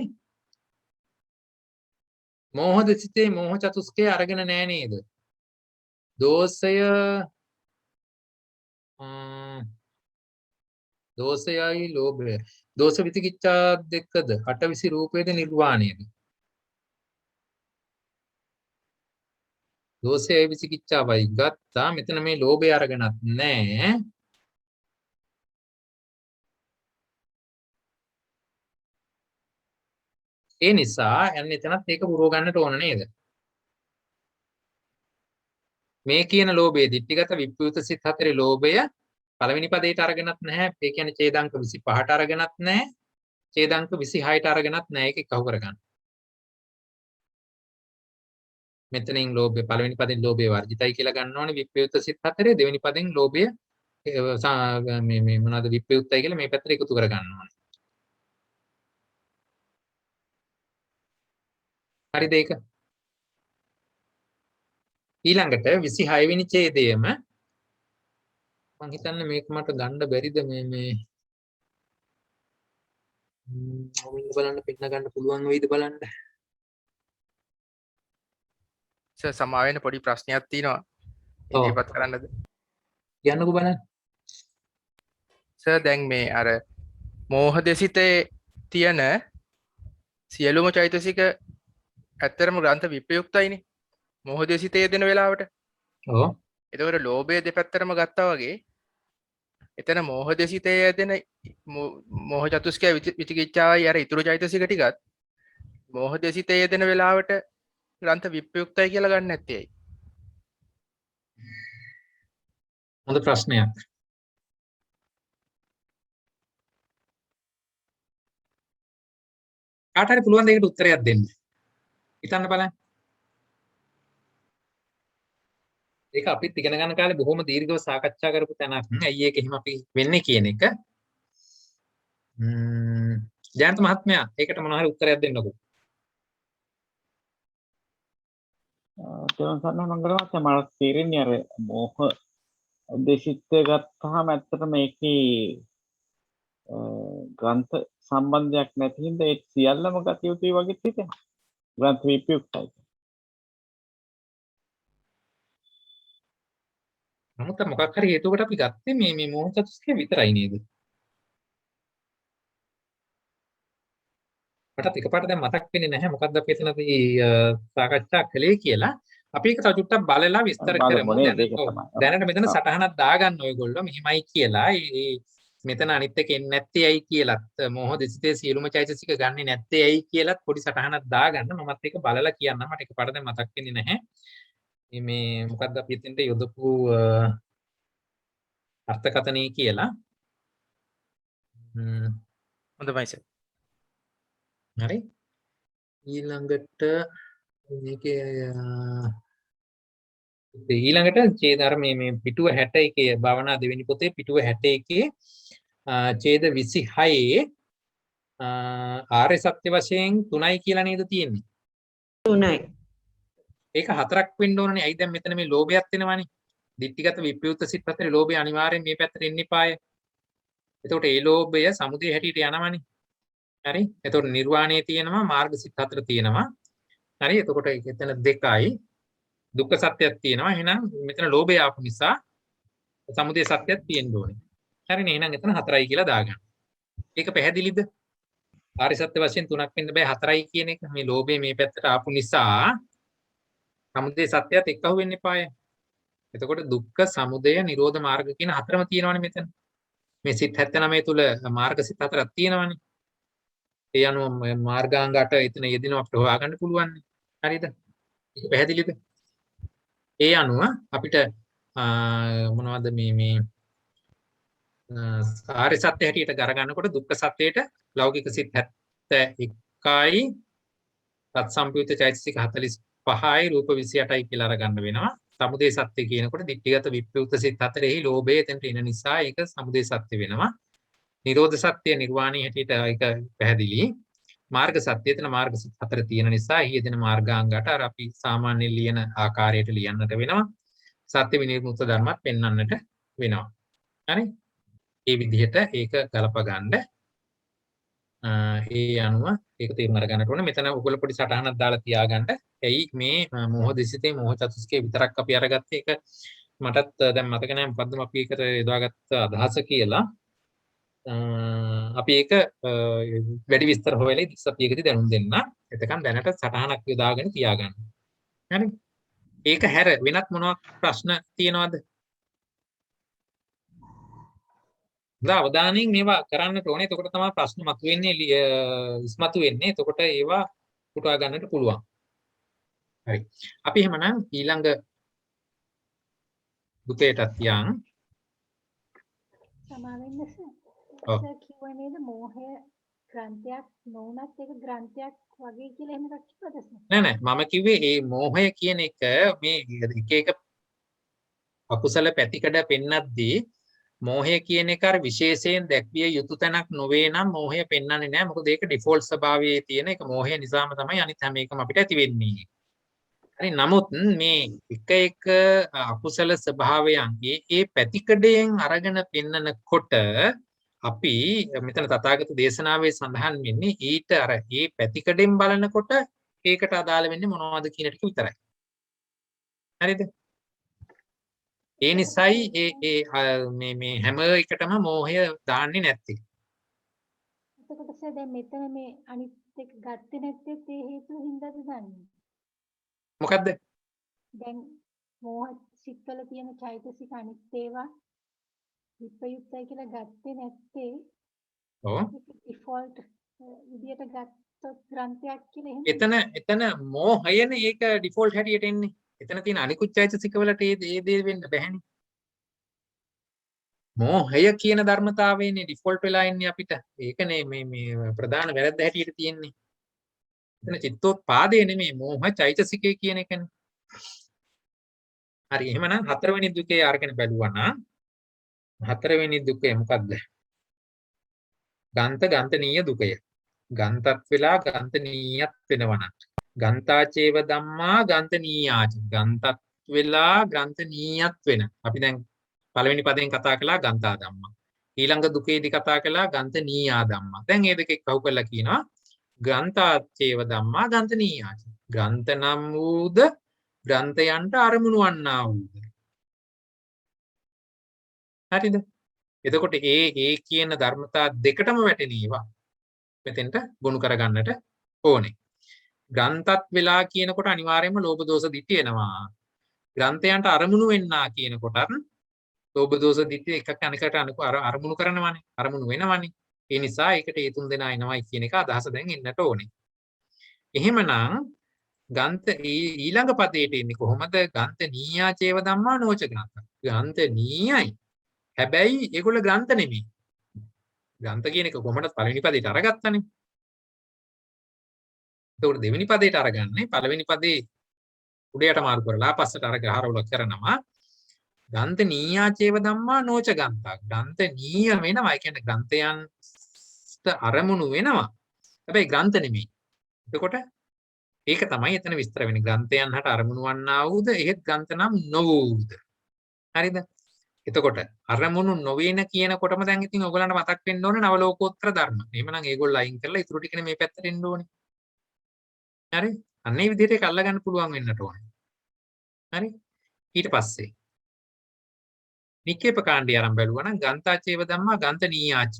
[SPEAKER 1] මෝහ දෙසිතේ මෝහ චතුස්කය අරගෙන නෑ නේද? දෝෂය දෝෂයයි ලෝභය. දෝෂ විචිකිච්ඡා දෙකද? අටවිසි රූපේද නිර්වාණයද? දෝෂයයි විචිකිච්ඡාවයි ගත්තා. මෙතන මේ ලෝභය අරගෙනත් නෑ. ඒ නිසා යන්නේ එතනත් ඒක පුරව ගන්නට ඕන නේද? මේ කියන ලෝභය දිට්ඨිගත විප්‍රයුක්ත සිත් හතරේ ලෝභය පළවෙනි පදයට අරගෙනත් නැහැ. ඒ කියන්නේ ඡේදාංක 25ට අරගෙනත් නැහැ. ඡේදාංක 26ට අරගෙනත් නැහැ. ඒක කහු කරගන්න. මෙතනින් ලෝභය පළවෙනි පදෙන් ලෝභය වර්ජිතයි කියලා ගන්න ඕනේ විප්‍රයුක්ත සිත් හතරේ. දෙවෙනි පදෙන් ලෝභය මේ මොනවාද විප්‍රයුක්තයි කියලා මේ පැත්තට එකතු කර ගන්න ඕනේ. හරිද ඒක? ඊළඟට 26 වෙනි ඡේදයේම මම හිතන්නේ මේක මට ගන්න බැරිද මේ බලන්න පින්න ගන්න පුළුවන් වෙයිද බලන්න.
[SPEAKER 7] සර් සමා වෙන්න පොඩි ප්‍රශ්නයක් තියෙනවා.
[SPEAKER 1] ඔව්.
[SPEAKER 7] ඉදිරිපත් කරන්නද?
[SPEAKER 1] කියන්නකෝ බලන්න.
[SPEAKER 7] සර් දැන් මේ අර මෝහ දෙසිතේ තියෙන සියලුම චෛතසික ඇත්තරම ග්‍රන්ථ විප්‍රයුක්තයිනේ. මෝහ දෙසිතේ දෙන වෙලාවට.
[SPEAKER 1] ඔව්.
[SPEAKER 7] එතකොට ලෝභය දෙපැත්තටම ගත්තා වගේ එතන මෝහ දෙසිතේ දෙන මෝහ චතුස්කය විචිකිච්ඡාවයි අර ඊතුරු චෛතසික ටිකත් මෝහ දෙසිතේ දෙන වෙලාවට ග්‍රන්ථ විප්‍රයුක්තයි කියලා ගන්න නැත්තේ ඇයි?
[SPEAKER 1] හොඳ ප්‍රශ්නයක්. කාට හරි පුළුවන් දෙයකට උත්තරයක් දෙන්න. හිතන්න බලන්න. ඒක අපිත් ඉගෙන ගන්න කාලේ බොහොම දීර්ඝව සාකච්ඡා කරපු තැනක්. ඇයි ඒක එහෙම අපි වෙන්නේ කියන එක. ජයන්ත මහත්මයා ඒකට මොනවා හරි උත්තරයක් දෙන්නකෝ.
[SPEAKER 8] තේරුම් ගන්න මම කරනවා මට තේරෙන්නේ අර මෝහ දෙසිතේ ගත්තාම ඇත්තට මේකේ ග්‍රන්ථ සම්බන්ධයක් නැති හින්දා ඒ සියල්ලම ගත යුතුයි වගේ හිතෙනවා. ග්‍රන්ථ විප්‍රයුක්තයි.
[SPEAKER 1] නමුත් මොකක් හරි හේතුවකට අපි ගත්තේ මේ මෝහ චතුස්කය විතරයි නේද? මටත් එකපාරට දැන් මතක් වෙන්නේ නැහැ මොකද්ද අපි එතනදී සාකච්ඡා කළේ කියලා. අපි ඒක තව චුට්ටක් බලලා විස්තර කරමු. දැනට මෙතන සටහනක් දාගන්න ඔයගොල්ලෝ මෙහිමයි කියලා. මෙතන අනිත් එක එන්නේ නැත්තේ ඇයි කියලාත් මෝහ දෙසිතේ සියලුම චෛතසික ගන්නෙ නැත්තේ ඇයි කියලාත් පොඩි සටහනක් දාගන්න. මමත් ඒක බලලා කියන්නම්. මට එකපාරට දැන් මතක් වෙන්නේ නැහැ. මේ මොකද්ද අපි එතෙන්ට යොදපු අර්ථකථනය කියලා.
[SPEAKER 7] හොඳයි සර්.
[SPEAKER 1] හරි. ඊළඟට මේකේ ඡේද මේ පිටුව 61 භවනා දෙවෙනි පොතේ පිටුව 61 ඡේද 26 ආර්ය සත්‍ය වශයෙන් 3යි කියලා නේද තියෙන්නේ?
[SPEAKER 9] 3යි.
[SPEAKER 1] ඒක 4ක් වෙන්න ඕනනේ. ඇයි දැන් මෙතන මේ ලෝභයක් වෙනවනේ. දිට්ඨිගත විප්‍රයුක්ත සිත් අතරේ ලෝභය අනිවාර්යෙන් මේ පැත්තට එන්න එපාය. එතකොට ඒ ලෝභය සමුදය හැටියට යනවනේ. හරි. එතකොට නිර්වාණයේ තියෙනවා මාර්ග සිත් හතර තියෙනවා. හරි. එතකොට එතන දෙකයි. දුක්ඛ සත්‍යයක් තියෙනවා. එහෙනම් මෙතන ලෝභය ආපු නිසා සමුදය සත්‍යයක් තියෙන්න ඕනේ. හරිනේ. එහෙනම් එතන 4යි කියලා දාගන්න. ඒක පැහැදිලිද? ආර්ය සත්‍ය වශයෙන් 3ක් වෙන්න බෑ 4යි කියන එක. මේ ලෝභය මේ පැත්තට ආපු නිසා සමුදය සත්‍යයත් එක්කහුව වෙන්න එපාය. එතකොට දුක්ඛ සමුදය නිරෝධ මාර්ග කියන හතරම තියෙනවානේ මෙතන. මේ සිත් 79 තුල මාර්ග සිත් හතරක් තියෙනවානේ. ඒ අනුව මාර්ගාංග 8 එතන යෙදෙනවා අපිට හොයාගන්න පුළුවන්. හරිද? ඒක පැහැදිලිද? ඒ අනුව අපිට මොනවද මේ ආර්ය සත්‍ය හැටියට ගරගන්නකොට දුක්ඛ සත්‍යයට ලෞකික සිත් 71යි තත්සම්පයුක්ත චෛතසික 45යි රූප 28යි කියලා අරගන්න වෙනවා. සමුදය සත්‍ය කියනකොට දිට්ඨිගත විප්‍රයුක්ත සිත් හතරෙහි ලෝභය එතනට එන නිසා ඒක සමුදය සත්‍ය වෙනවා. නිරෝධ සත්‍ය නිර්වාණී හැටියට ඒක පැහැදිලි. මාර්ග සත්‍ය එතන මාර්ග සිත් හතර තියෙන නිසා එහි යෙදෙන මාර්ගාංගට අර අපි සාමාන්‍ය ලියන ආකාරයට ලියන්නට වෙනවා. සත්‍ය විනිර්මුක්ත ධර්මත් පෙන්වන්නට වෙනවා. හරි? මේ විදිහට ඒක ගලප ගන්න. ඒ අනුව ඒක තේරුම් අරගන්නට ඕනේ. මෙතන ඔයගොල්ලෝ පොඩි සටහනක් දාලා තියාගන්න. එයි මේ මෝහ දෙසිතේ මෝහ චතුස්කේ විතරක් අපි අරගත්තේ ඒක මටත් දැන් මතක නැහැ මොකද්ද අපි ඒකට යොදාගත්ත අදහස කියලා. අපි ඒක වැඩි විස්තර හොයලා සතියකදී දැනුම් දෙන්න. එතකන් දැනට සටහනක් යොදාගෙන තියාගන්න. හරි? ඒක හැර වෙනත් මොනවක් ප්‍රශ්න තියෙනවද? අවධානයෙන් මේවා කරන්නට ඕනේ. එතකොට තමයි ප්‍රශ්න මතුවෙන්නේ ඉස්මතු වෙන්නේ. එතකොට ඒවා පුටවා ගන්නට පුළුවන්. හරි. අපි එහෙමනම් ඊළඟ දුතේටත් යන්.
[SPEAKER 5] සමාවෙන්න සර්.
[SPEAKER 1] ඔව්.
[SPEAKER 5] සර් කිව්වේ නේද මෝහය ග්‍රන්ථයක් නොවුනත් ඒක ග්‍රන්ථයක් වගේ කියලා එහෙම එකක් කිව්වද සර්?
[SPEAKER 1] නෑ මම කිව්වේ මේ මෝහය කියන එක මේ එක එක අකුසල පැතිකඩ පෙන්නද්දී මෝහය කියන එක අර විශේෂයෙන් දැක්විය යුතු තැනක් නොවේ නම් මෝහය පෙන්වන්නේ නැහැ. මොකද ඒක ඩිෆෝල්ට් ස්වභාවයේ තියෙන එක මෝහය නිසාම තමයි අනිත් හැම එකම අපිට ඇති වෙන්නේ. හරි නමුත් මේ එක අකුසල ස්වභාවයන් ඒ පැතිකඩයෙන් අරගෙන පෙන්නකොට අපි මෙතන තථාගත දේශනාවේ සඳහන් වෙන්නේ ඊට අර මේ පැතිකඩෙන් බලනකොට ඒකට අදාළ වෙන්නේ මොනවද කියන ටික විතරයි. හරිද? ඒ නිසායි මේ හැම එකටම මෝහය දාන්නේ නැත්තේ.
[SPEAKER 5] එතකොට සර් දැන් මෙතන මේ අනිත් එක ගත්තේ නැත්තේ ඒ හේතුව හින්දාද දන්නේ?
[SPEAKER 1] මොකද්ද?
[SPEAKER 5] දැන් මෝහ සිත්වල තියෙන චෛතසික අනිත් ඒවා විපයුක්තයි කියලා ගත්තේ නැත්තේ
[SPEAKER 1] ඔව්.
[SPEAKER 5] ඩිෆෝල්ට් විදියට ගත්තොත් ග්‍රන්ථයක් කියලා එහෙම
[SPEAKER 1] එතන මෝහයනේ ඒක ඩිෆෝල්ට් හැටියට එන්නේ. එතන තියෙන අනිකුත් චෛතසික වලට ඒ දේ වෙන්න බැහැනේ. මෝහය කියන ධර්මතාවයනේ ඩිෆෝල්ට් වෙලා ඉන්නේ අපිට. ඒකනේ මේ ප්‍රධාන වැරද්ද හැටියට තියෙන්නේ. එතන චිත්තෝත්පාදේ නෙමෙයි මෝහ චෛතසිකය කියන එකනේ. හරි එහෙමනම් හතරවෙනි දුකේ අරගෙන බැලුවා නම් හතරවෙනි දුකේ මොකද්ද? ගන්තනීය දුකය. ගන්තත් වෙලා ගන්තනීයත් වෙනවා නම් ගන්තාචේව ධම්මා ගන්තනීයාච. ගන්තත් වෙලා ගන්තනීයත් වෙන. අපි දැන් පළවෙනි පදයෙන් කතා කළා ගන්තා ධම්මා. ඊළඟ දුකේදී කතා කළා ගන්තනීයා ධම්මා. දැන් මේ දෙක එක්කව කරලා කියනවා ග්‍රන්ථාචේව ධම්මා ගන්තනීයාච. ග්‍රන්ථ නම් වූද ග්‍රන්ථයන්ට අරමුණු වන්නා වූද. හරිද? එතකොට ඒ කියන ධර්මතා දෙකටම වැටෙන ඒවා මෙතෙන්ට ගොනු කරගන්නට ඕනේ. ග්‍රන්ථත් වෙලා කියනකොට අනිවාර්යයෙන්ම ලෝභ දෝෂ දිට්ඨිය එනවා. ග්‍රන්ථයන්ට අරමුණු වෙන්නා කියනකොටත් ලෝභ දෝෂ දිට්ඨිය එකක් අනිකට අරමුණු කරනවානේ. අරමුණු වෙනවානේ. ඒ නිසා ඒකට ඒ තුන් දෙනා එනවයි කියන එක අදහස දැන් එන්නට ඕනේ. එහෙමනම් ගන්ත ඊළඟ පදයට එන්නේ කොහොමද? ගන්ත නීයාචේව ධම්මා නෝච ග්‍රන්ථ. ගන්ත නීයයි. හැබැයි ඒගොල්ල ග්‍රන්ථ නෙමෙයි. ග්‍රන්ථ කියන එක කොහොමද පළවෙනි පදයට අරගත්තනේ. ඒකට දෙවෙනි පදයට අරගන්නේ පළවෙනි පදේ උඩයට මාරු කරලා පස්සට අර ගහරවල කරනවා. ගන්ත නීයාචේව ධම්මා නෝච ගන්තා. ගන්ත නීය වෙනවා. ඒ කියන්නේ ග්‍රන්ථයන්ට අරමුණු වෙනවා. හැබැයි ග්‍රන්ථ නෙමෙයි. එතකොට ඒක තමයි එතන විස්තර වෙන්නේ. ග්‍රන්ථයන් හට අරමුණු වන්නා වූද එහෙත් ග්‍රන්ථ නම් නොවූද. හරිද? එතකොට අරමුණු නොවේන කියනකොටම දැන් ඉතින් ඔයගලන්ට මතක් වෙන්න ඕනේ නවලෝකෝත්තර ධර්ම. එහෙමනම් ඒගොල්ලෝ අයින් කරලා ඉතුරු ටිකනේ මේ පැත්තට එන්න ඕනේ. හරි? අන්න ඒ විදිහට ඒක අල්ලගන්න පුළුවන් වෙන්නට ඕනේ. හරි? ඊට පස්සේ නික්කේප කාණ්ඩය ආරම්භ බැලුවා නම් ගන්තාචේව ධම්මා ගන්තනීයාච්ච.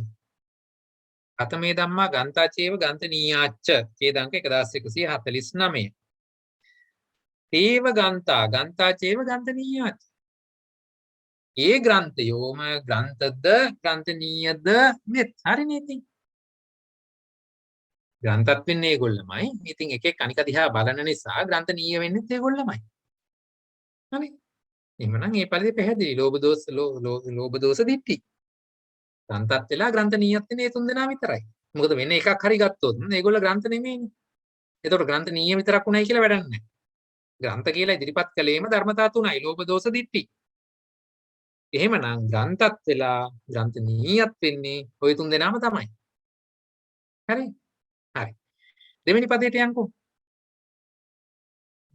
[SPEAKER 1] කතමේ ධම්මා ගන්තාචේව ගන්තනීයාච්ච. ඡේදාංක 1149. තේව ගන්තා ගන්තාචේව ගන්තනීයාච්ච. ඒ ග්‍රන්ථයෝම ග්‍රන්ථද ග්‍රන්ථනීයද මෙත් හරිනේ ඉතින්. ග්‍රන්ථත් වෙන්නේ ඒගොල්ලමයි. ඉතින් එක අනික දිහා බලන නිසා ග්‍රන්ථනීය වෙන්නේ ඒගොල්ලමයි. හරි. එහෙමනම් මේ පරිදි පැහැදිලි. ලෝභ දෝෂ දිට්ඨි. ග්‍රන්ථත් වෙලා ග්‍රන්ථනීයත් වෙන්නේ මේ තුන් දෙනා විතරයි. මොකද වෙන එකක් හරි ගත්තොත් මේගොල්ල ග්‍රන්ථ නෙමෙයිනේ. ඒතකොට ග්‍රන්ථනීය විතරක් උනායි කියලා වැඩක් නැහැ. ග්‍රන්ථ කියලා ඉදිරිපත් කළේම ධර්මතා තුනයි. ලෝභ දෝෂ දිට්ඨි. එහෙමනම් ග්‍රන්ථත් වෙලා ග්‍රන්ථනීයත් වෙන්නේ ওই තුන් දෙනාම තමයි. හරි? හරි. දෙවෙනි පදයට යන්කෝ.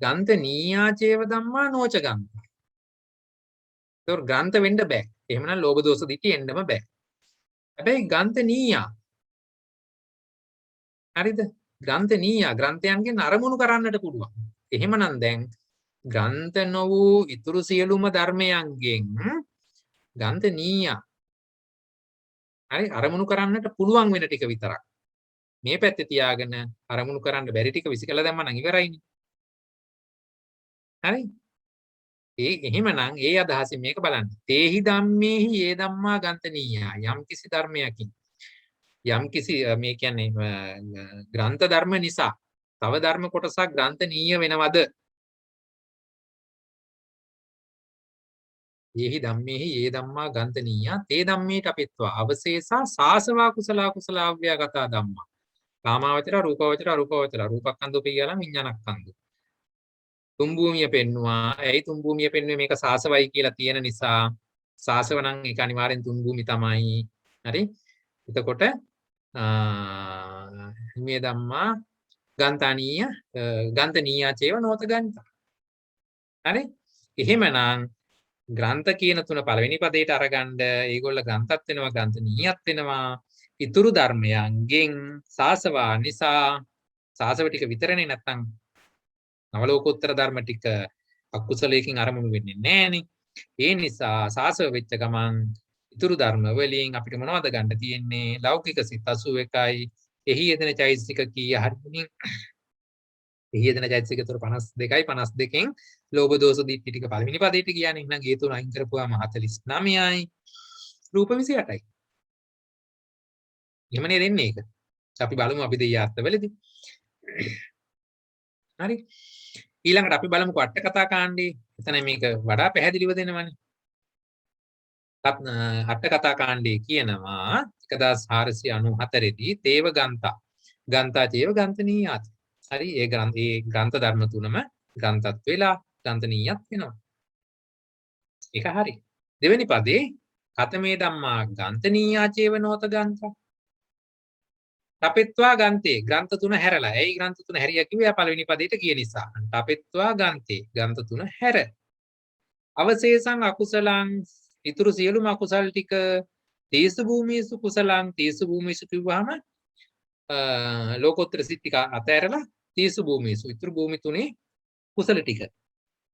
[SPEAKER 1] ගන්තනීයාචේව ධම්මා නෝච ගන්ත. ඒතොර ග්‍රන්ථ වෙන්න බෑ. එහෙමනම් ලෝභ දෝෂ දිට්ඨි එන්නම බෑ. හැබැයි ගන්තනීයා. හරිද? ග්‍රන්ථනීයා ග්‍රන්ථයන්ගෙන් අරමුණු කරන්නට පුළුවන්. එහෙමනම් දැන් ග්‍රන්ථ නො වූ ඊතුරු සියලුම ධර්මයන්ගෙන් ගන්තනීයා හරි අරමුණු කරන්නට පුළුවන් වෙන ටික විතරක්. මේ පැත්තේ තියාගෙන අරමුණු කරන්න බැරි ටික විසිකලා දැම්ම නම් ඉවරයිනේ. හරි? එහෙමනම් ඒ අදහසින් මේක බලන්න. තේහි ධම්මේහි ඒ ධම්මා ගන්තනීයා. යම් කිසි ධර්මයකින් යම් කිසි මේ කියන්නේ ග්‍රන්ථ ධර්ම නිසා තව ධර්ම කොටසක් ග්‍රන්ථනීය වෙනවද? යේහි ධම්මේහි යේ ධම්මා ගන්තනීයා තේ ධම්මේට අපිත්වා අවශේෂා සාසවා කුසලා කුසලාව්‍යාගතා ධම්මා කාමාවචර රූපාවචර අරූපාවචර රූපක්ඛන්‍දෝ පියාලම් විඥානක්ඛන්‍දෝ තුන් භූමිය පෙන්නවා. ඇයි තුන් භූමිය පෙන්වන්නේ? මේක සාසවයි කියලා තියෙන නිසා. සාසව නම් ඒක අනිවාර්යෙන් තුන් භූමි තමයි. හරි? එතකොට මේ ධම්මා ගන්තනීය ගන්තනීයා චේව නොත ගන්ත. හරි? එහෙමනම් ග්‍රන්ථ කියන තුන පළවෙනි පදයට අරගන්න ඒගොල්ල ග්‍රන්ථත් වෙනවා ග්‍රන්ථනීයත් වෙනවා. ඉතුරු ධර්මයන්ගෙන් සාසවා නිසා සාසව ටික විතරනේ නැත්තම් නවලෝකෝත්තර ධර්ම ටික අකුසලයකින් අරමුණු වෙන්නේ නැහනේ. ඒ නිසා සාසව වෙච්ච ගමන් ඉතුරු ධර්ම වලින් අපිට මොනවද ගන්න තියෙන්නේ? ලෞකික සිත් 81යි. එහි යෙදෙන චෛතසික කීය හරියින් එහි යෙදෙන චෛතසික තුර 52යි 52න් ලෝභ දෝෂ දිට්ඨි ටික පළවෙනි පදයට කියන්නේ. එහෙනම් ඒ තුන අයින් කරපුවාම 49යි. රූප 28යි. එහෙමනේ දෙන්නේ ඒක. අපි බලමු අපි දෙය අර්ථවලදී. හරි. ඊළඟට අපි බලමුකෝ අට කතා කාණ්ඩේ. එතන මේක වඩා පැහැදිලිව දෙනවනේ. අට කතා කාණ්ඩේ කියනවා 1494 දී තේව ගන්තා. ගන්තා චේව ගන්තනීයාති. හරි. ඒ ග්‍රන්ථ ධර්ම තුනම ග්‍රන්ථත් වෙලා ගන්තනීයත් වෙනවා. ඒක හරි. දෙවෙනි පදේ කතමේ ධම්මා ගන්තනීයා චේව නොත ගන්තා. තපෙත්වා ගන්තේ ග්‍රන්ථ තුන හැරලා. ඇයි ග්‍රන්ථ තුන හැරියා කිව්වේ? පළවෙනි පදයට කිය නිසා. තපෙත්වා ගන්තේ ග්‍රන්ථ තුන හැර. අවශේෂං අකුසලං ඉතුරු සියලුම අකුසල් ටික තීසු භූමීසු කුසලං තීසු භූමීසු කිව්වහම ලෝකෝත්තර සිත් ටික අතහැරලා තීසු භූමීසු ඉතුරු භූමි තුනේ කුසල ටික.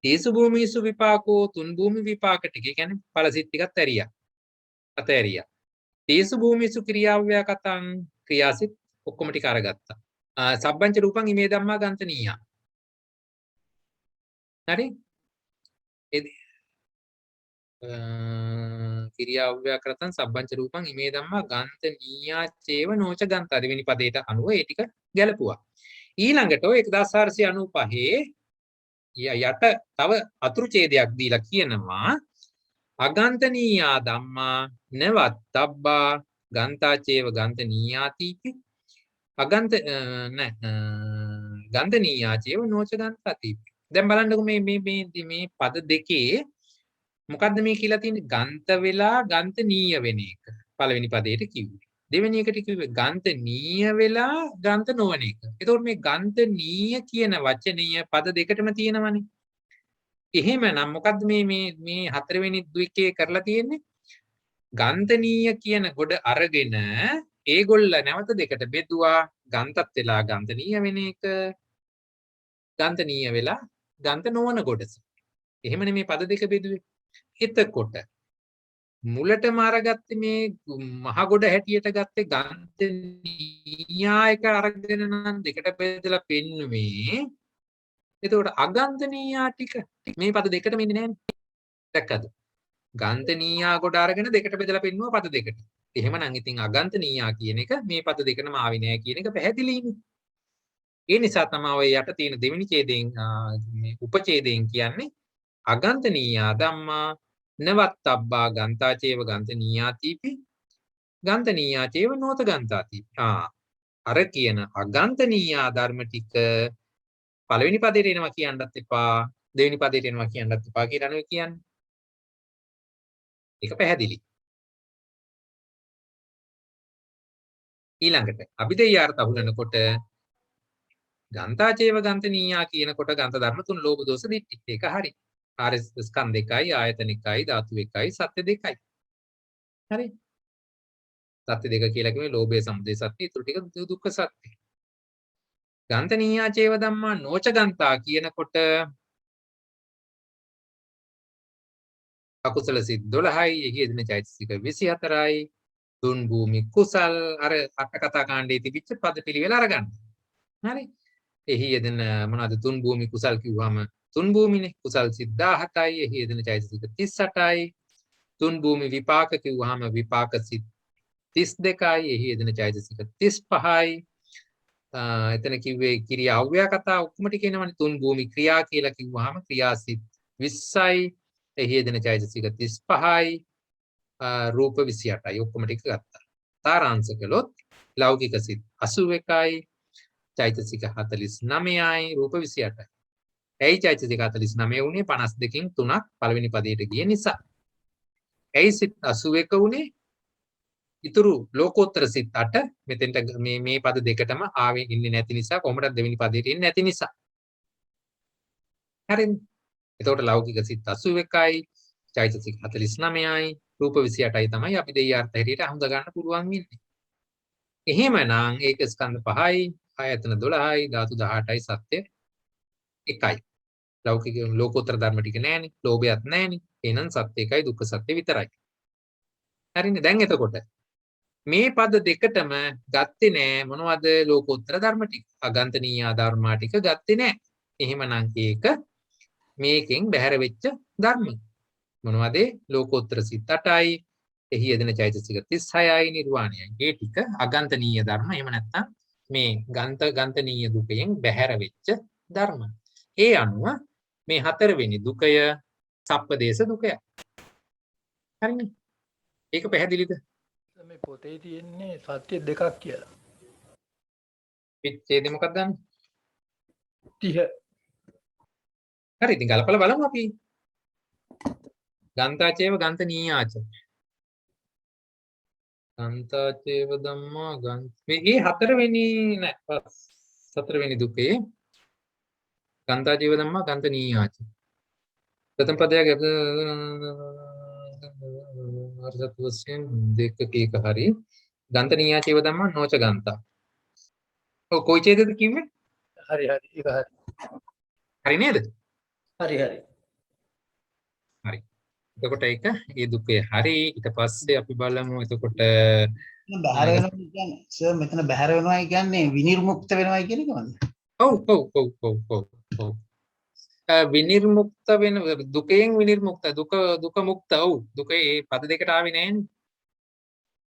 [SPEAKER 1] තීසු භූමීසු විපාකෝ තුන් භූමි විපාක ටික. ඒ කියන්නේ ඵල සිත් ටිකත් අතහැරියා. තීසු භූමීසු ක්‍රියාව්‍යා කතං ක්‍රියාසිත ඔක්කොම ටික අරගත්තා. සබ්බංච රූපං ඉමේ ධම්මා ගන්තනීයා. හරි? ක්‍රියාව්‍යාකරතං සබ්බංච රූපං ඉමේ ධම්මා ගන්තනීයා චේව නොච ගන්තා. දෙවෙනි පදයට අනුව ඒ ටික ගැලපුවා. ඊළඟට ඔය 1495 යට තව අතුරු ඡේදයක් දීලා කියනවා අගන්තනීයා ධම්මා නවත්තබ්බා ගන්තා චේව ගන්තනීයාති. ගන්තනීයා චේව නොච ගන්තාති. දැන් බලන්නකො මේ පද දෙකේ මොකද්ද මේ කියලා තියෙන්නේ? ගන්ත වෙලා ගන්තනීය වෙන එක. පළවෙනි පදයට කිව්වේ. දෙවෙනි එකට කිව්වේ ගන්තනීය වෙලා ගන්ත නොවන එක. එතකොට මේ ගන්තනීය කියන වචනීය පද දෙකටම තියෙනවනේ. එහෙමනම් මොකද්ද මේ හතරවෙනි ද්විකේ කරලා තියෙන්නේ? ගන්තනීය කියන ගොඩ අරගෙන ඒගොල්ල නැවත දෙකට බෙදුවා. ගන්තත් වෙලා ගන්තනීය වෙන එක, ගන්තනීය වෙලා ගන්ත නොවන කොටස. එහෙමනේ මේ පද දෙක බෙදුවේ. එතකොට මුලටම අරගත්තේ මේ මහ ගොඩ හැටියට ගත්තේ ගන්තනීයා එක අරගෙන නම් දෙකට බෙදලා පෙන්නුවේ. එතකොට අගන්තනීයා ටික මේ පද දෙකටම ඉන්නේ නැහැනේ. දැක්කද? ගන්තනීයා කොට අරගෙන දෙකට බෙදලා පෙන්නුවා පද දෙකට. එහෙමනම් ඉතින් අගන්තනීයා කියන එක මේ පද දෙකනම ආවේ නෑ කියන එක පැහැදිලිනේ. ඒ නිසා තමයි ඔය යට තියෙන දෙවෙනි ඡේදයෙන් මේ උපඡේදයෙන් කියන්නේ අගන්තනීයා ධම්මා නවත්තබ්බා ගන්තාචේව ගන්තනීයාතිපි ගන්තනීයා චේව නොත ගන්තාති. අර කියන අගන්තනීයා ධර්ම ටික පළවෙනි පදේට එනවා කියන්නත් එපා, දෙවෙනි පදේට එනවා කියන්නත් එපා කියලා නෙවෙයි කියන්නේ. ඒක පැහැදිලි. ඊළඟට අභිදේයාර්ථ අහුලනකොට ගන්තාචේව ගන්තනීයා කියනකොට ගන්ත ධර්ම තුන ලෝභ දෝෂ දිට්ඨි. ඒක හරි. ආර්ය ස්කන්ධ එකයි, ආයතන එකයි, ධාතු එකයි, සත්‍ය දෙකයි. හරි. සත්‍ය දෙක කියලා කිව්වේ ලෝභය සමුදය සත්‍ය, ඊටු ටික දුක්ඛ සත්‍ය. ගන්තනීයා චේව ධම්මා නොච ගන්තා කියනකොට අකුසල සිත් 12යි, එහි යෙදෙන චෛතසික 24යි, තුන් භූමි කුසල් අර අට කතා කාණ්ඩයේ තිබිච්ච පද පිළිවෙල අරගන්න. හරි. එහි යෙදෙන මොනවද තුන් භූමි කුසල් කිව්වම තුන් භූමිනේ කුසල් සිත් 17යි, එහි යෙදෙන චෛතසික 38යි. තුන් භූමි විපාක කිව්වහම විපාක සිත් 32යි, එහි යෙදෙන චෛතසික 35යි. එතන කිව්වේ ක්‍රියා අව්‍යා කතා ඔක්කොම ටික එනවනේ. තුන් භූමි ක්‍රියා කියලා කිව්වහම ක්‍රියාසිත 20යි. එහි යෙදෙන චෛතසික 35යි රූප 28යි ඔක්කොම ටික ගත්තා. සාරාංශ කළොත් ලෞකික සිත් 81යි චෛතසික 49යි රූප 28යි. ඇයි චෛතසික 49 උනේ 52කින් 3ක් පළවෙනි පදයට ගිය නිසා. ඇයි සිත් 81 උනේ ඉතුරු ලෝකෝත්තර සිත් 8 මෙතෙන්ට මේ පද දෙකටම ආවේ ඉන්නේ නැති නිසා කොහොමද දෙවෙනි පදයට ඉන්නේ නැති නිසා. හරිද? එතකොට ලෞකික සිත් 81යි චෛතසික 49යි රූප 28යි තමයි අපි දෙයියාර්ථ හැටියට හඳ ගන්න පුළුවන් වෙන්නේ. එහෙමනම් ඒක ස්කන්ධ 5යි ආයතන 12යි ධාතු 18යි සත්‍ය 1යි. ලෞකික ලෝකෝත්තර ධර්ම ටික නැහැනේ. ලෝභයත් නැහැනේ. එහෙනම් සත්‍ය 1යි දුක්ඛ සත්‍ය විතරයි. හරිනේ. දැන් එතකොට මේ පද දෙකටම ගත්තේ නෑ මොනවද ලෝකෝත්තර ධර්ම ටික. අගන්තනීය ධර්මා ටික ගත්තේ නෑ. එහෙමනම් ඒක මේකෙන් බැහැර වෙච්ච ධර්ම. මොනවද? ලෝකෝත්තර සිත් 8යි, එහි යෙදෙන චෛතසික 36යි නිර්වාණයයි. මේ ටික අගන්තනීය ධර්ම. එහෙම නැත්නම් මේ ගන්තනීය දුකයෙන් බැහැර වෙච්ච ධර්ම. ඒ අනුව මේ හතරවෙනි දුකය සප්පදේශ දුකය. හරිනේ. ඒක පැහැදිලිද?
[SPEAKER 9] මේ පොතේ තියෙන්නේ සත්‍ය දෙකක් කියලා.
[SPEAKER 1] පිටේද මොකක්ද දන්නේ?
[SPEAKER 9] 30.
[SPEAKER 1] හරි ඉතින් ගලපලා බලමු අපි. ගන්තාචේව ගන්තනීයාච. ගන්තාචේව ධම්මා මේ හතරවෙනි නෑ හතරවෙනි දුකේ ගන්තාචේව ධම්මා ගන්තනීයාච. ප්‍රථම පදයක් අර්ථවත් වශයෙන් දෙකක එක හරි ගන්තනීයාචේව ධම්මා නොච ගන්තා. ඔව් කොයි ඡේදද කිව්වේ?
[SPEAKER 9] හරි හරි ඒක හරි.
[SPEAKER 1] හරි නේද?
[SPEAKER 9] හරි හරි.
[SPEAKER 1] හරි. එතකොට ඒක ඒ දුකේ හරි ඊට පස්සේ අපි බලමු එතකොට
[SPEAKER 6] බහැර වෙනවා කියන්නේ සර් මෙතන බහැර වෙනවා කියන්නේ විනිර්මුක්ත වෙනවා කියන එකමද?
[SPEAKER 1] ඔව් විනිර්මුක්ත වෙන දුකෙන් විනිර්මුක්ත දුක මුක්ත ඔව් දුකේ ඒ පද දෙකට ආවේ නෑනේ.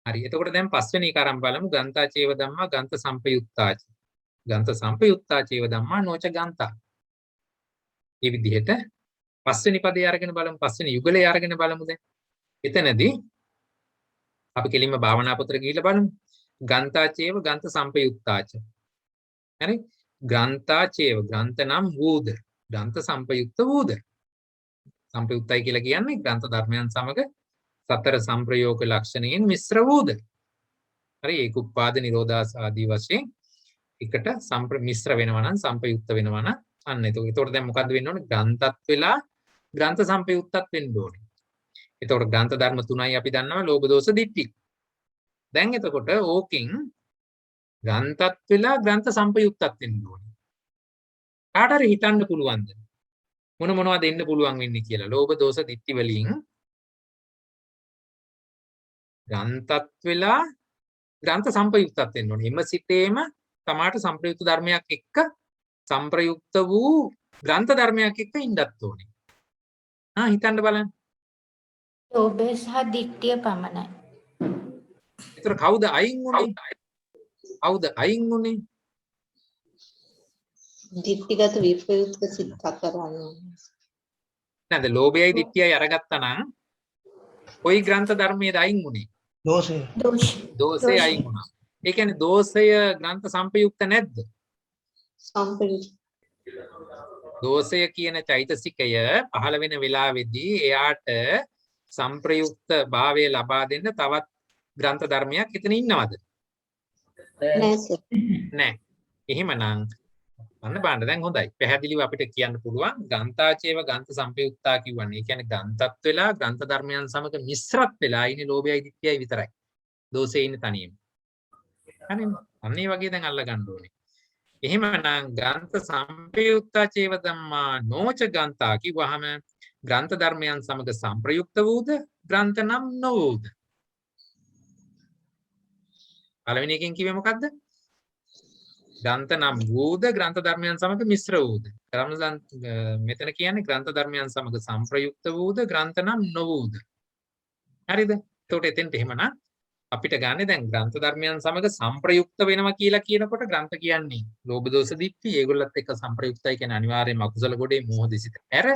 [SPEAKER 1] හරි එතකොට දැන් පස්වෙනි එක අරන් බලමු ගන්තා චේව ධම්මා ගන්ත සම්පයුත්තාච. ගන්ත සම්පයුත්තා චේව ධම්මා නොච ගන්තා. මේ විදිහට පස්වෙනි පදේ අරගෙන බලමු පස්වෙනි යුගලයේ අරගෙන බලමු දැන්. එතනදී අපි කෙලින්ම භාවනා පොතට ගිහිල්ලා බලමු. ගන්තා චේව ගන්ත සම්පයුත්තාච. හරි? ගන්තා චේව ගන්ත නම් වූද ගන්ත සම්පයුක්ත වූද. සම්පයුක්තයි කියලා කියන්නේ ග්‍රන්ථ ධර්මයන් සමග සතර සංප්‍රයෝග ලක්ෂණයෙන් මිශ්‍ර වූද. හරි ඒක උපාද නිරෝධාස ආදී වශයෙන් එකට මිශ්‍ර වෙනවා නම් සංපයුක්ත වෙනවා නම් අන්න එතකොට දැන් මොකද්ද වෙන්න ඕනේ? ග්‍රන්ථත් වෙලා ග්‍රන්ථ සංපයුක්තත් වෙන්න ඕනේ. එතකොට ග්‍රන්ථ ධර්ම තුනයි අපි දන්නවා ලෝභ දෝෂ දිට්ඨි. දැන් එතකොට ඕකෙන් ග්‍රන්ථත් වෙලා ග්‍රන්ථ සංපයුක්තත් වෙන්න ඕනේ. කාට හරි හිතන්න පුළුවන්ද? මොනවද එන්න පුළුවන් වෙන්නේ කියලා? ලෝභ දෝෂ දිට්ඨි වලින් ග්‍රන්ථත් වෙලා ග්‍රන්ථ සංපයුක්තත් වෙන්න ඕනේ. එම සිතේම තමාට සංප්‍රයුක්ත ධර්මයක් එක්ක සංප්‍රයුක්ත වූ ග්‍රන්ථ ධර්මයක් එක්ක ඉන්නත් ඕනේ. හිතන්න බලන්න.
[SPEAKER 3] ලෝභය සහ දිට්ඨිය පමණයි.
[SPEAKER 1] ඒතර කවුද අයින් උනේ? කවුද අයින් උනේ?
[SPEAKER 10] දිට්ඨිගත විප්‍රයුක්ත සිත් හතරන්නේ.
[SPEAKER 1] නේද? ලෝභයයි දිට්ඨියයි අරගත්තා නම් කොයි ග්‍රන්ථ ධර්මයේද අයින් උනේ?
[SPEAKER 6] දෝෂය.
[SPEAKER 1] දෝෂය අයින් වුණා. ඒ කියන්නේ දෝෂය ග්‍රන්ථ සංපයුක්ත නැද්ද?
[SPEAKER 10] සංපයුක්ත.
[SPEAKER 1] දෝෂය කියන චෛතසිකය පහළ වෙන වෙලාවේදී එයාට සංප්‍රයුක්ත භාවය ලබා දෙන්න තවත් ග්‍රන්ථ ධර්මයක් එතන ඉන්නවද? නෑ. එහෙමනම් අන්න බලන්න දැන් හොඳයි. පැහැදිලිව අපිට කියන්න පුළුවන් ගන්තාචේව ගන්ත සංපයුක්තා කියවන්නේ. ඒ කියන්නේ ගන්තත් වෙලා ග්‍රන්ථ ධර්මයන් සමග මිශ්‍රත් වෙලා ඉන්නේ ලෝභයයි දිට්ඨියයි විතරයි. දෝෂේ ඉන්නේ තනියම. හරිද? අන්න ඒ වගේ දැන් අල්ල ගන්න ඕනේ. එහෙමනම් ග්‍රන්ථ සංපයුක්තා චේව ධම්මා නොච ගන්තා කිව්වහම ග්‍රන්ථ ධර්මයන් සමග සංප්‍රයුක්ත වූද ග්‍රන්ථ නම් නොවූද? පළවෙනි එකෙන් කිව්වේ මොකද්ද? ග්‍රන්ථ නම් වූද ග්‍රන්ථ ධර්මයන් සමග මිශ්‍ර වූද. මෙතන කියන්නේ ග්‍රන්ථ ධර්මයන් සමග සංප්‍රයුක්ත වූද ග්‍රන්ථ නම් නොවූද. හරිද? එතකොට එතෙන්ට එහෙමනම් අපිට ගන්න දැන් ග්‍රන්ථ ධර්මයන් සමග සංප්‍රයුක්ත වෙනවා කියලා කියනකොට ග්‍රන්ථ කියන්නේ ලෝභ දෝෂ දිට්ඨි ඒගොල්ලත් එක්ක සංප්‍රයුක්තයි කියන්නේ අනිවාර්යයෙන්ම අකුසල ගොඩේ මෝහ දිසිත. ඇර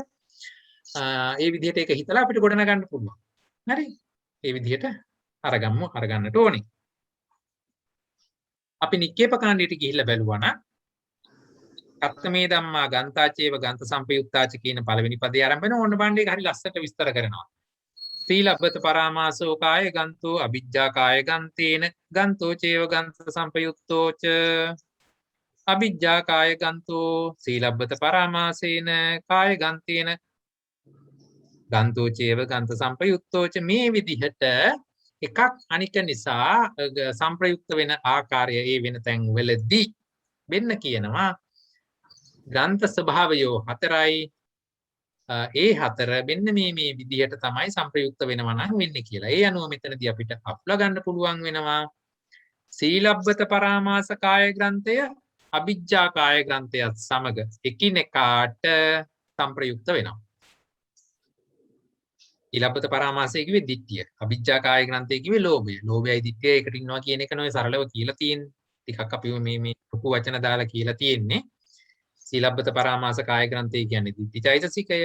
[SPEAKER 1] ඒ විදිහට ඒක හිතලා අපිට ගොඩනගන්න පුළුවන්. හරි. ඒ විදිහට අරගන්නට ඕනේ. අපි නික්කේප කාණ්ඩයට ගිහිල්ලා බැලුවා නම් කත්තමේ ධම්මා ගන්තාචේව ගන්ත සම්පයුත්තාච කියන පළවෙනි පදේ ආරම්භ වෙන ඕන්න බණ්ඩේ හරි ලස්සට විස්තර කරනවා. සීලබ්බත පරාමාසෝ කාය ගන්තෝ අවිජ්ජා කාය ගන්තේන ගන්තෝ චේව ගන්ත සම්පයුත්තෝච අවිජ්ජා කාය ගන්තෝ සීලබ්බත පරාමාසේන කාය ගන්තේන ගන්තෝ චේව ගන්ත සම්පයුත්තෝච මේ විදිහට එකක් අනික නිසා සම්ප්‍රයුක්ත වෙන ආකාරය ඒ වෙන තැන් වලදී වෙන්න කියනවා ග්‍රන්ථ ස්වභාවයෝ හතරයි ඒ හතර මෙන්න මේ විදිහට තමයි සම්ප්‍රයුක්ත වෙනවා නම් වෙන්නේ කියලා. ඒ අනුව මෙතනදී අපිට අපලා ගන්න පුළුවන් වෙනවා සීලබ්බත පරාමාස කාය ග්‍රන්ථය අවිජ්ජා කාය ග්‍රන්ථයත් සමග එකිනෙකාට සම්ප්‍රයුක්ත වෙනවා. සීලබ්බත පරාමාසය කිව්වේ ditthිය. අවිජ්ජා කාය ග්‍රන්ථය කිව්වේ ලෝභය. ලෝභයයි ditthිය එකට ඉන්නවා කියන එක නෝයි සරලව කියලා තියෙන්නේ. ටිකක් අපි මේ ලොකු වචන දාලා කියලා තියෙන්නේ. සීලබ්බත පරාමාස කාය ග්‍රන්ථය කියන්නේ ditthි චෛතසිකය.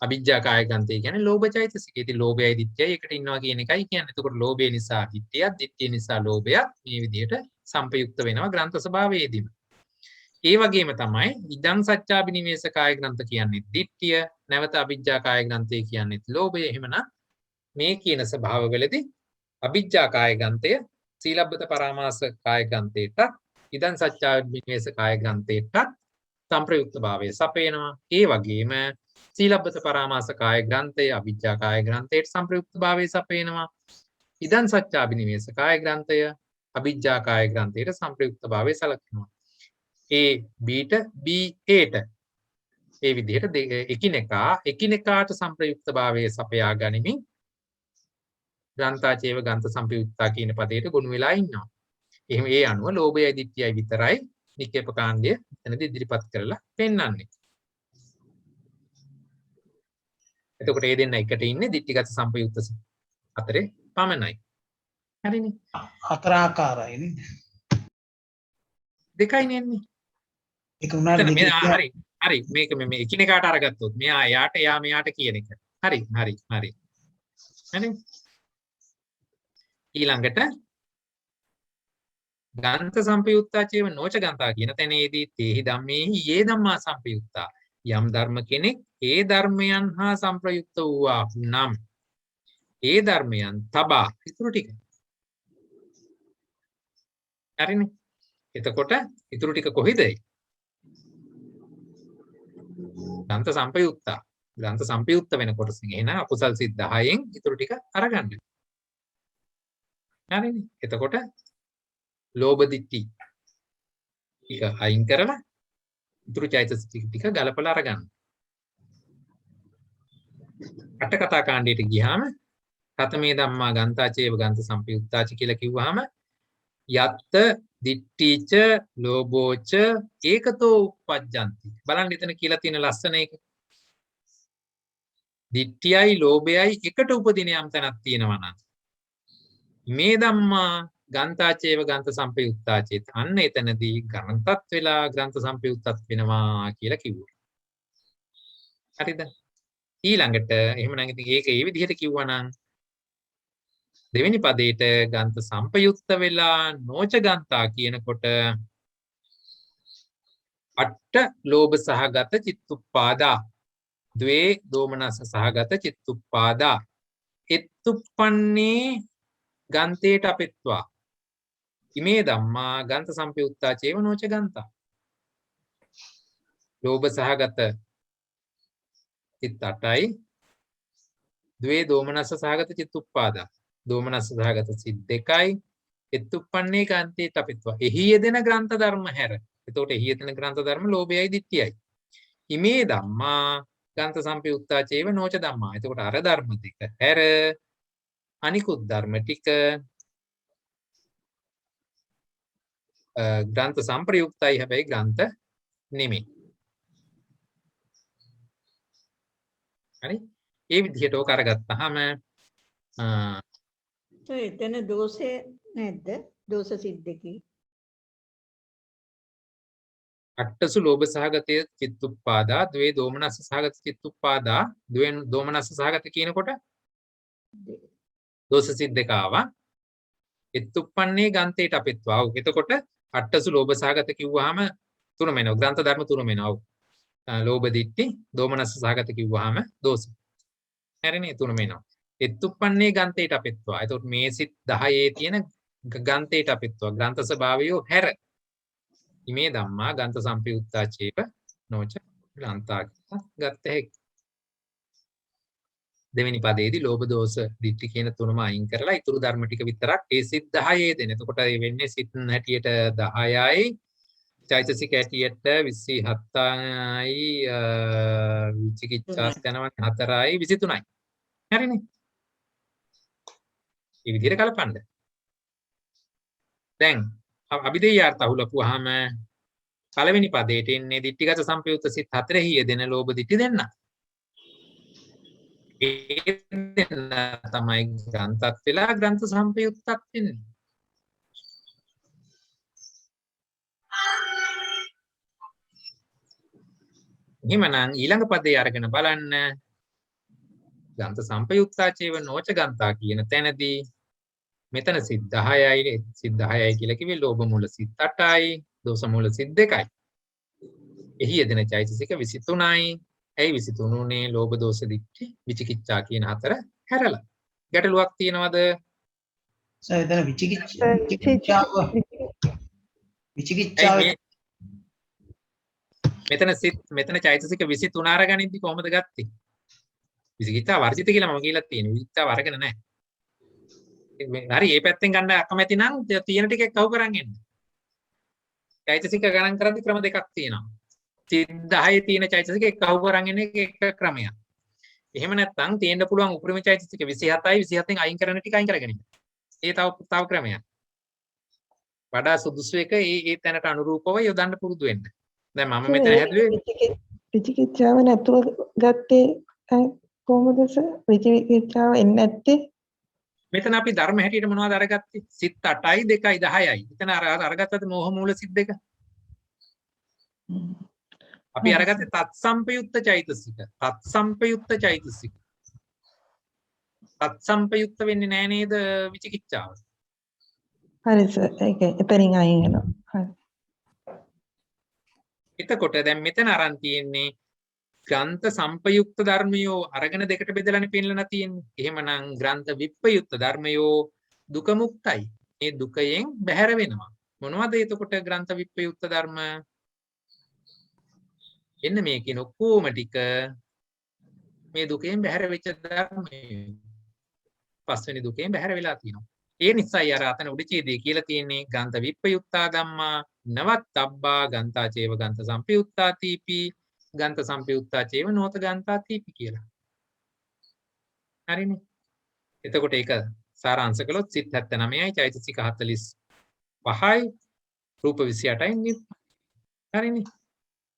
[SPEAKER 1] අවිජ්ජා කාය ග්‍රන්ථය කියන්නේ ලෝභ චෛතසිකය. ඉතින් ලෝභයයි ditthියයි එකට ඉන්නවා කියන එකයි කියන්නේ. එතකොට ලෝභය නිසා ditthියක්, ditthිය නිසා ලෝභයක් මේ විදිහට සම්පයුක්ත වෙනවා ග්‍රන්ථ ස්වභාවයේදීම. ඒ වගේම තමයි ඉදං සච්චාබිනිවේෂ කාය ග්‍රන්ථ කියන්නේ ditthිය, නැවත අවිජ්ජා කාය ග්‍රන්ථය කියන්නේ ලෝභය. එහෙමනම් මේ කියන ස්වභාවවලදී අවිජ්ජා කාය ග්‍රන්ථය සීලබ්බත පරාමාස කාය ග්‍රන්ථයට ඉදං සච්චාබිනිවේෂ කාය ග්‍රන්ථයට සම්ප්‍රයුක්ත භාවය සපේනවා. ඒ වගේම සීලබ්බත පරාමාස කාය ග්‍රන්ථය අවිජ්ජා කාය ග්‍රන්ථයට සම්ප්‍රයුක්ත භාවය සපේනවා. ඉදං සච්චාබිනිවේෂ කාය ග්‍රන්ථය අවිජ්ජා කාය ග්‍රන්ථයට සම්ප්‍රයුක්ත භාවය සලකනවා. A Bට B Aට ඒ විදිහට එකිනෙකාට සම්ප්‍රයුක්ත භාවය සපයා ගනිමින් ග්‍රන්ථාචේව ගන්ත සම්පයුක්තා කියන පදයට ගොනු වෙලා ඉන්නවා. එහෙනම් ඒ අනුව ලෝභයයි ditthියයි විතරයි නික්කේප කාණ්ඩය එතනදී ඉදිරිපත් කරලා පෙන්වන්නේ. එතකොට මේ දෙන්න එකට ඉන්නේ ditthිගත සම්පයුක්ත අතරේ පමණයි. හරිනේ.
[SPEAKER 6] හතර ආකාරයි නේද?
[SPEAKER 1] දෙකයි නෙන්නේ.
[SPEAKER 6] ඒක උනාට
[SPEAKER 1] හරි මේක මේ එකිනෙකාට අරගත්තොත් මෙයා එයාට එයා මෙයාට කියන එක. හරි. හරි. ඊළඟට ගන්ත සම්පයුත්තා චේව නොච ගන්තා කියන තැනේදී තේහි ධම්මේහි යේ ධම්මා සම්පයුත්තා යම් ධර්ම කෙනෙක් ඒ ධර්මයන් හා සම්ප්‍රයුක්ත වූවා නම් ඒ ධර්මයන් තබා ඉතුරු ටික. හරිනේ. එතකොට ඉතුරු ටික කොහෙද? ගන්ත සම්පයුත්තා. ගන්ත සම්පයුක්ත වෙන කොටසින් එහෙනම් අකුසල් සිත් 10න් ඉතුරු ටික අරගන්න. හරිනේ. එතකොට ලෝභ ditthi ටික අයින් කරලා ඉතුරු චෛතසික ටික ගලපලා අරගන්න. අට කතා කාණ්ඩයට ගියාම කතමේ ධම්මා ගන්තාචේව ගන්ත සම්පයුක්තාච කියලා කිව්වහම යත්ත දිට්ඨිච ලෝභෝච ඒකතෝ උප්පජ්ජಂತಿ. බලන්න එතන කියලා තියෙන ලස්සන එක. දිට්ඨියයි ලෝභයයි එකට උපදින යම් තැනක් තියෙනවා නම් මේ ධම්මා ගන්තාචේව ගන්ත සම්පයුක්තාචේත අන්න එතනදී ග්‍රන්ථත් වෙලා ග්‍රන්ථ සම්පයුක්තත් වෙනවා කියලා කිව්වා. හරිද? ඊළඟට එහෙමනම් ඉතින් ඒක ඒ විදිහට කිව්වනම් දෙවෙනි පදේට ගන්ත සම්පයුක්ත වෙලා නොච ගන්තා කියනකොට අට ලෝභ සහගත චිත්තුප්පාදා ද්වේ දෝමනස සහගත චිත්තුප්පාදා එත්තුප්පන්නේ ගන්තේට අපෙත්වා ඉමේ ධම්මා ගන්ත සම්පයුක්තා චේව නොච ගන්තා. ලෝභ සහගත චිත්ත 8යි ද්වේ දෝමනස සහගත චිත්තුප්පාදා දෝමනස් සහගත සිත් 2යි එත්තුප්පන්නේ ගන්තේට අපෙත්වා. එහි යෙදෙන ග්‍රන්ථ ධර්ම හැර. එතකොට එහි යෙදෙන ග්‍රන්ථ ධර්ම ලෝභයයි ditthියයි. ඉමේ ධම්මා ගන්ත සම්පයුක්තා චේව නොච ධම්මා. එතකොට අර ධර්ම දෙක හැර අනිකුත් ධර්ම ටික ග්‍රන්ථ සම්ප්‍රයුක්තයි හැබැයි ග්‍රන්ථ නෙමෙයි. හරි? ඒ විදිහට ඕක අරගත්තාම
[SPEAKER 11] එතන දෝෂේ නැද්ද? දෝෂ සිද්දකේ.
[SPEAKER 1] අට්ඨසු ලෝභ සහගත චිත්තුප්පාදා ද්වේ දෝමනස්ස සහගත චිත්තුප්පාදා ද්වේ දෝමනස්ස සහගත කියනකොට දෝෂ සිද්දක ආවා. එත්තුප්පන්නේ ගන්තේට අපිත්වා. එතකොට අට්ඨසු ලෝභ සහගත කිව්වහම තුනම එනවා. ග්‍රන්ථ ධර්ම තුනම එනවා. ලෝභ දිට්ඨි දෝමනස්ස සහගත කිව්වහම දෝෂ. හරිනේ තුනම එනවා. එත්තුප්පන්නේ ගන්තේට අපිත්වා. එතකොට මේ සිත් 10 තියෙන ගන්තේට අපිත්වා. ග්‍රන්ථ ස්වභාවය හැර. ඉමේ ධම්මා ගන්ත සම්පයුත්තා චේප නොච ග්‍රන්ථා ගත්ත හැකි. දෙවෙනි පදයේදී ලෝභ දෝෂ දිට්ඨි කියන තුනම අයින් කරලා ඊතුරු ධර්ම ටික විතරක් ඒ සිත් 10 දෙන. එතකොට ඒ වෙන්නේ සිත් හැටියට 10යි චෛතසික හැටියට 27යි විචිකිච්ඡාස් යනවා 4යි 23යි. හරිනේ. මේ විදිහට කලපන්න. දැන් අභිදේයාර්ථ අහුලපුවාම පළවෙනි පදයට එන්නේ දිට්ඨිගත සම්පයුක්ත සිත් 4 යෙදෙන ලෝභ දිට්ඨි දෙන්න. ඒ දෙන්න තමයි ග්‍රන්ථත් වෙලා ග්‍රන්ථ සම්පයුක්තත් වෙන්නේ. එහෙමනම් ඊළඟ පදේ අරගෙන බලන්න ග්‍රන්ථ සම්පයුක්තා චේව නොච ගන්තා කියන තැනදී මෙතන සිත් 10යි සිත් 10යි කියලා කිව්වේ ලෝභ මූල සිත් 8යි දෝෂ මූල සිත් 2යි. එහි යෙදෙන චෛතසික 23යි. ඇයි 23 උනේ ලෝභ දෝෂ දිට්ඨි විචිකිච්ඡා කියන හතර හැරලා. ගැටලුවක් තියනවද?
[SPEAKER 6] එතන විචිකිච්ඡාව
[SPEAKER 1] මෙතන චෛතසික 23 අරගනින්දි කොහොමද ගත්තේ? විචිකිච්ඡා වර්ජිත කියලා මම කියලා තියෙනවා. විචිකිච්ඡාව අරගෙන නැහැ. හරි මේ පැත්තෙන් ගන්න අකමැති නම් තියෙන ටික කවු කරන් එන්න. චෛතසික ගණන් කරද්දී ක්‍රම දෙකක් තියෙනවා. 10 තියෙන චෛතසික කවු කරන් එන එක ක්‍රමයක්. එහෙම නැත්නම් තියෙන්න පුළුවන් උපරිම චෛතසික 27යි 27න් අයින් කරන ටික අයින් කරගෙන ඉන්න. ඒ තව ක්‍රමයක්. වඩා සුදුසු එක ඒ තැනට අනුරූපව යොදන්න පුරුදු වෙන්න. දැන් මම මෙතන හැදුවේ
[SPEAKER 2] විචිකිච්ඡාව නැතුව ගත්තේ කොහොමද සර්? විචිකිච්ඡාව එන්නේ නැත්තේ
[SPEAKER 1] මෙතන අපි ධර්ම හැටියට මොනවද අරගත්තේ? සිත් 8යි 2යි 10යි. එතන අරගත්තද මෝහ මූල සිත් දෙක. අපි අරගත්තේ තත්සම්පයුක්ත චෛතසික. තත්සම්පයුක්ත චෛතසික. තත්සම්පයුක්ත වෙන්නේ නැහැ නේද විචිකිච්ඡාව?
[SPEAKER 2] හරි සර්. ඒක එතනින් අයින් වෙනවා. හරි.
[SPEAKER 1] එතකොට දැන් මෙතන අරන් තියෙන්නේ ග්‍රන්ථ සම්පයුක්ත ධර්මයෝ අරගෙන දෙකට බෙදලානේ පෙන්නලා තියෙන්නේ. එහෙමනම් ග්‍රන්ථ විප්පයුක්ත ධර්මයෝ දුක මුක්තයි. මේ දුකයෙන් බැහැර වෙනවා. මොනවද එතකොට ග්‍රන්ථ විප්පයුක්ත ධර්ම? එන්න මේ කියන ඔක්කොම ටික මේ දුකෙන් බැහැර වෙච්ච ධර්මයෝ. පස්වෙනි දුකෙන් බැහැර වෙලා තියෙනවා. ඒ නිසායි අර අතන උඩචේදී කියලා තියෙන්නේ ග්‍රන්ථ විප්පයුක්තා ධම්මා නවත්තබ්බා ගන්තා චේව ගන්ත සම්පයුක්තා තීපි ගන්ත සම්පයුක්තා චේව නෝත ගන්තා තීපි කියලා. හරිනේ. එතකොට ඒක සාරාංශ කළොත් සිත් 79යි චෛතසික 45යි රූප 28යි. හරිනේ.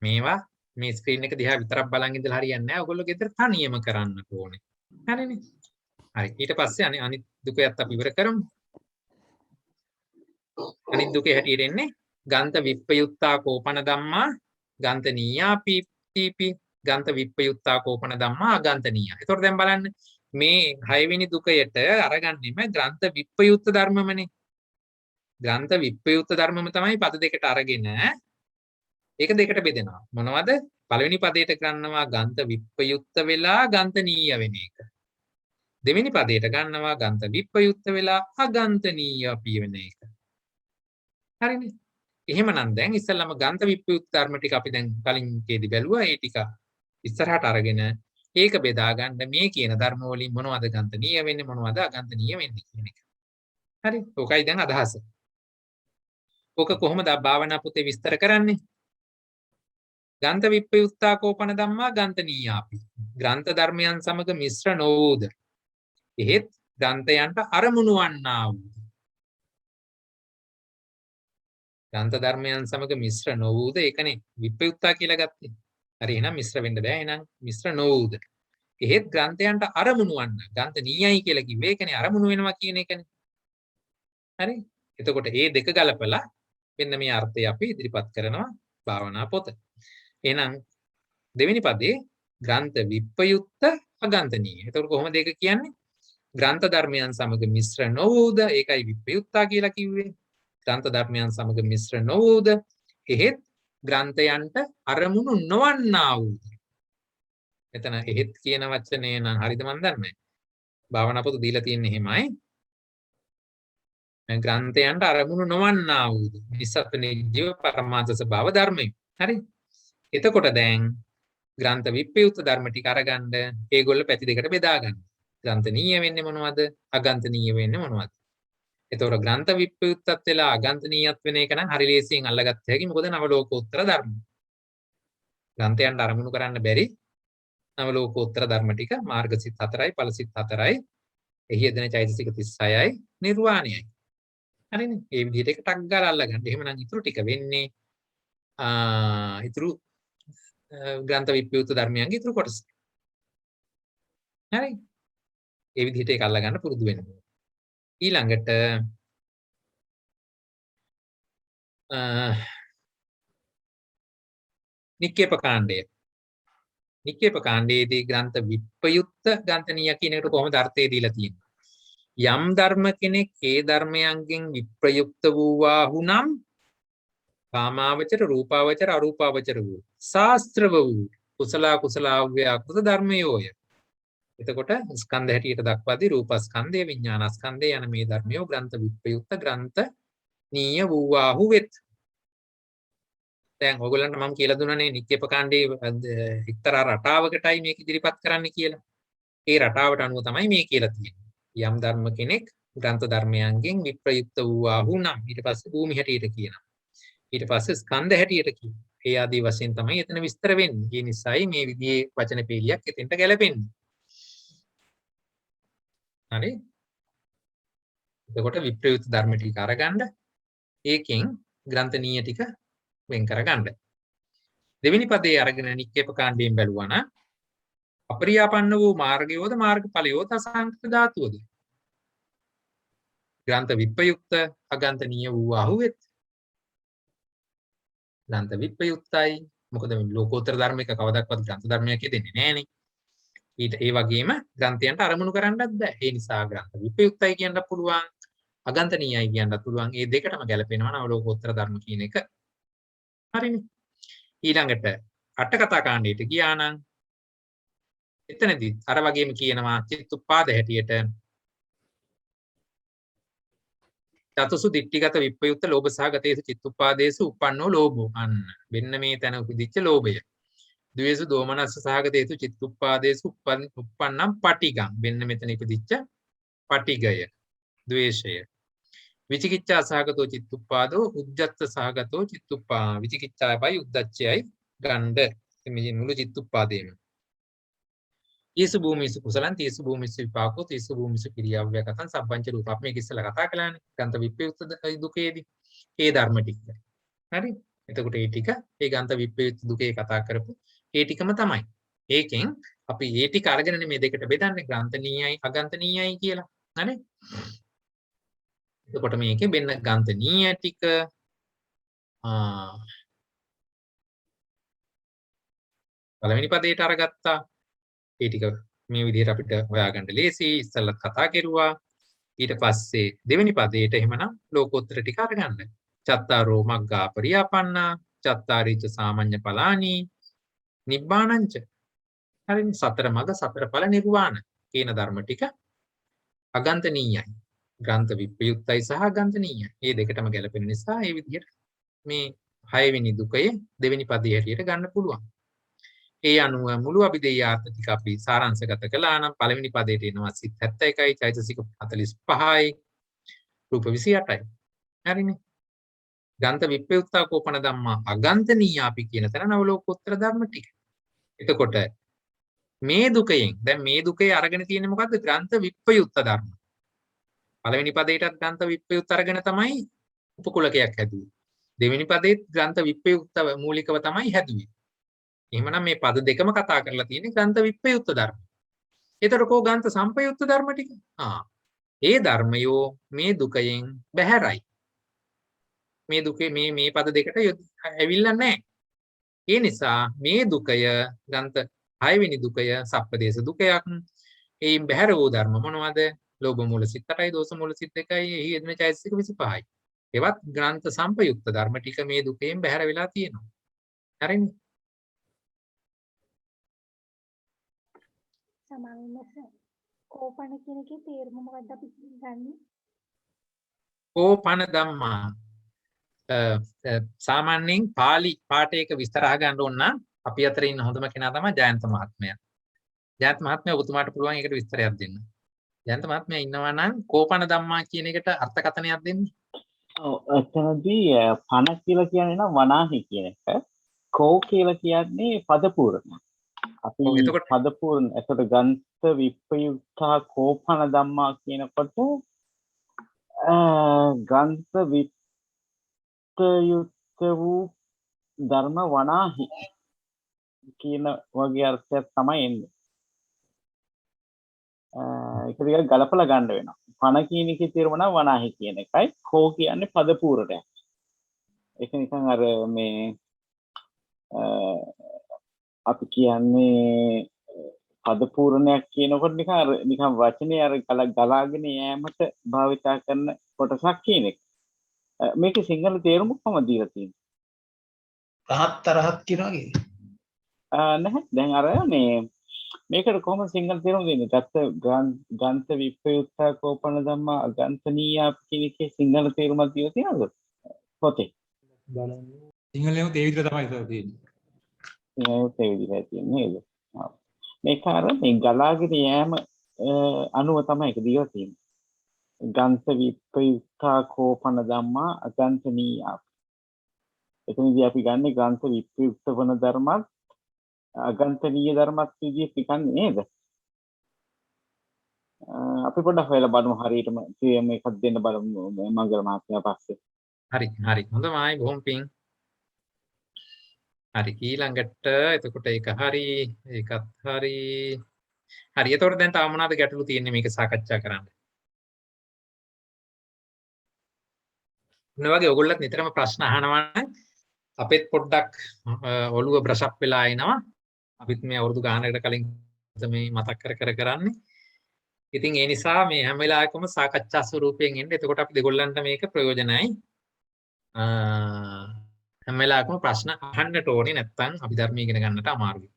[SPEAKER 1] මේවා මේ ස්ක්‍රීන් එක දිහා විතරක් බලන් ඉඳලා හරියන්නේ නැහැ. ඔයගොල්ලෝ ගෙදර තනියම කරන්න ඕනේ. හරිනේ. හරි. ඊට පස්සේ අනිත් දුකයත් අපි ඉවර කරමු. අනිත් දුකේ හැටියට එන්නේ ගන්ත විප්පයුත්තා කෝපන ධම්මා ගන්තනීයා පීපි ගන්ත විප්පයුත්තා කෝපන ධම්මා අගන්තනීයා. එතකොට දැන් බලන්න මේ 6 වෙනි දුකයට අරගන්නෙම ග්‍රන්ථ විප්පයුත්ත ධර්මමනේ. ග්‍රන්ථ විප්පයුත්ත ධර්මම තමයි පද දෙකට අරගෙන ඒක දෙකට බෙදෙනවා. මොනවද? පළවෙනි පදයට ගන්නවා ගන්ත විප්පයුත්ත වෙලා ගන්තනීය වෙන එක. දෙවෙනි පදයට ගන්නවා ගන්ත විප්පයුත්ත වෙලා අගන්තනීය අපි වෙන එක. හරිනේ. එහෙමනම් දැන් ඉස්සෙල්ලාම ගන්ත විප්පයුත්ත ධර්ම ටික අපි දැන් කලින් කේදී බැලුවා. ඒ ටික ඉස්සරහට අරගෙන ඒක බෙදා ගන්න මේ කියන ධර්ම වලින් මොනවද ගන්තනීය වෙන්නේ මොනවද අගන්තනීය වෙන්නේ කියන එක. හරි. ඕකයි දැන් අදහස. ඕක කොහොමද භාවනා පොතේ විස්තර කරන්නේ? ගන්ත විප්පයුත්තා කෝපන ධම්මා ගන්තනීයාපි. ග්‍රන්ථ ධර්මයන් සමග මිශ්‍ර නොවූද. එහෙත් ග්‍රන්ථයන්ට අරමුණු වන්නා වූ. ග්‍රන්ථ ධර්මයන් සමග මිශ්‍ර නොවූද ඒකනේ විප්පයුත්තා කියලා ගත්තේ. හරි එහෙනම් මිශ්‍ර වෙන්න බෑ. එහෙනම් මිශ්‍ර නොවූද. එහෙත් ග්‍රන්ථයන්ට අරමුණු වන්න. ගන්තනීයයි කියලා කිව්වේ ඒකනේ අරමුණු වෙනවා කියන එකනේ. හරි. එතකොට මේ දෙක ගලපලා මෙන්න මේ අර්ථය අපි ඉදිරිපත් කරනවා. භාවනා පොත. එහෙනම් දෙවෙනි පදේ ග්‍රන්ථ විප්‍රයුක්ත අගන්තනීය. එතකොට කොහොමද ඒක කියන්නේ? ග්‍රන්ථ ධර්මයන් සමග මිශ්‍ර නොවූද ඒකයි විප්‍රයුක්තා කියලා කිව්වේ. ග්‍රන්ථ ධර්මයන් සමග මිශ්‍ර නොවූද එහෙත් ග්‍රන්ථයන්ට අරමුණු නොවන්නා වූද. එතන එහෙත් කියන වචනේ නම් හරිද මන් දන්නේ. භාවනා පොත දීලා තියෙන්නේ එහෙමයි. ග්‍රන්ථයන්ට අරමුණු නොවන්නා වූද නිස්සත්ත්ව ජීව පරමාර්ථ ස්වභාව ධර්මයි. හරි. එතකොට දැන් ග්‍රන්ථ විප්‍රයුක්ත ධර්ම ටික අරගන්න ඒගොල්ලෝ පැති දෙකට බෙදා ගන්න. ග්‍රන්ථනීය වෙන්නේ මොනවද? අගන්තනීය වෙන්නේ මොනවද? එතකොට ග්‍රන්ථ විප්‍රයුක්තත් වෙලා අගන්තනීයත් වෙන එක නම් හරි ලේසියෙන් අල්ලගත්ත හැකි. මොකද නවලෝකෝත්තර ධර්ම. ග්‍රන්ථයන්ට අරමුණු කරන්න බැරි නවලෝකෝත්තර ධර්ම ටික මාර්ගසිත 4යි ඵලසිත 4යි එහි යෙදෙන චෛතසික 36යි නිර්වාණයයි. හරිනේ. මේ විදිහට එක ටක් ගාලා අල්ලගන්න. එහෙමනම් ඊටු ටික වෙන්නේ ඊටු ග්‍රන්ථ විප්‍රයුක්ත ධර්මයන්ගේ ඊටු කොටස. හරි. ඒ විදිහට ඒක අල්ලගන්න පුරුදු වෙන්න. ඊළඟට නික්කේප කාණ්ඩය. නික්කේප කාණ්ඩයේදී ග්‍රන්ථ විප්‍රයුක්ත ගන්තනීය කියන එකට කොහොමද අර්ථය දීලා තියෙන්නේ? යම් ධර්ම කෙනෙක් ඒ ධර්මයන්ගෙන් විප්‍රයුක්ත වූවා වුනම් කාමාවචර රූපාවචර අරූපාවචර වූ ශාස්ත්‍රව වූ කුසල කුසල අව්‍යාකෘත ධර්මයෝය. එතකොට ස්කන්ධ හැටියට දක්වාදී රූපස්කන්ධය විඥානස්කන්ධය යන මේ ධර්මයෝ ග්‍රන්ථ විප්‍රයුක්ත ග්‍රන්ථනීය වූවාහු වෙත්. දැන් ඔයගොල්ලන්ට මම කියලා දුන්නානේ නික්කේප කාණ්ඩේ එක්තරා රටාවකටයි මේක ඉදිරිපත් කරන්න කියලා. ඒ රටාවට අනුව තමයි මේ කියලා තියෙන්නේ. යම් ධර්ම කෙනෙක් ග්‍රන්ථ ධර්මයන්ගෙන් විප්‍රයුක්ත වූවාහු නම් ඊට පස්සේ භූමි හැටියට කියනවා. ඊට පස්සේ ස්කන්ධ හැටියට කියනවා. ඒ ආදී වශයෙන් තමයි එතන විස්තර වෙන්නේ. ඒ නිසායි මේ විදිහේ වචන පෙළියක් එතෙන්ට ගැලපෙන්නේ. හරි. එතකොට විප්‍රයුක්ත ධර්ම ටික අරගන්න ඒකෙන් ග්‍රන්ථනීය ටික වෙන් කරගන්න. දෙවෙනි පදේ අරගෙන නික්කේප කාණ්ඩයෙන් බැලුවා නම් අපරියාපන්න වූ මාර්ගයෝද මාර්ගඵලයෝද අසංකත ධාතුවද ග්‍රන්ථ විප්‍රයුක්ත අගන්තනීය වූවාහු වෙත්. ග්‍රන්ථ විප්‍රයුක්තයි. මොකද මේ ලෝකෝත්තර ධර්මයක කවදාවත් ග්‍රන්ථ ධර්මයක් දෙන්නේ නැහනේ. ඊට ඒ වගේම ග්‍රන්ථයන්ට අරමුණු කරන්නත් බෑ. ඒ නිසා ග්‍රන්ථ විප්‍රයුක්තයි කියන්නත් පුළුවන්, අගන්තනීයයි කියන්නත් පුළුවන්. මේ දෙකටම ගැලපෙනවා නව ලෝකෝත්තර ධර්ම කියන එක. හරිනේ. ඊළඟට අට කතා කාණ්ඩයට ගියා නම් එතනදී අර වගේම කියනවා චිත්තුප්පාද හැටියට චතුසු දිට්ඨිගත විප්‍රයුක්ත ලෝභ සහගතේසු චිත්තුප්පාදේසු උපන්නෝ ලෝභෝ. අන්න මෙන්න මේ තැන උපදිච්ච ලෝභය. ද්වේෂ දෝමනස්ස සහගතේසු චිත්තුප්පාදේසු උප්පන්නම් පටිගං. මෙන්න මෙතන ඉපදිච්ච පටිගය ද්වේෂය. විචිකිච්ඡා සහගතෝ චිත්තුප්පාදෝ උද්ධච්ච සහගතෝ චිත්තුප්පා. විචිකිච්ඡායයි උද්ධච්චයයි ගණ්ඩ මේ මුළු චිත්තුප්පාදේම. ඊසු භූමිසු කුසලං තීසු භූමිසු විපාකෝ තීසු භූමිසු කිරියාව්‍යකතං සබ්බංච රූප. අපි මේක ඉස්සෙල්ලා කතා කළානේ ග්‍රන්ථ විප්‍රයුක්ත දුකේදී. ඒ ධර්ම ටික. හරි. එතකොට මේ ටික ඒ ග්‍රන්ථ විප්‍රයුක්ත දුකේ කතා කරපු ඒ ටිකම තමයි. ඒකෙන් අපි මේ ටික අරගෙන මේ දෙකට බෙදන්නේ ග්‍රන්ථනීයයි අගන්තනීයයි කියලා. හරි. එතකොට මේකේ වෙන ග්‍රන්ථනීය ටික පළවෙනි පදයට අරගත්තා. ඒ ටික මේ විදිහට අපිට හොයාගන්න ලේසි. ඉස්සෙල්ලා කතා කෙරුවා. ඊට පස්සේ දෙවෙනි පදයට එහෙමනම් ලෝකෝත්තර ටික අරගන්න. චත්තාරෝ මග්ගා පරියාපන්නා චත්තාරිච සාමඤ්ඤ ඵලානි නිබ්බාණංච. හරිනේ. සතර මග සතර ඵල නිර්වාණ කියන ධර්ම ටික අගන්තනීයයි. ග්‍රන්ථ විප්‍රයුක්තයි සහ අගන්තනීයයි. මේ දෙකටම ගැලපෙන නිසා මේ විදිහට මේ 6 වෙනි දුකයේ දෙවෙනි පදයේ හැටියට ගන්න පුළුවන්. ඒ අනුව මුළු අභිධේයාර්ථ ටික අපි සාරාංශගත කළා නම් පළවෙනි පදයට එනවා සිත් 71යි චෛතසික 45යි රූප 28යි. හරිනේ. ග්‍රන්ථ විප්‍රයුක්තා කෝපන ධම්මා අගන්තනීය අපි කියන තැන නවලෝකෝත්තර ධර්ම ටික. එතකොට මේ දුකයෙන් දැන් මේ දුකේ අරගෙන තියෙන්නේ මොකද්ද? ග්‍රන්ථ විප්‍රයුක්ත ධර්ම. පළවෙනි පදයටත් ග්‍රන්ථ විප්‍රයුක්ත අරගෙන තමයි උපකුලකයක් හැදුවේ. දෙවෙනි පදේත් ග්‍රන්ථ විප්‍රයුක්ත මූලිකව තමයි හැදුවේ. එහෙමනම් මේ පද දෙකම කතා කරලා තියෙන්නේ ග්‍රන්ථ විප්‍රයුක්ත ධර්ම. ඒතර කෝ ග්‍රන්ථ සම්පයුක්ත ධර්ම ටික? ඒ ධර්මයෝ මේ දුකයෙන් බැහැරයි. මේ දුකේ මේ පද දෙකට ඇවිල්ලා නැහැ. ඒ නිසා මේ දුකය ග්‍රන්ථ 6 වෙනි දුකය සප්පදේශ දුකයක්. ඒයින් බැහැර වූ ධර්ම මොනවද? ලෝභ මූල සිත් 8යි, දෝෂ මූල සිත් 2යි, එහි යෙදෙන චෛතසික 25යි. ඒවත් ග්‍රන්ථ සම්පයුක්ත ධර්ම ටික මේ දුකෙන් බැහැර වෙලා තියෙනවා. හරිනේ?
[SPEAKER 5] සමාවෙන්නස කෝපන කියන එකේ තේරුම මොකක්ද අපි ගන්නෙ?
[SPEAKER 1] කෝපන ධම්මා සාමාන්‍යයෙන් පාලි පාඨයක විස්තර අහගන්න ඕන නම් අපි අතර ඉන්න හොඳම කෙනා තමයි ජයන්ත මහත්මයා. ජයන්ත මහත්මයා ඔබතුමාට පුළුවන් ඒකට විස්තරයක් දෙන්න. ජයන්ත මහත්මයා ඉන්නවා නම් කෝපන ධම්මා කියන එකට අර්ථකථනයක් දෙන්න.
[SPEAKER 8] ඔව් එතනදී පණ කියලා කියන්නේ නම් වනාහි කියන එක. කෝ කියලා කියන්නේ පදපූර්ණ. අපි පදපූර්ණ එතකොට ගන්ත විප්‍රයුක්තා කෝපන ධම්මා කියනකොට ගන්ත විප්‍රයුක්ත වූ ධර්ම වනාහි කියන වගේ අර්ථයක් තමයි එන්නේ. ඒක ටිකක් ගලපලා ගන්න වෙනවා. පණ කියන එකේ තේරුම නම් වනාහි කියන එකයි. කෝ කියන්නේ පදපූර්ණයක්. ඒක නිකන් අර මේ අපි කියන්නේ පදපූර්ණයක් කියනකොට නිකන් වචනේ අර ගලාගෙන යෑමට භාවිතා කරන කොටසක් කියන එක. මේකේ සිංහල තේරුම කොහොමද දීලා තියෙන්නේ?
[SPEAKER 6] රහත් රහත් කියන වගේ.
[SPEAKER 8] නැහැ. දැන් අර මේකට කොහොමද සිංහල තේරුම දෙන්නේ? ගන්ත විප්‍රයුක්ත කෝපන ධම්මා අගන්තනීය කියන එකේ සිංහල තේරුමක් දීලා තියෙනවද? පොතේ.
[SPEAKER 1] සිංහලෙම ඒ විදිහට තමයි තියෙන්නේ.
[SPEAKER 8] ඒත් ඒ විදිහට තියෙන්නේ නේද? මේක අර මේ ගලාගෙන යෑම අනුව තමයි ඒක දීලා තියෙන්නේ. ගන්ත විප්‍රයුක්තා කෝපන ධම්මා අගන්තනීය. එතනදී අපි ගන්නේ ගන්ත විප්‍රයුක්ත වන ධර්මත් අගන්තනීය ධර්මත් විදිහට නිකන් නේද? අපි පොඩ්ඩක් හොයලා බලමු හරියටම මේකක් දෙන්න බලමු මංගල මහත්මයා පස්සේ.
[SPEAKER 1] හරි හරි හොඳමයි බොහොම පිං. හරි ඊළඟට එතකොට ඒක හරි ඒකත් හරි. හරි එතකොට දැන් තව මොනවද ගැටලු තියෙන්නේ මේක සාකච්ඡා කරන්න? මොන වගේ ඔයගොල්ලොත් නිතරම ප්‍රශ්න අහනවා නම් අපෙත් පොඩ්ඩක් ඔළුව බ්‍රෂ් අප් වෙලා එනවා. අපිත් මේ අවුරුදු ගානකට කලින් මේ මතක් කර කරන්නේ. ඉතින් ඒ නිසා මේ හැම වෙලාවකම සාකච්ඡා ස්වරූපයෙන් එන්න. එතකොට අපි දෙගොල්ලන්ට මේක ප්‍රයෝජනයි. හැම වෙලාවකම ප්‍රශ්න අහන්නට ඕනේ නැත්නම් අභිධර්ම ඉගෙන ගන්නට අමාරුයි.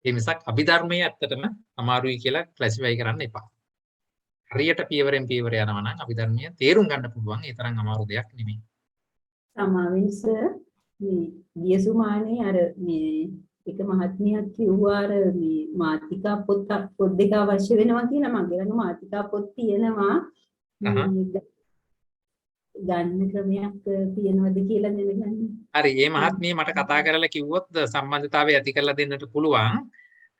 [SPEAKER 1] ඒ මිසක් අභිධර්මයේ ඇත්තටම අමාරුයි කියලා ක්ලාසිෆයි කරන්න එපා. හරියට පියවරෙන් පියවර යනවා නම් අභිධර්මයේ තේරුම් ගන්න පුළුවන්. ඒ තරම් අමාරු දෙයක් නෙමෙයි.
[SPEAKER 11] සමාවෙන්ස මේ ගියසුමානේ අර මේ එක මහත්මියක් කිව්වා අර මේ මාතිකා පොත් දෙක අවශ්‍ය වෙනවා කියලා. මගේ ළඟ මාතිකා පොත් තියෙනවා. ගන්න ක්‍රමයක් තියෙනවද කියලා දැනගන්න.
[SPEAKER 1] හරි මේ මහත්මිය මට කතා කරලා කිව්වොත් සම්බන්ධතාවය ඇති කරලා දෙන්නට පුළුවන්.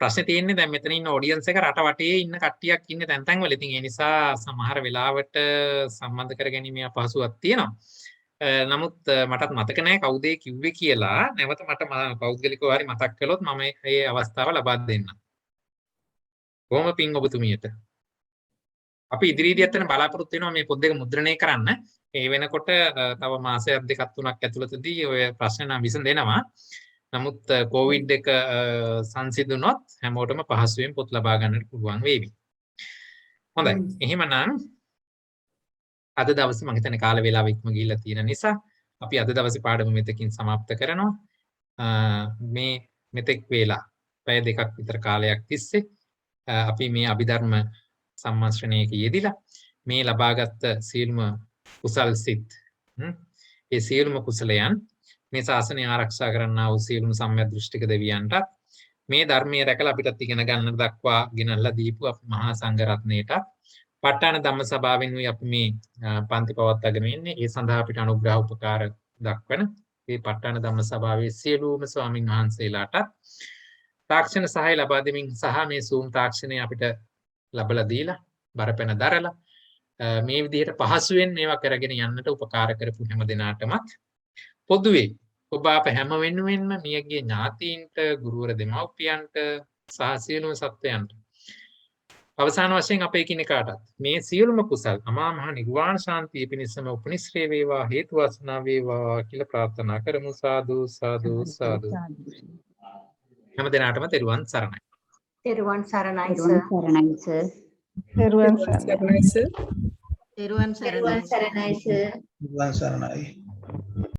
[SPEAKER 1] ප්‍රශ්නේ තියෙන්නේ දැන් මෙතන ඉන්න ඔඩියන්ස් එක රට වටේ ඉන්න කට්ටියක් ඉන්නේ තැන් වල. ඉතින් ඒ නිසා සමහර වෙලාවට සම්බන්ධ කරගැනීමේ අපහසුතාවක් තියෙනවා. නමුත් මටත් මතක නැහැ කවුද කිව්වේ කියලා. නැවත මට පෞද්ගලිකව හරි මතක් කළොත් මම මේ අවස්ථාව ලබා දෙන්නම්. කොහොම පින් ඔබතුමියට. අපි ඉදිරියේදී ඇත්තට බලාපොරොත්තු වෙනවා මේ පොත් දෙක මුද්‍රණය කරන්න. ඒ වෙනකොට තව මාසයක් දෙකක් තුනක් ඇතුළතදී ඔය ප්‍රශ්න නම් විසඳෙනවා. නමුත් කොවිඩ් එක සංසිඳුනොත් හැමෝටම පහසුවෙන් පොත් ලබා ගන්නට පුළුවන් වේවි. හොඳයි. එහෙමනම් අද දවසේ මම හිතන්නේ කාල වේලාව ඉක්ම ගිහිල්ලා තියෙන නිසා අපි අද දවසේ පාඩම මෙතකින් સમાપ્ત කරනවා. මේ මෙතෙක් වේලා පැය දෙකක් විතර කාලයක් තිස්සේ අපි මේ අභිධර්ම සම්මස්ත්‍රණයක යෙදිලා මේ ලබාගත් සියලුම කුසල් සිත් ඒ සියලුම කුසලයන් මේ ශාසනය ආරක්ෂා කරන්නා වූ සියලුම සම්‍යක් දෘෂ්ටික දෙවියන්ට මේ ධර්මයේ රැකලා අපිටත් ඉගෙන ගන්න දක්වා ගෙනල්ලා දීපු මහා සංඝ රත්නයට ප ဋ ාණ ධම්ම සභාවෙන් අපි මේ පන්ති පවත්වාගෙන ඉන්නේ. ඒ සඳහා අපිට අනුග්‍රහ උපකාර දක්වන මේ ප ဋ ාණ ධම්ම සභාවේ සියලුම ස්වාමින් වහන්සේලාට තාක්ෂණ සහාය ලබා දෙමින් සහ මේ Zoom තාක්ෂණය අපිට ලබලා දීලා බරපැන දරලා මේ විදිහට පහසුවෙන් මේවා කරගෙන යන්නට උපකාර කරපු හැම දෙනාටමත් පොදුවේ ඔබ අප හැම වෙනුවෙන්ම මියගිය ඥාතීන්ට, ගුරුවර දෙමව්පියන්ට සහ සියලුම සත්වයන්ට අවසාන වශයෙන් අපේ කිනකාටත් මේ සියලුම කුසල් අමා මහ නිර්වාණ ශාන්තිය පිණිසම උපනිශ්‍රේ වේවා හේතු වාසනා වේවා කියලා ප්‍රාර්ථනා කරමු. සාදු සාදු සාදු. හැම දිනාටම තෙරුවන් සරණයි.
[SPEAKER 10] තෙරුවන් සරණයි සර්.
[SPEAKER 2] පෙරුවන් සරණයි.
[SPEAKER 10] තෙරුවන් සරණයි සර්.
[SPEAKER 6] නිවන් සරණයි.